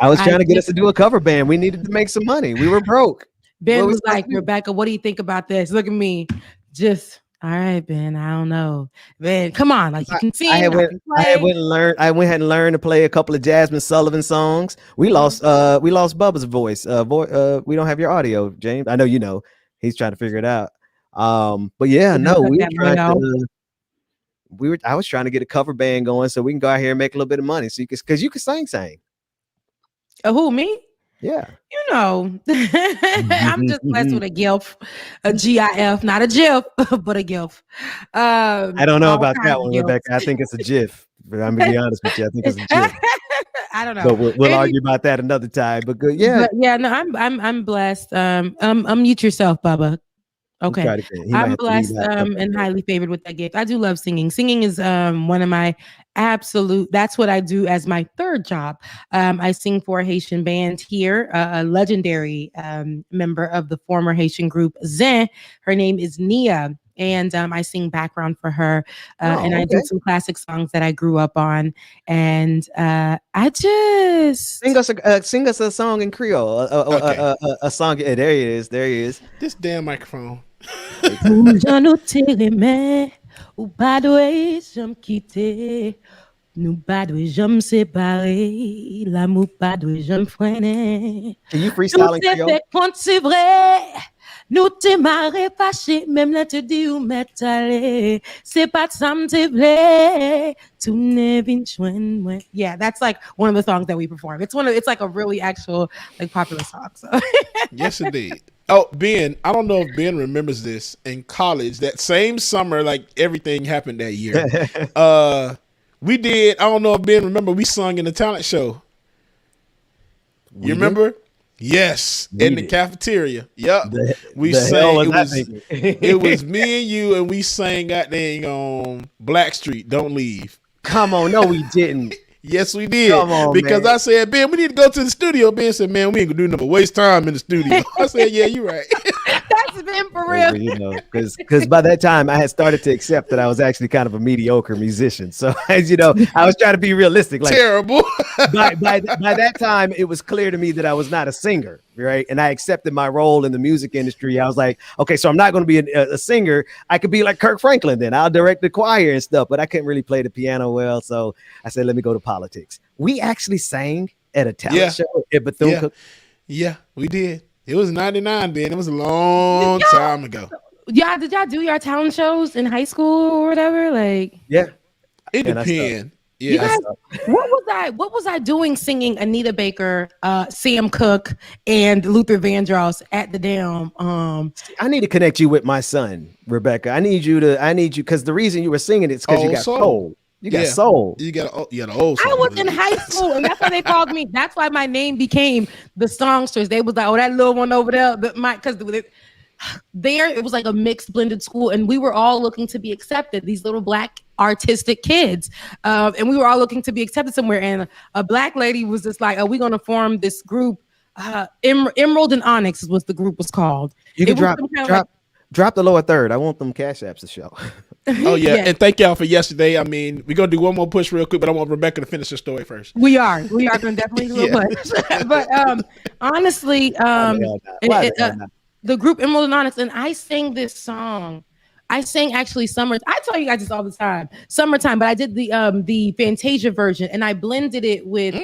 S3: was trying to get us to do a cover band. We needed to make some money. We were broke.
S21: Ben was like, Rebecca, what do you think about this? Look at me. Just All right, Ben. I don't know, Ben. Come on, like you can sing.
S3: I
S21: I can play.
S3: went and learned. I went ahead and learned to play a couple of Jasmine Sullivan songs. We lost Bubba's voice. We don't have your audio, James. I know you know. He's trying to figure it out. But yeah, no, we were trying to. I was trying to get a cover band going so we can go out here and make a little bit of money. So because you can sing.
S21: Who, me?
S3: Yeah.
S21: You know, I'm just blessed with a GIF, a GIF, not a GIF, but a GIF.
S3: I don't know about that one, Rebecca. I think it's a GIF. But I'm gonna be honest with you. I think it's a GIF.
S21: I don't know.
S3: But we'll argue about that another time. But good, yeah.
S21: But yeah, no, I'm blessed. Unmute yourself, Bubba. Okay. I'm blessed and highly favored with that gift. I do love singing. Singing is one of my that's what I do as my third job. I sing for a Haitian band here, a legendary member of the former Haitian group Zin. Her name is Nia. And I sing background for her, and I do some classic songs that I grew up on. And I just
S3: sing us a song in Creole. A song. There he is.
S12: This damn microphone.
S21: Ou pa dwe jam kite, nou pa dwe jam separe, l'amour pa dwe jam frene.
S3: Can you freestyle in Creole?
S21: Nou te fait compte c'est vrai, nou te mare fâché, même là te di ou met ale, c'est pas ça m'te vle, tu ne vin chwen mwen. Yeah, that's like one of the songs that we perform. It's like a really actual like popular song. So.
S12: Yes, indeed. Oh, Ben, I don't know if Ben remembers this. In college, that same summer, like everything happened that year. We did, I don't know if Ben remember, we sung in the talent show. You remember? Yes, in the cafeteria. Yep. We sang. It was me and you, and we sang that thing on Black Street, Don't Leave.
S3: Come on, no, we didn't.
S12: Yes, we did.
S3: Come on,
S12: because
S3: man.
S12: I said, Ben, we need to go to the studio. Ben said, man, we ain't gonna do nothing but waste time in the studio. I said, yeah, you're right.
S21: That's been for real.
S3: You know, because by that time I had started to accept that I was actually kind of a mediocre musician. So as you know, I was trying to be realistic. Like
S12: terrible.
S3: by that time, it was clear to me that I was not a singer, right? And I accepted my role in the music industry. I was like, okay, so I'm not going to be a singer. I could be like Kirk Franklin. Then I'll direct the choir and stuff. But I couldn't really play the piano well, so I said, let me go to politics. We actually sang at a talent show at Bethune.
S12: Yeah, we did. It was 99, Ben. It was a long time ago.
S21: Yeah, did y'all do your talent shows in high school or whatever? Like,
S12: yeah, it depends. Yeah.
S21: You guys, what was I doing singing Anita Baker, Sam Cooke, and Luther Vandross at the damn?
S3: I need to connect you with my son, Rebecca. I need you because the reason you were singing it's because you got soul. You got soul.
S12: You got an old soul.
S21: I was in high school, and that's why they called me. That's why my name became the Songsters. They was like, oh, that little one over there, because there it was like a mixed blended school, and we were all looking to be accepted. These little black artistic kids, and we were all looking to be accepted somewhere. And a black lady was just like, "Are we going to form this group?" Emerald and Onyx is what the group was called.
S3: You can drop the lower third. I want them cash apps to show.
S12: Oh yeah, and thank y'all for yesterday. I mean, we're gonna do one more push real quick, but I want Rebecca to finish her story first.
S21: We are gonna definitely do a push. But honestly, the group Emerald and Onyx, and I sang this song. I sang actually summer. I tell you guys this all the time, summertime. But I did the Fantasia version, and I blended it with.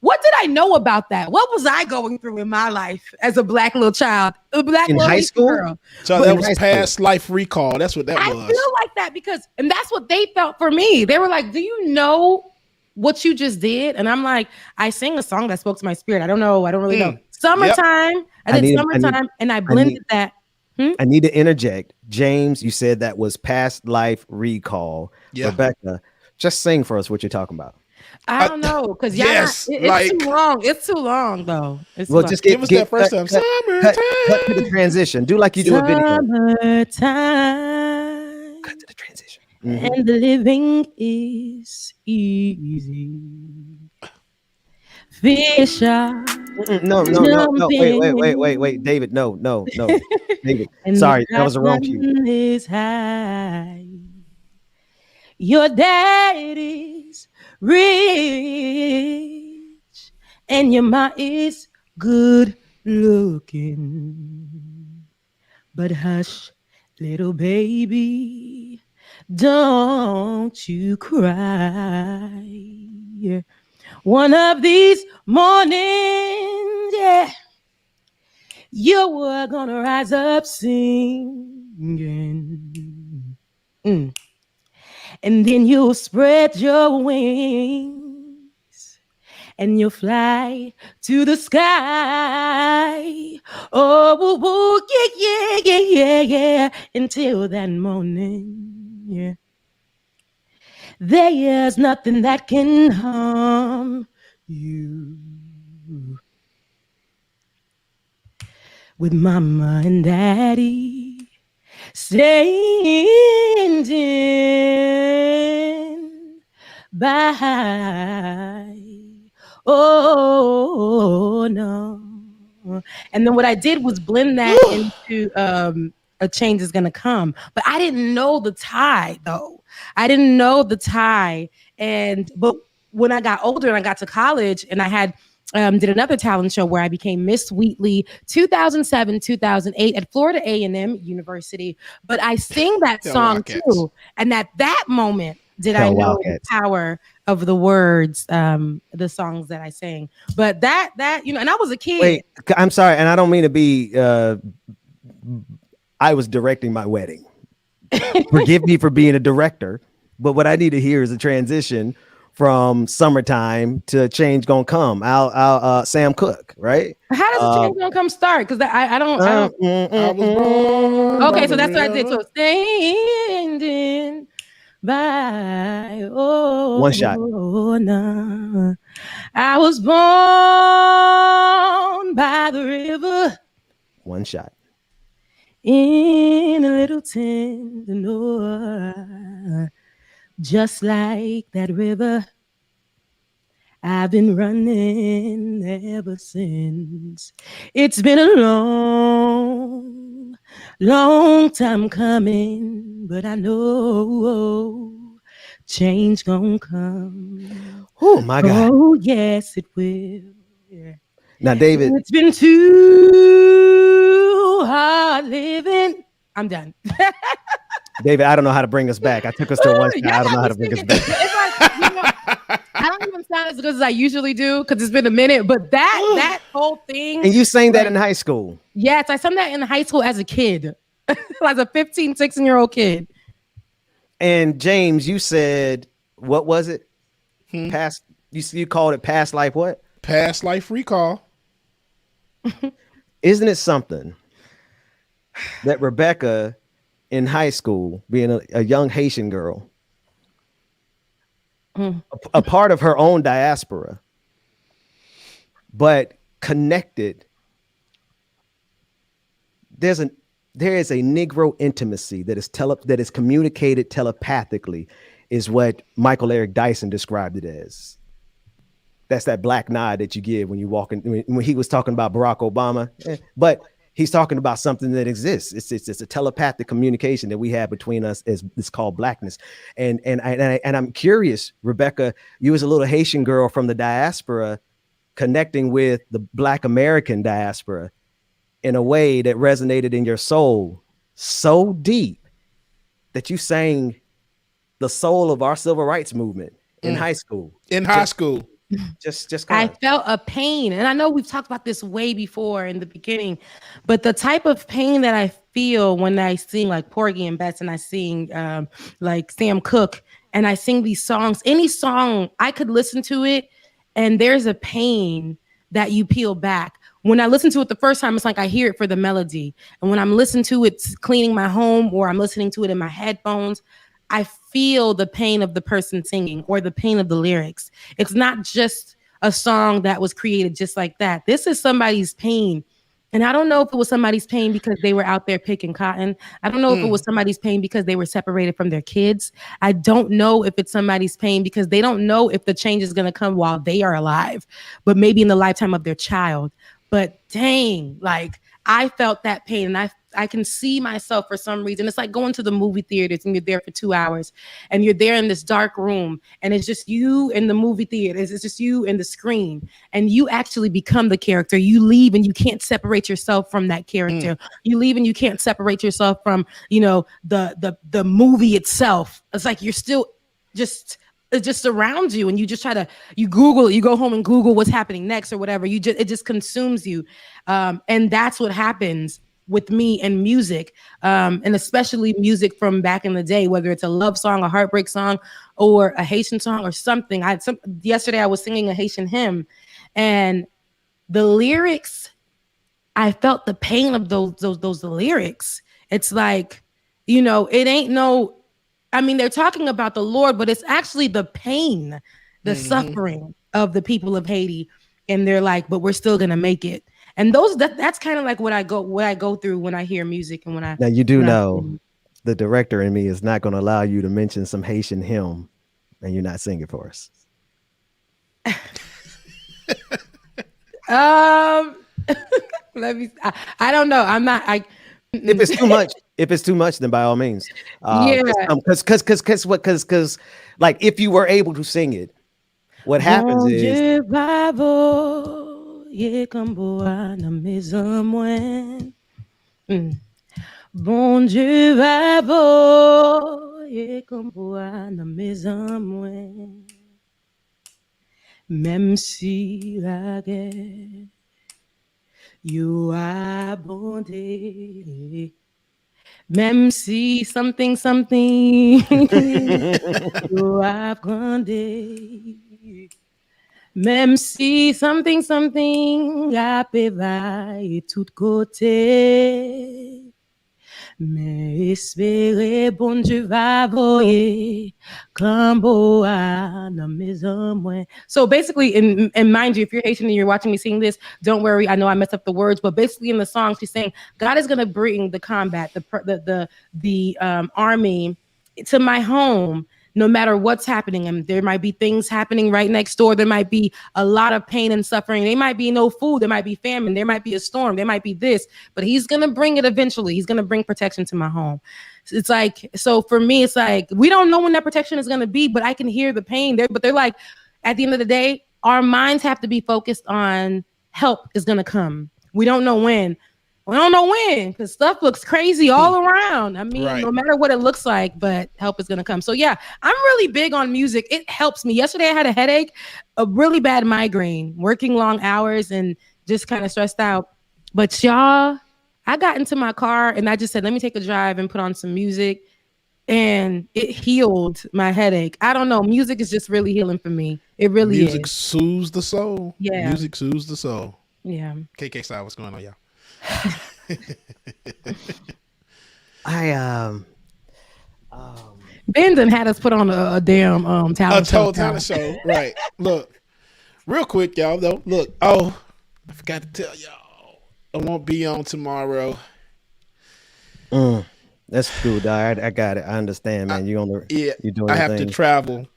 S21: What did I know about that? What was I going through in my life as a black little child, a black
S3: in high school
S21: girl?
S12: So that was past life recall. That's what that was.
S21: I feel like that and that's what they felt for me. They were like, "Do you know what you just did?" And I'm like, I sang a song that spoke to my spirit. I don't know. I don't really know. Summertime. Yep. I did summertime, and I blended that.
S3: I need to interject. James, you said that was past life recall. Rebecca, just sing for us what you're talking about.
S21: I don't know, because it's too long. It's too long, though.
S12: Just give us that first time. Summertime.
S3: Cut to the transition. Do like you do a video.
S21: Summertime.
S3: Cut to the transition.
S21: And the living is easy. Fish are
S3: No. Wait. David, no. David, sorry, that was the wrong cue.
S21: Is high. Your daddy's rich, and your ma is good looking. But hush, little baby, don't you cry. One of these mornings, yeah, you're gonna rise up singing. And then you'll spread your wings and you'll fly to the sky. Oh, yeah. Until that morning, yeah. There's nothing that can harm you. With mama and daddy standing by. Oh no. And then what I did was blend that into A Change Is Gonna Come. But I didn't know the tie though. I didn't know the tie. But when I got older and I got to college and I had did another talent show where I became Miss Wheatley 2007, 2008 at Florida A&M University. But I sing that song too. And at that moment, did I know the power of the words, the songs that I sang. But that, and I was a kid.
S3: Wait, I'm sorry. And I don't mean to be, I was directing my wedding. Forgive me for being a director. But what I need to hear is a transition from Summertime to Change Gonna Come. I'll Sam Cooke, right?
S21: How does the Change Gonna Come start? Because I don't. Okay, so that's what I did. So standing by.
S3: One shot.
S21: No. I was born by the river.
S3: One shot.
S21: In a little tent, no, just like that river, I've been running ever since. It's been a long time coming, but I know change gonna come.
S3: Oh my God!
S21: Oh yes, it will. Yeah.
S3: Now, David,
S21: it's been too hard living. I'm done.
S3: David, I don't know how to bring us back. I took us to one shot. I don't know how to bring us back.
S21: I don't even sound as good as I usually do because it's been a minute. But that whole thing.
S3: And you sang that in high school?
S21: Yes, I sang that in high school as a kid, as a 15, 16-year-old kid.
S3: And James, you said, what was it? Past. You called it past life. What?
S12: Past life recall.
S3: Isn't it something that Rebecca in high school, being a young Haitian girl, a part of her own diaspora, but connected, there is a Negro intimacy that is communicated telepathically, is what Michael Eric Dyson described it as. That's that black nod that you give when you walk in, when he was talking about Barack Obama, but he's talking about something that exists. It's a telepathic communication that we have between us. It's called blackness. And I'm curious, Rebecca, you as a little Haitian girl from the diaspora connecting with the Black American diaspora in a way that resonated in your soul so deep that you sang the soul of our civil rights movement in high school.
S12: In high school.
S3: Just
S21: I felt a pain, and I know we've talked about this way before in the beginning, but the type of pain that I feel when I sing like Porgy and Bess, and I sing like Sam Cooke, and I sing these songs, any song I could listen to it, and there's a pain that you peel back. When I listen to it the first time, it's like I hear it for the melody, and when I'm listening to it cleaning my home or I'm listening to it in my headphones, I feel the pain of the person singing or the pain of the lyrics. It's not just a song that was created just like that. This is somebody's pain. And I don't know if it was somebody's pain because they were out there picking cotton. I don't know if it was somebody's pain because they were separated from their kids. I don't know if it's somebody's pain because they don't know if the change is going to come while they are alive, but maybe in the lifetime of their child. But dang, like I felt that pain, and I I can see myself for some reason. It's like going to the movie theaters and you're there for 2 hours and you're there in this dark room and it's just you in the movie theater. It's just you in the screen and you actually become the character. You leave and you can't separate yourself from that character. You leave and you can't separate yourself from, the movie itself. It's like you're still just it just surrounds you and you just you Google it, you go home and Google what's happening next or whatever. It just consumes you. And that's what happens with me and music, and especially music from back in the day, whether it's a love song, a heartbreak song, or a Haitian song or something. Yesterday I was singing a Haitian hymn and the lyrics, I felt the pain of those lyrics. It's like, it ain't no, they're talking about the Lord, but it's actually the pain, the suffering of the people of Haiti. And they're like, but we're still gonna make it. And that's kind of like what I go through when I hear music and when I.
S3: Now you do know the director in me is not going to allow you to mention some Haitian hymn and you're not singing for us.
S21: Let me. I don't know. I'm not.
S3: If it's too much, then by all means. Because like if you were able to sing it, what happens is.
S21: Bon Dieu va beau, et comme bois dans mes amours. Même si la guerre you abondé, même si something you abondé, même si something a pévaille tout côté. Mais espérer, bon Dieu va voyer, Kamboa na maison moi. So basically, and mind you, if you're Haitian and you're watching me sing this, don't worry. I know I messed up the words, but basically in the song, she's saying God is gonna bring the combat, the army to my home. No matter what's happening, and there might be things happening right next door. There might be a lot of pain and suffering. There might be no food. There might be famine. There might be a storm. There might be this, but he's going to bring it eventually. He's going to bring protection to my home. It's like, so for me, it's like, we don't know when that protection is going to be, but I can hear the pain there. But they're like, at the end of the day, our minds have to be focused on help is going to come. We don't know when. We don't know when, because stuff looks crazy all around. No matter what it looks like, but help is going to come. So yeah, I'm really big on music. It helps me. Yesterday I had a headache, a really bad migraine, working long hours and just kind of stressed out. But y'all, I got into my car and I just said, let me take a drive and put on some music. And it healed my headache. I don't know. Music is just really healing for me. It really is.
S12: Music soothes the soul.
S21: Yeah.
S12: Music soothes the soul.
S21: Yeah.
S12: KK style, what's going on, y'all?
S21: Ben done had us put on a damn talent show.
S12: Talent show, right? Look, real quick, y'all. Though, look. Oh, I forgot to tell y'all. I won't be on tomorrow.
S3: That's cool, dog. I got it. I understand, man. You doing?
S12: I have to travel.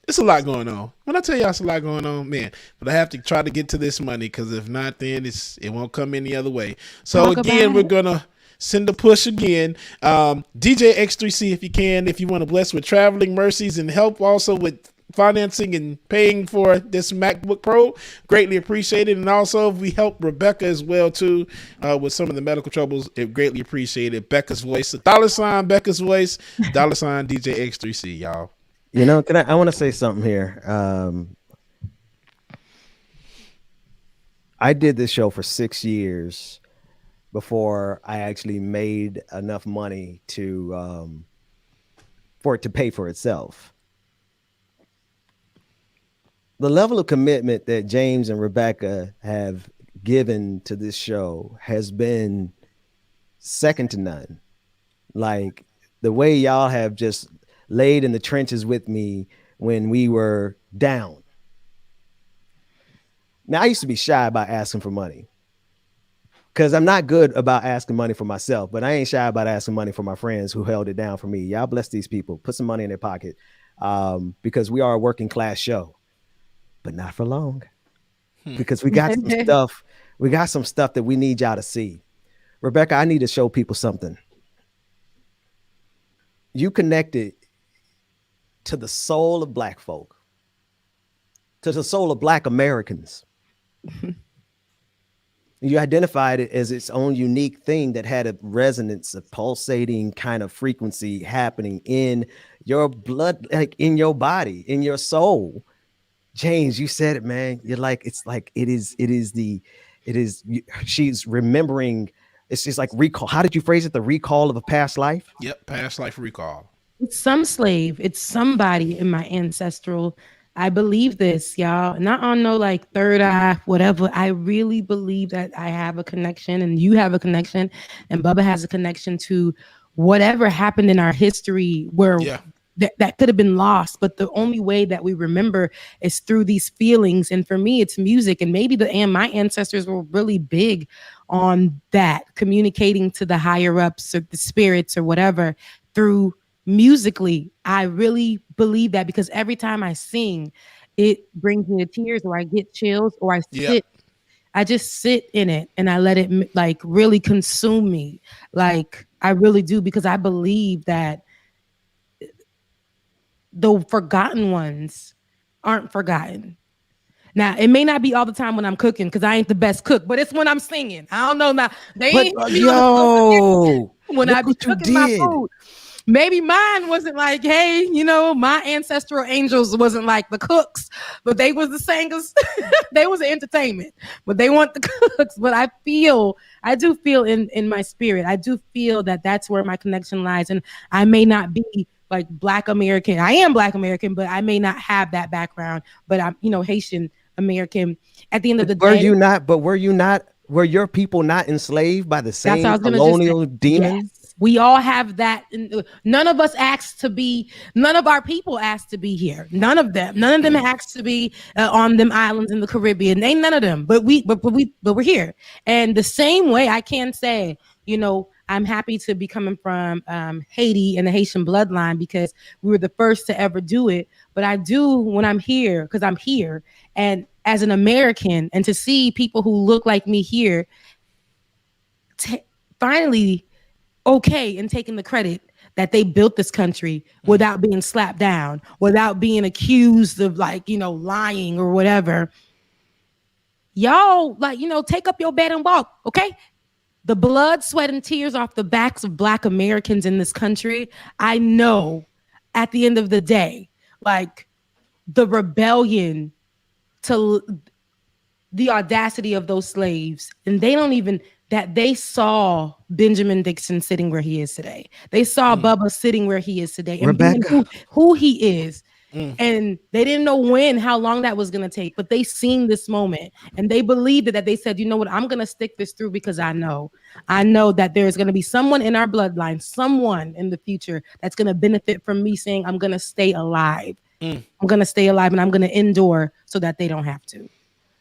S12: It's a lot going on. When I tell y'all it's a lot going on, man, but I have to try to get to this money because if not, then it won't come any other way. So again, we're gonna send a push again. DJ X3C, if you can, if you want to bless with traveling mercies and help also with financing and paying for this MacBook Pro, greatly appreciated. And also if we help Rebecca as well too with some of the medical troubles, it greatly appreciated. Becca's voice, $, Becca's voice, $, DJ X3C, y'all.
S3: I want to say something here. I did this show for 6 years before I actually made enough money for it to pay for itself. The level of commitment that James and Rebecca have given to this show has been second to none. Like the way y'all have just laid in the trenches with me when we were down. Now, I used to be shy about asking for money because I'm not good about asking money for myself, but I ain't shy about asking money for my friends who held it down for me. Y'all bless these people. Put some money in their pocket because we are a working class show, but not for long because we got some stuff. We got some stuff that we need y'all to see. Rebecca, I need to show people something. You connected to the soul of Black folk, to the soul of Black Americans. You identified it as its own unique thing that had a resonance, a pulsating kind of frequency happening in your blood, like in your body, in your soul. James, you said it, man. You're like, it's like, she's remembering. It's just like recall. How did you phrase it? The recall of a past life?
S12: Yep, past life recall.
S21: It's some slave. It's somebody in my ancestral. I believe this, y'all. Not on no like third eye, whatever. I really believe that I have a connection and you have a connection and Bubba has a connection to whatever happened in our history where that could have been lost. But the only way that we remember is through these feelings. And for me, it's music. And maybe my ancestors were really big on that, communicating to the higher ups or the spirits or whatever through musically. I really believe that because every time I sing, it brings me to tears or I get chills or I sit. I just sit in it and I let it like really consume me. Like I really do, because I believe that the forgotten ones aren't forgotten. Now, it may not be all the time when I'm cooking because I ain't the best cook, but it's when I'm singing. I don't know now. They ain't when I be cooking my food. Maybe mine wasn't like, hey, my ancestral angels wasn't like the cooks, but they was the singers. They was the entertainment, but they weren't the cooks. But I do feel in my spirit, I do feel that that's where my connection lies. And I may not be like Black American. I am Black American, but I may not have that background, but I'm, Haitian American. At the end of the day.
S3: Were your people not enslaved by the same colonial demon?
S21: Yes. We all have that. None of us asked to be, none of our people asked to be here. None of them asked to be on them islands in the Caribbean. Ain't none of them, but we're here. And the same way I can say, I'm happy to be coming from Haiti and the Haitian bloodline because we were the first to ever do it. But I do when I'm here, because I'm here. And as an American, and to see people who look like me here, finally okay and taking the credit that they built this country without being slapped down, without being accused of lying or whatever. Y'all take up your bed and walk, okay? The blood, sweat, and tears off the backs of Black Americans in this country, I know at the end of the day, the rebellion to the audacity of those slaves, and they saw Benjamin Dixon sitting where he is today. They saw Bubba sitting where he is today, and being who he is. And they didn't know how long that was going to take, but they seen this moment and they believed it, that they said, you know what, I'm going to stick this through because I know that there's going to be someone in our bloodline, someone in the future that's going to benefit from me saying, I'm going to stay alive. I'm going to stay alive and I'm going to endure so that they don't have to.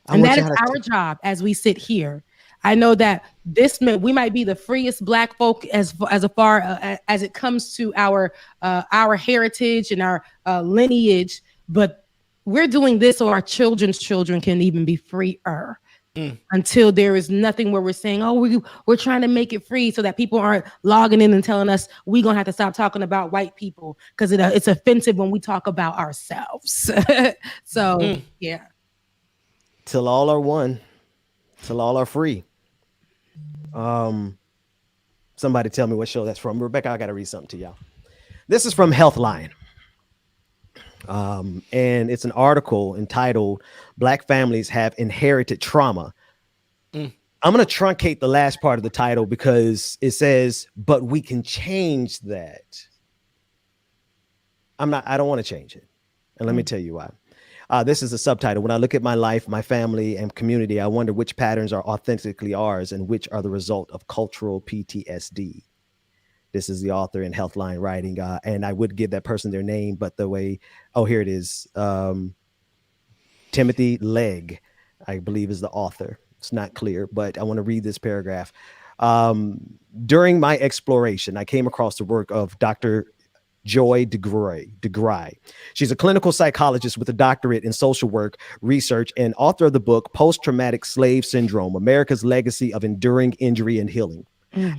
S21: And that is our job as we sit here. I know that we might be the freest Black folk as far as it comes to our heritage and our lineage, but we're doing this so our children's children can even be freer. Until there is nothing where we're saying, oh, we're trying to make it free so that people aren't logging in and telling us we're going to have to stop talking about white people because it's offensive when we talk about ourselves. So, yeah.
S3: Till all are one. Till all are free. Somebody tell me what show that's from. Rebecca, I got to read something to y'all. This is from Healthline. And it's an article entitled Black Families Have Inherited Trauma. I'm going to truncate the last part of the title because it says, but we can change that. I don't want to change it. And let me tell you why. This is a subtitle. When I look at my life, my family, and community, I wonder which patterns are authentically ours and which are the result of cultural PTSD. This is the author in Healthline writing, and I would give that person their name, but the way, here it is. Timothy Legg, I believe, is the author. It's not clear, but I want to read this paragraph. During my exploration, I came across the work of Dr. Joy DeGruy. She's a clinical psychologist with a doctorate in social work research and author of the book Post-Traumatic Slave Syndrome, America's Legacy of Enduring Injury and Healing.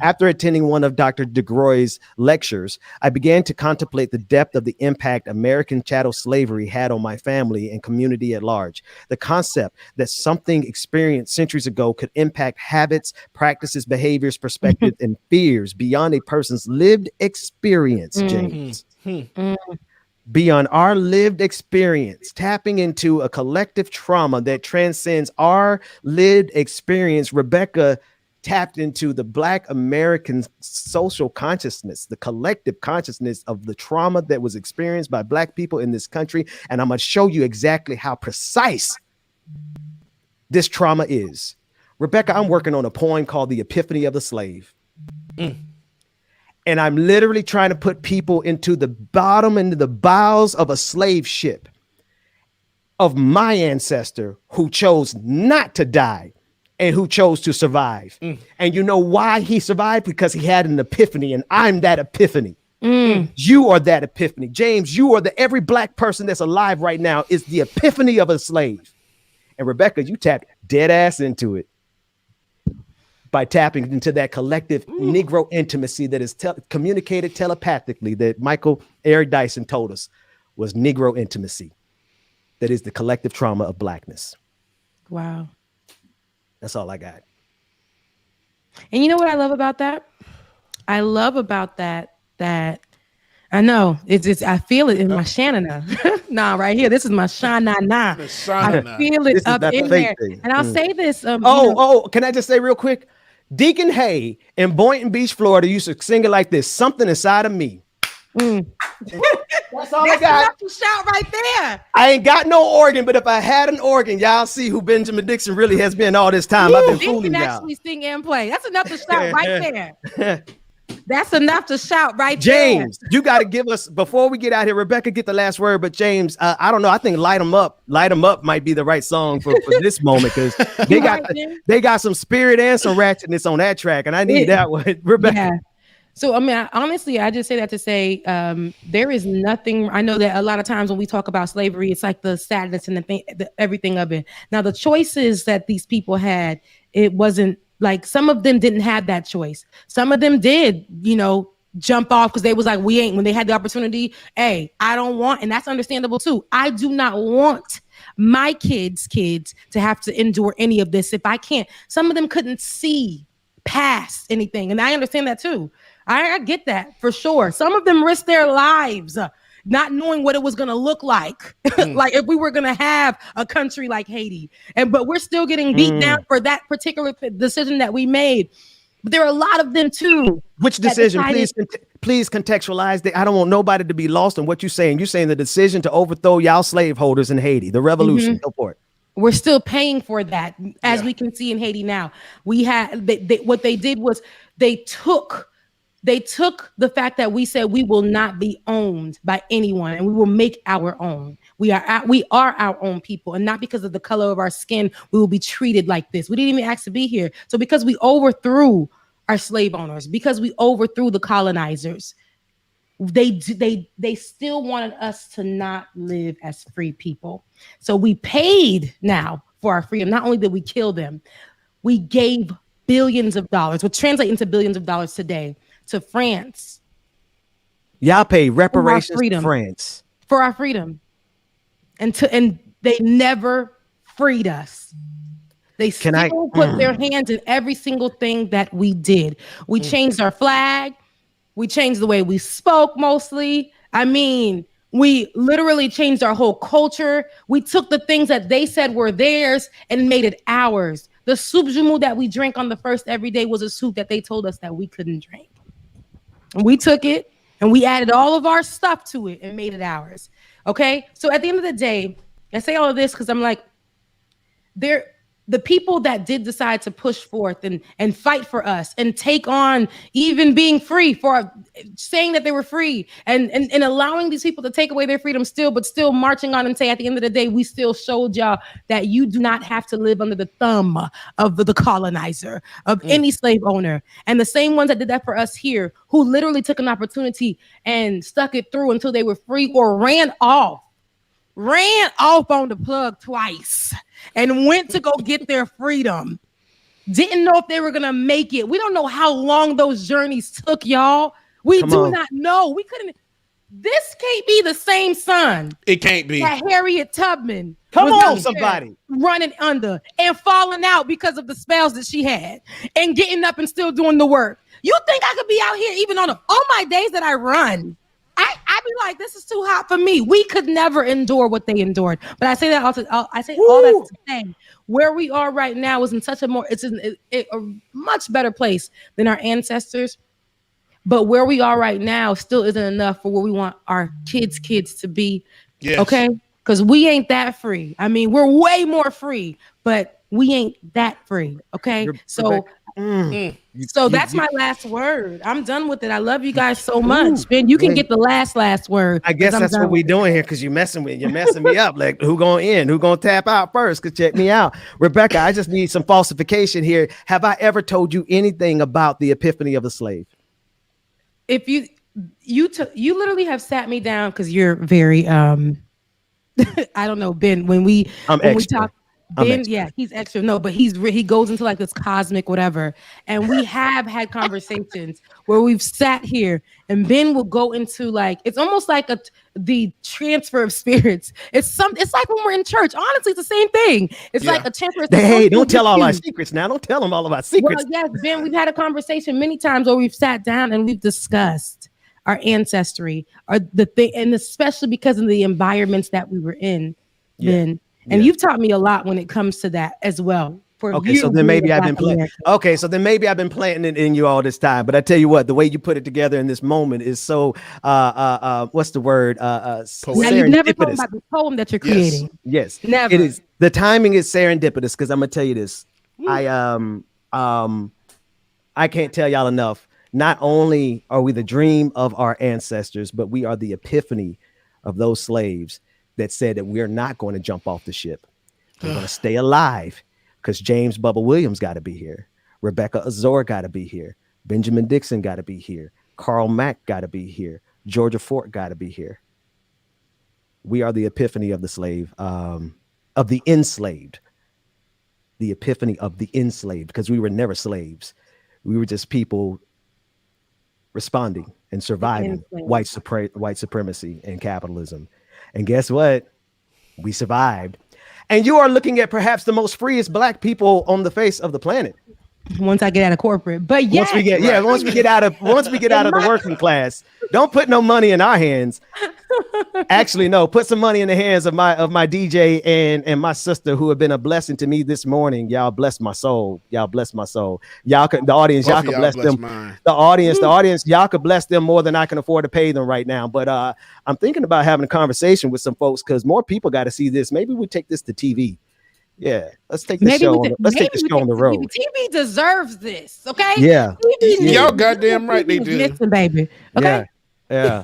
S3: After attending one of Dr. DeGroy's lectures, I began to contemplate the depth of the impact American chattel slavery had on my family and community at large. The concept that something experienced centuries ago could impact habits, practices, behaviors, perspectives, and fears beyond a person's lived experience, James. Beyond our lived experience, tapping into a collective trauma that transcends our lived experience. Rebecca tapped into the Black American social consciousness, the collective consciousness of the trauma that was experienced by Black people in this country. And I'm going to show you exactly how precise this trauma is. Rebecca, I'm working on a poem called The Epiphany of the Slave. And I'm literally trying to put people into the bottom, into the bowels of a slave ship of my ancestor who chose not to die and who chose to survive. And you know why he survived? Because he had an epiphany, and I'm that epiphany. You are that epiphany. James, you are every Black person that's alive right now is the epiphany of a slave. And Rebecca, you tapped dead ass into it by tapping into that collective Negro intimacy that is communicated telepathically that Michael Eric Dyson told us was Negro intimacy. That is the collective trauma of Blackness.
S21: Wow.
S3: That's all I got.
S21: And you know what I love about that? I love about that I know it's I feel it in my Shanana. Nah, right here. This is my Shanana. I feel it up in there. And I'll say this.
S3: Can I just say real quick? Deacon Hay in Boynton Beach, Florida used to sing it like this: something inside of me. That's all I got.
S21: Enough to shout right there.
S3: I ain't got no organ, but if I had an organ, y'all see who Benjamin Dixon really has been all this time. I've been fooling y'all.
S21: Actually sing and play. That's enough to shout right there. That's enough to shout right
S3: James,
S21: there.
S3: you got to give us, before we get out here, Rebecca, get the last word. But James, I don't know. I think Light 'Em Up might be the right song for this moment, because they got some spirit and some ratchetness on that track. And I need that one, Rebecca.
S21: Yeah. So, I mean, honestly, I just say that to say there is nothing. I know that a lot of times when we talk about slavery, it's like the sadness and everything of it. Now, the choices that these people had, it wasn't like some of them didn't have that choice. Some of them did, jump off because they was like, when they had the opportunity, hey, I don't want, and that's understandable too. I do not want my kids to have to endure any of this if I can't. Some of them couldn't see past anything, and I understand that too. I get that for sure. Some of them risked their lives not knowing what it was going to look like, like if we were going to have a country like Haiti. But we're still getting beat down for that particular decision that we made. But there are a lot of them too.
S3: Which decision? Please contextualize that. I don't want nobody to be lost in what you're saying. You're saying the decision to overthrow y'all slaveholders in Haiti, the revolution. Go for it.
S21: We're still paying for that, as we can see in Haiti now. We had what they did was they took the fact that we said we will not be owned by anyone and we will make our own. We are our own people, and not because of the color of our skin we will be treated like this. We didn't even ask to be here. So because we overthrew our slave owners, because we overthrew the colonizers, they still wanted us to not live as free people. So we paid now for our freedom. Not only did we kill them, we gave billions of dollars, which translate into billions of dollars today, to France.
S3: Y'all pay reparations to France
S21: for our freedom, and they never freed us. They still put their hands in every single thing that we did. We changed our flag. We changed the way we spoke mostly. I mean, we literally changed our whole culture. We took the things that they said were theirs and made it ours. The soup jumu that we drank on the first every day was a soup that they told us that we couldn't drink. And we took it and we added all of our stuff to it and made it ours. Okay. So at the end of the day, I say all of this because I'm like, the people that did decide to push forth and fight for us and take on even being free, for saying that they were free and allowing these people to take away their freedom still, but still marching on and say at the end of the day, we still showed y'all that you do not have to live under the thumb of the colonizer, of any slave owner. And the same ones that did that for us here, who literally took an opportunity and stuck it through until they were free or ran off on the plug twice and went to go get their freedom. didn't know if they were gonna make it. We don't know how long those journeys took, y'all. We
S12: Come
S21: do
S12: on.
S21: not know. We couldn't. This can't be the same son
S12: It can't be.
S21: that Harriet Tubman
S3: Come
S21: was
S3: on,
S21: out there
S3: somebody.
S21: running under and falling out because of the spells that she had and getting up and still doing the work. You think I could be out here even on my days that I run? I be like, this is too hot for me. We could never endure what they endured. But I say that also. I say all that to say where we are right now is in such a much better place than our ancestors. But where we are right now still isn't enough for where we want our kids to be.
S12: Yes.
S21: Okay? Because we ain't that free. I mean, we're way more free, but we ain't that free. Okay? So that's my last word. I'm done with it. I love you guys so much. Ben, you can get the last word.
S3: I guess that's what we're doing here because you're messing me up. Like, who gonna in? Who gonna tap out first? Cause check me out. Rebecca, I just need some falsification here. Have I ever told you anything about the epiphany of the slave?
S21: If you literally have sat me down because you're very I don't know, Ben, when we talk, Ben, yeah, he's extra. No, but he goes into like this cosmic whatever. And we have had conversations where we've sat here and Ben will go into like, it's almost like the transfer of spirits. It's like when we're in church. Honestly, it's the same thing. It's like a transfer.
S3: Hey, don't tell all our secrets now. Don't tell them all of our secrets.
S21: Well, yes, Ben, we've had a conversation many times where we've sat down and we've discussed our ancestry, or the thing, and especially because of the environments that we were in, Ben. And you've taught me a lot when it comes to that as well.
S3: So then maybe I've been playing. Okay, so then maybe I've been planting it in you all this time. But I tell you what, the way you put it together in this moment is so what's the word?
S21: Now you've never talked about the poem that you're creating.
S3: Yes,
S21: never.
S3: It is. The timing is serendipitous because I'm gonna tell you this. I can't tell y'all enough. Not only are we the dream of our ancestors, but we are the epiphany of those slaves that said that we're not going to jump off the ship. We're going to stay alive because James Bubba Williams got to be here. Rebecca Azor got to be here. Benjamin Dixon got to be here. Karl Mack got to be here. Georgia Fort got to be here. We are the epiphany of the slave, of the enslaved. The epiphany of the enslaved, because we were never slaves. We were just people responding and surviving white supremacy and capitalism. And guess what? We survived. And you are looking at perhaps the most freest Black people on the face of the planet.
S21: Once I get out of corporate, but
S3: once we get out of the working class, don't put no money in our hands. Actually, no, put some money in the hands of my DJ and my sister, who have been a blessing to me this morning. Y'all bless my soul. Y'all bless my soul. Y'all can bless them. Mine. The audience, y'all could bless them more than I can afford to pay them right now. But I'm thinking about having a conversation with some folks because more people got to see this. Maybe we take this to TV. Yeah, let's take the show. Let's take the show on the road.
S21: TV deserves this, okay?
S3: Yeah,
S12: y'all goddamn right they do,
S21: listen, baby. Okay,
S3: yeah.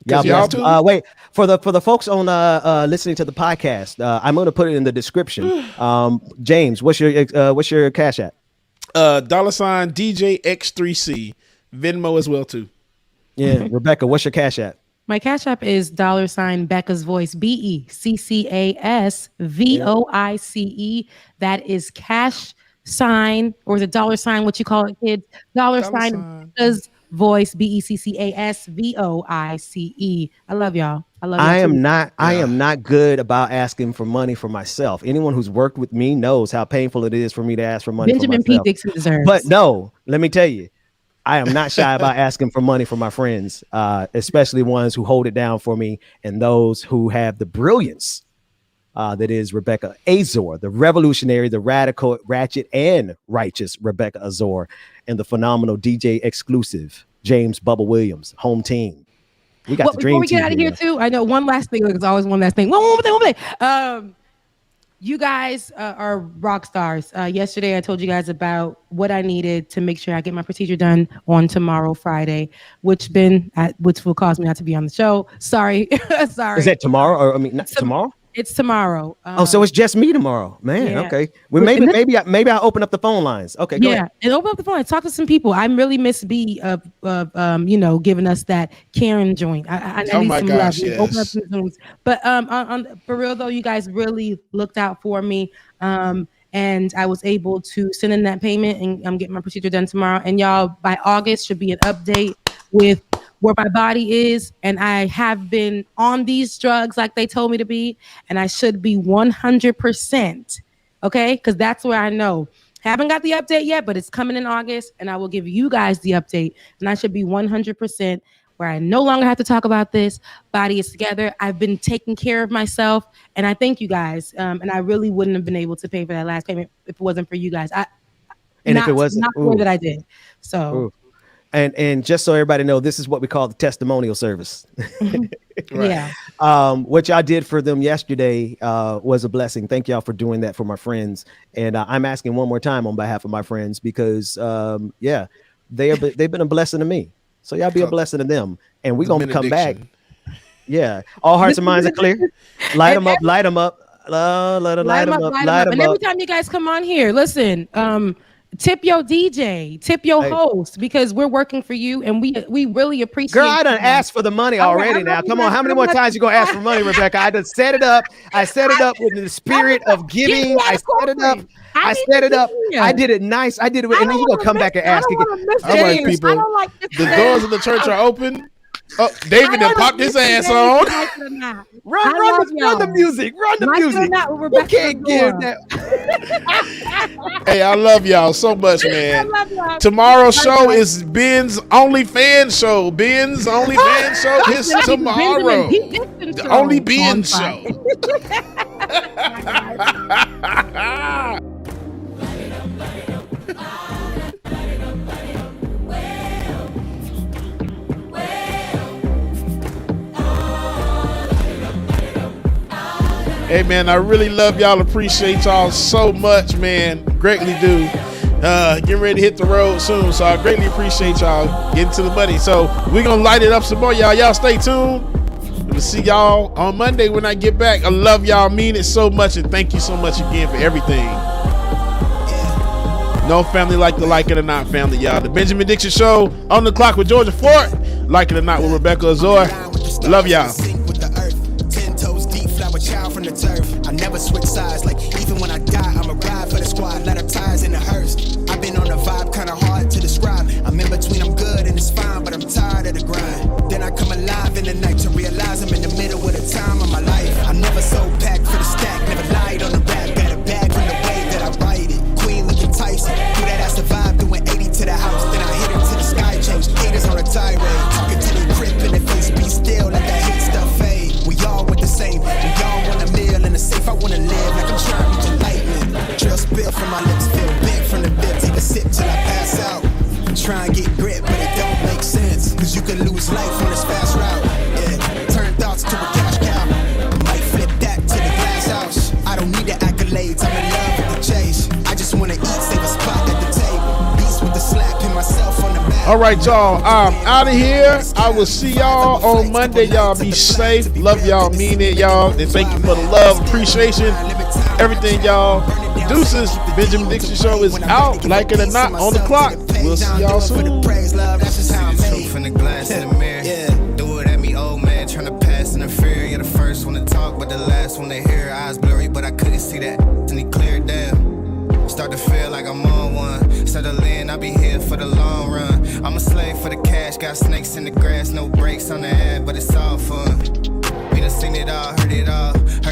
S3: Y'all wait for the folks on listening to the podcast. I'm going to put it in the description. James, what's your Cash App?
S12: $ DJ X3C, Venmo as well too.
S3: Yeah, Rebecca, what's your Cash App?
S21: My Cash App is $ Becca's Voice, BECCAS VOICE. That is cash sign, or is it $? What you call it, kids? $ Becca's Voice, BECCAS VOICE. I love y'all.
S3: I am not good about asking for money for myself. Anyone who's worked with me knows how painful it is for me to ask for money.
S21: Benjamin
S3: for myself.
S21: P. Dixon deserves.
S3: But no, let me tell you, I am not shy about asking for money for my friends, especially ones who hold it down for me and those who have the brilliance that is Rebecca Azor, the revolutionary, the radical, ratchet, and righteous Rebecca Azor, and the phenomenal DJ exclusive James Bubba Williams, home team. We got the dream team.
S21: Before we get out of here too, I know one last thing. There's always one last thing. One more thing. You guys are rock stars. Yesterday, I told you guys about what I needed to make sure I get my procedure done on tomorrow, Friday, which will cause me not to be on the show. Sorry. Sorry.
S3: Is that tomorrow? Or not tomorrow?
S21: It's tomorrow.
S3: So it's just me tomorrow, man. Yeah. Okay. Well, maybe I open up the phone lines. Okay. Go ahead.
S21: And open up the phone lines. Talk to some people. I really miss B of giving us that Karen joint. I need some love. Yes. Open up some Zooms. But for real though, you guys really looked out for me. And and I was able to send in that payment, and I'm getting my procedure done tomorrow. And y'all, by August should be an update with where my body is, and I have been on these drugs like they told me to be, and I should be 100%. Okay, because that's where I know. Haven't got the update yet, but it's coming in August, and I will give you guys the update, and I should be 100%. Where I no longer have to talk about this. Body is together. I've been taking care of myself, and I thank you guys. And I really wouldn't have been able to pay for that last payment if it wasn't for you guys.
S3: If it wasn't,
S21: not the way that I did. So,
S3: ooh. And just so everybody know, this is what we call the testimonial service.
S21: Yeah.
S3: What y'all did for them yesterday was a blessing. Thank y'all for doing that for my friends. And I'm asking one more time on behalf of my friends because, they've been a blessing to me. So y'all be a blessing to them, and we're gonna come back. Yeah, all hearts and minds are clear. Light them up, light them up, light them up.
S21: And every time you guys come on here, listen, tip your DJ, tip your host, because we're working for you, and we really appreciate.
S3: Girl, I done asked for the money already. Now, come on, how many more times you gonna ask for money, Rebecca? I done set it up. I set it up with the spirit of giving. I set it up. I set it up. I did it nice. I did it, and then you gonna come back and ask again.
S12: All right, people. The doors of the church are open. Oh, David done popped his ass on.
S3: Run the music. Run the music. You can't give that.
S12: Hey, I love y'all so much, man. Tomorrow's show is Ben's OnlyFans show. Ben's OnlyFans show is tomorrow. The Only Ben show. Hey, man, I really love y'all. Appreciate y'all so much, man. Greatly do. Getting ready to hit the road soon, so I greatly appreciate y'all getting to the money. So we're going to light it up some more, y'all. Y'all stay tuned. We'll see y'all on Monday when I get back. I love y'all. Mean it so much, and thank you so much again for everything. No family like the Like It or Not family, y'all. The Benjamin Dixon Show on the clock with Georgia Fort. Like It or Not with Rebecca Azor. Love y'all.
S7: From the turf, I never switch sides. Like even when I die, I'ma ride for the squad. Let up tires in the hearse. I've been on a vibe, kinda hard to describe. I'm in between, I'm good and it's fine, but I'm tired of the grind. Then I come alive in the night to realize I'm in the middle of the time of my life. I never so packed for the stack, never lied on the rap. Got a bag from the way that I write it. Queen looking Tyson, do that ass survive, doing 80 to the house. Then I hit her to the sky change. Haters on a tirade, talking to the crib in the face. Be still, let that hate stuff fade. We all with the same. Safe, I wanna live like I'm trying to reach enlightenment. Trail spill from my lips, feel big from the bib. Take a sip till I pass out. I'm trying to get grip, but it don't make sense. Cause you can lose life on this fast route. Yeah, turn thoughts to a cash cow. Might flip that to the glass house. I don't need the accolades, I'm in love with the chase. I just wanna eat, save a spot at the table. Beast with the slap, pin myself on the back.
S12: All right, y'all. I'm out of here. I will see y'all on Monday. Y'all be safe. Love y'all. Mean it, y'all. And thank you for the love, appreciation, everything, y'all. Deuces. The Benjamin Dixon Show is out. Like it or not, on the clock. We'll see y'all soon.
S7: Truth in the glass in the mirror. Do it at me, old man. Trying to pass in the fear. You're the first one to talk, but the last one to hear. Eyes blurry, but I couldn't see that. And he cleared down. Start to feel like I'm on one. Settle in, I'll be here for the long run. I'm a slave for the cash, got snakes in the grass, no brakes on the ad, but it's all fun. We done seen it all, heard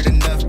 S7: enough.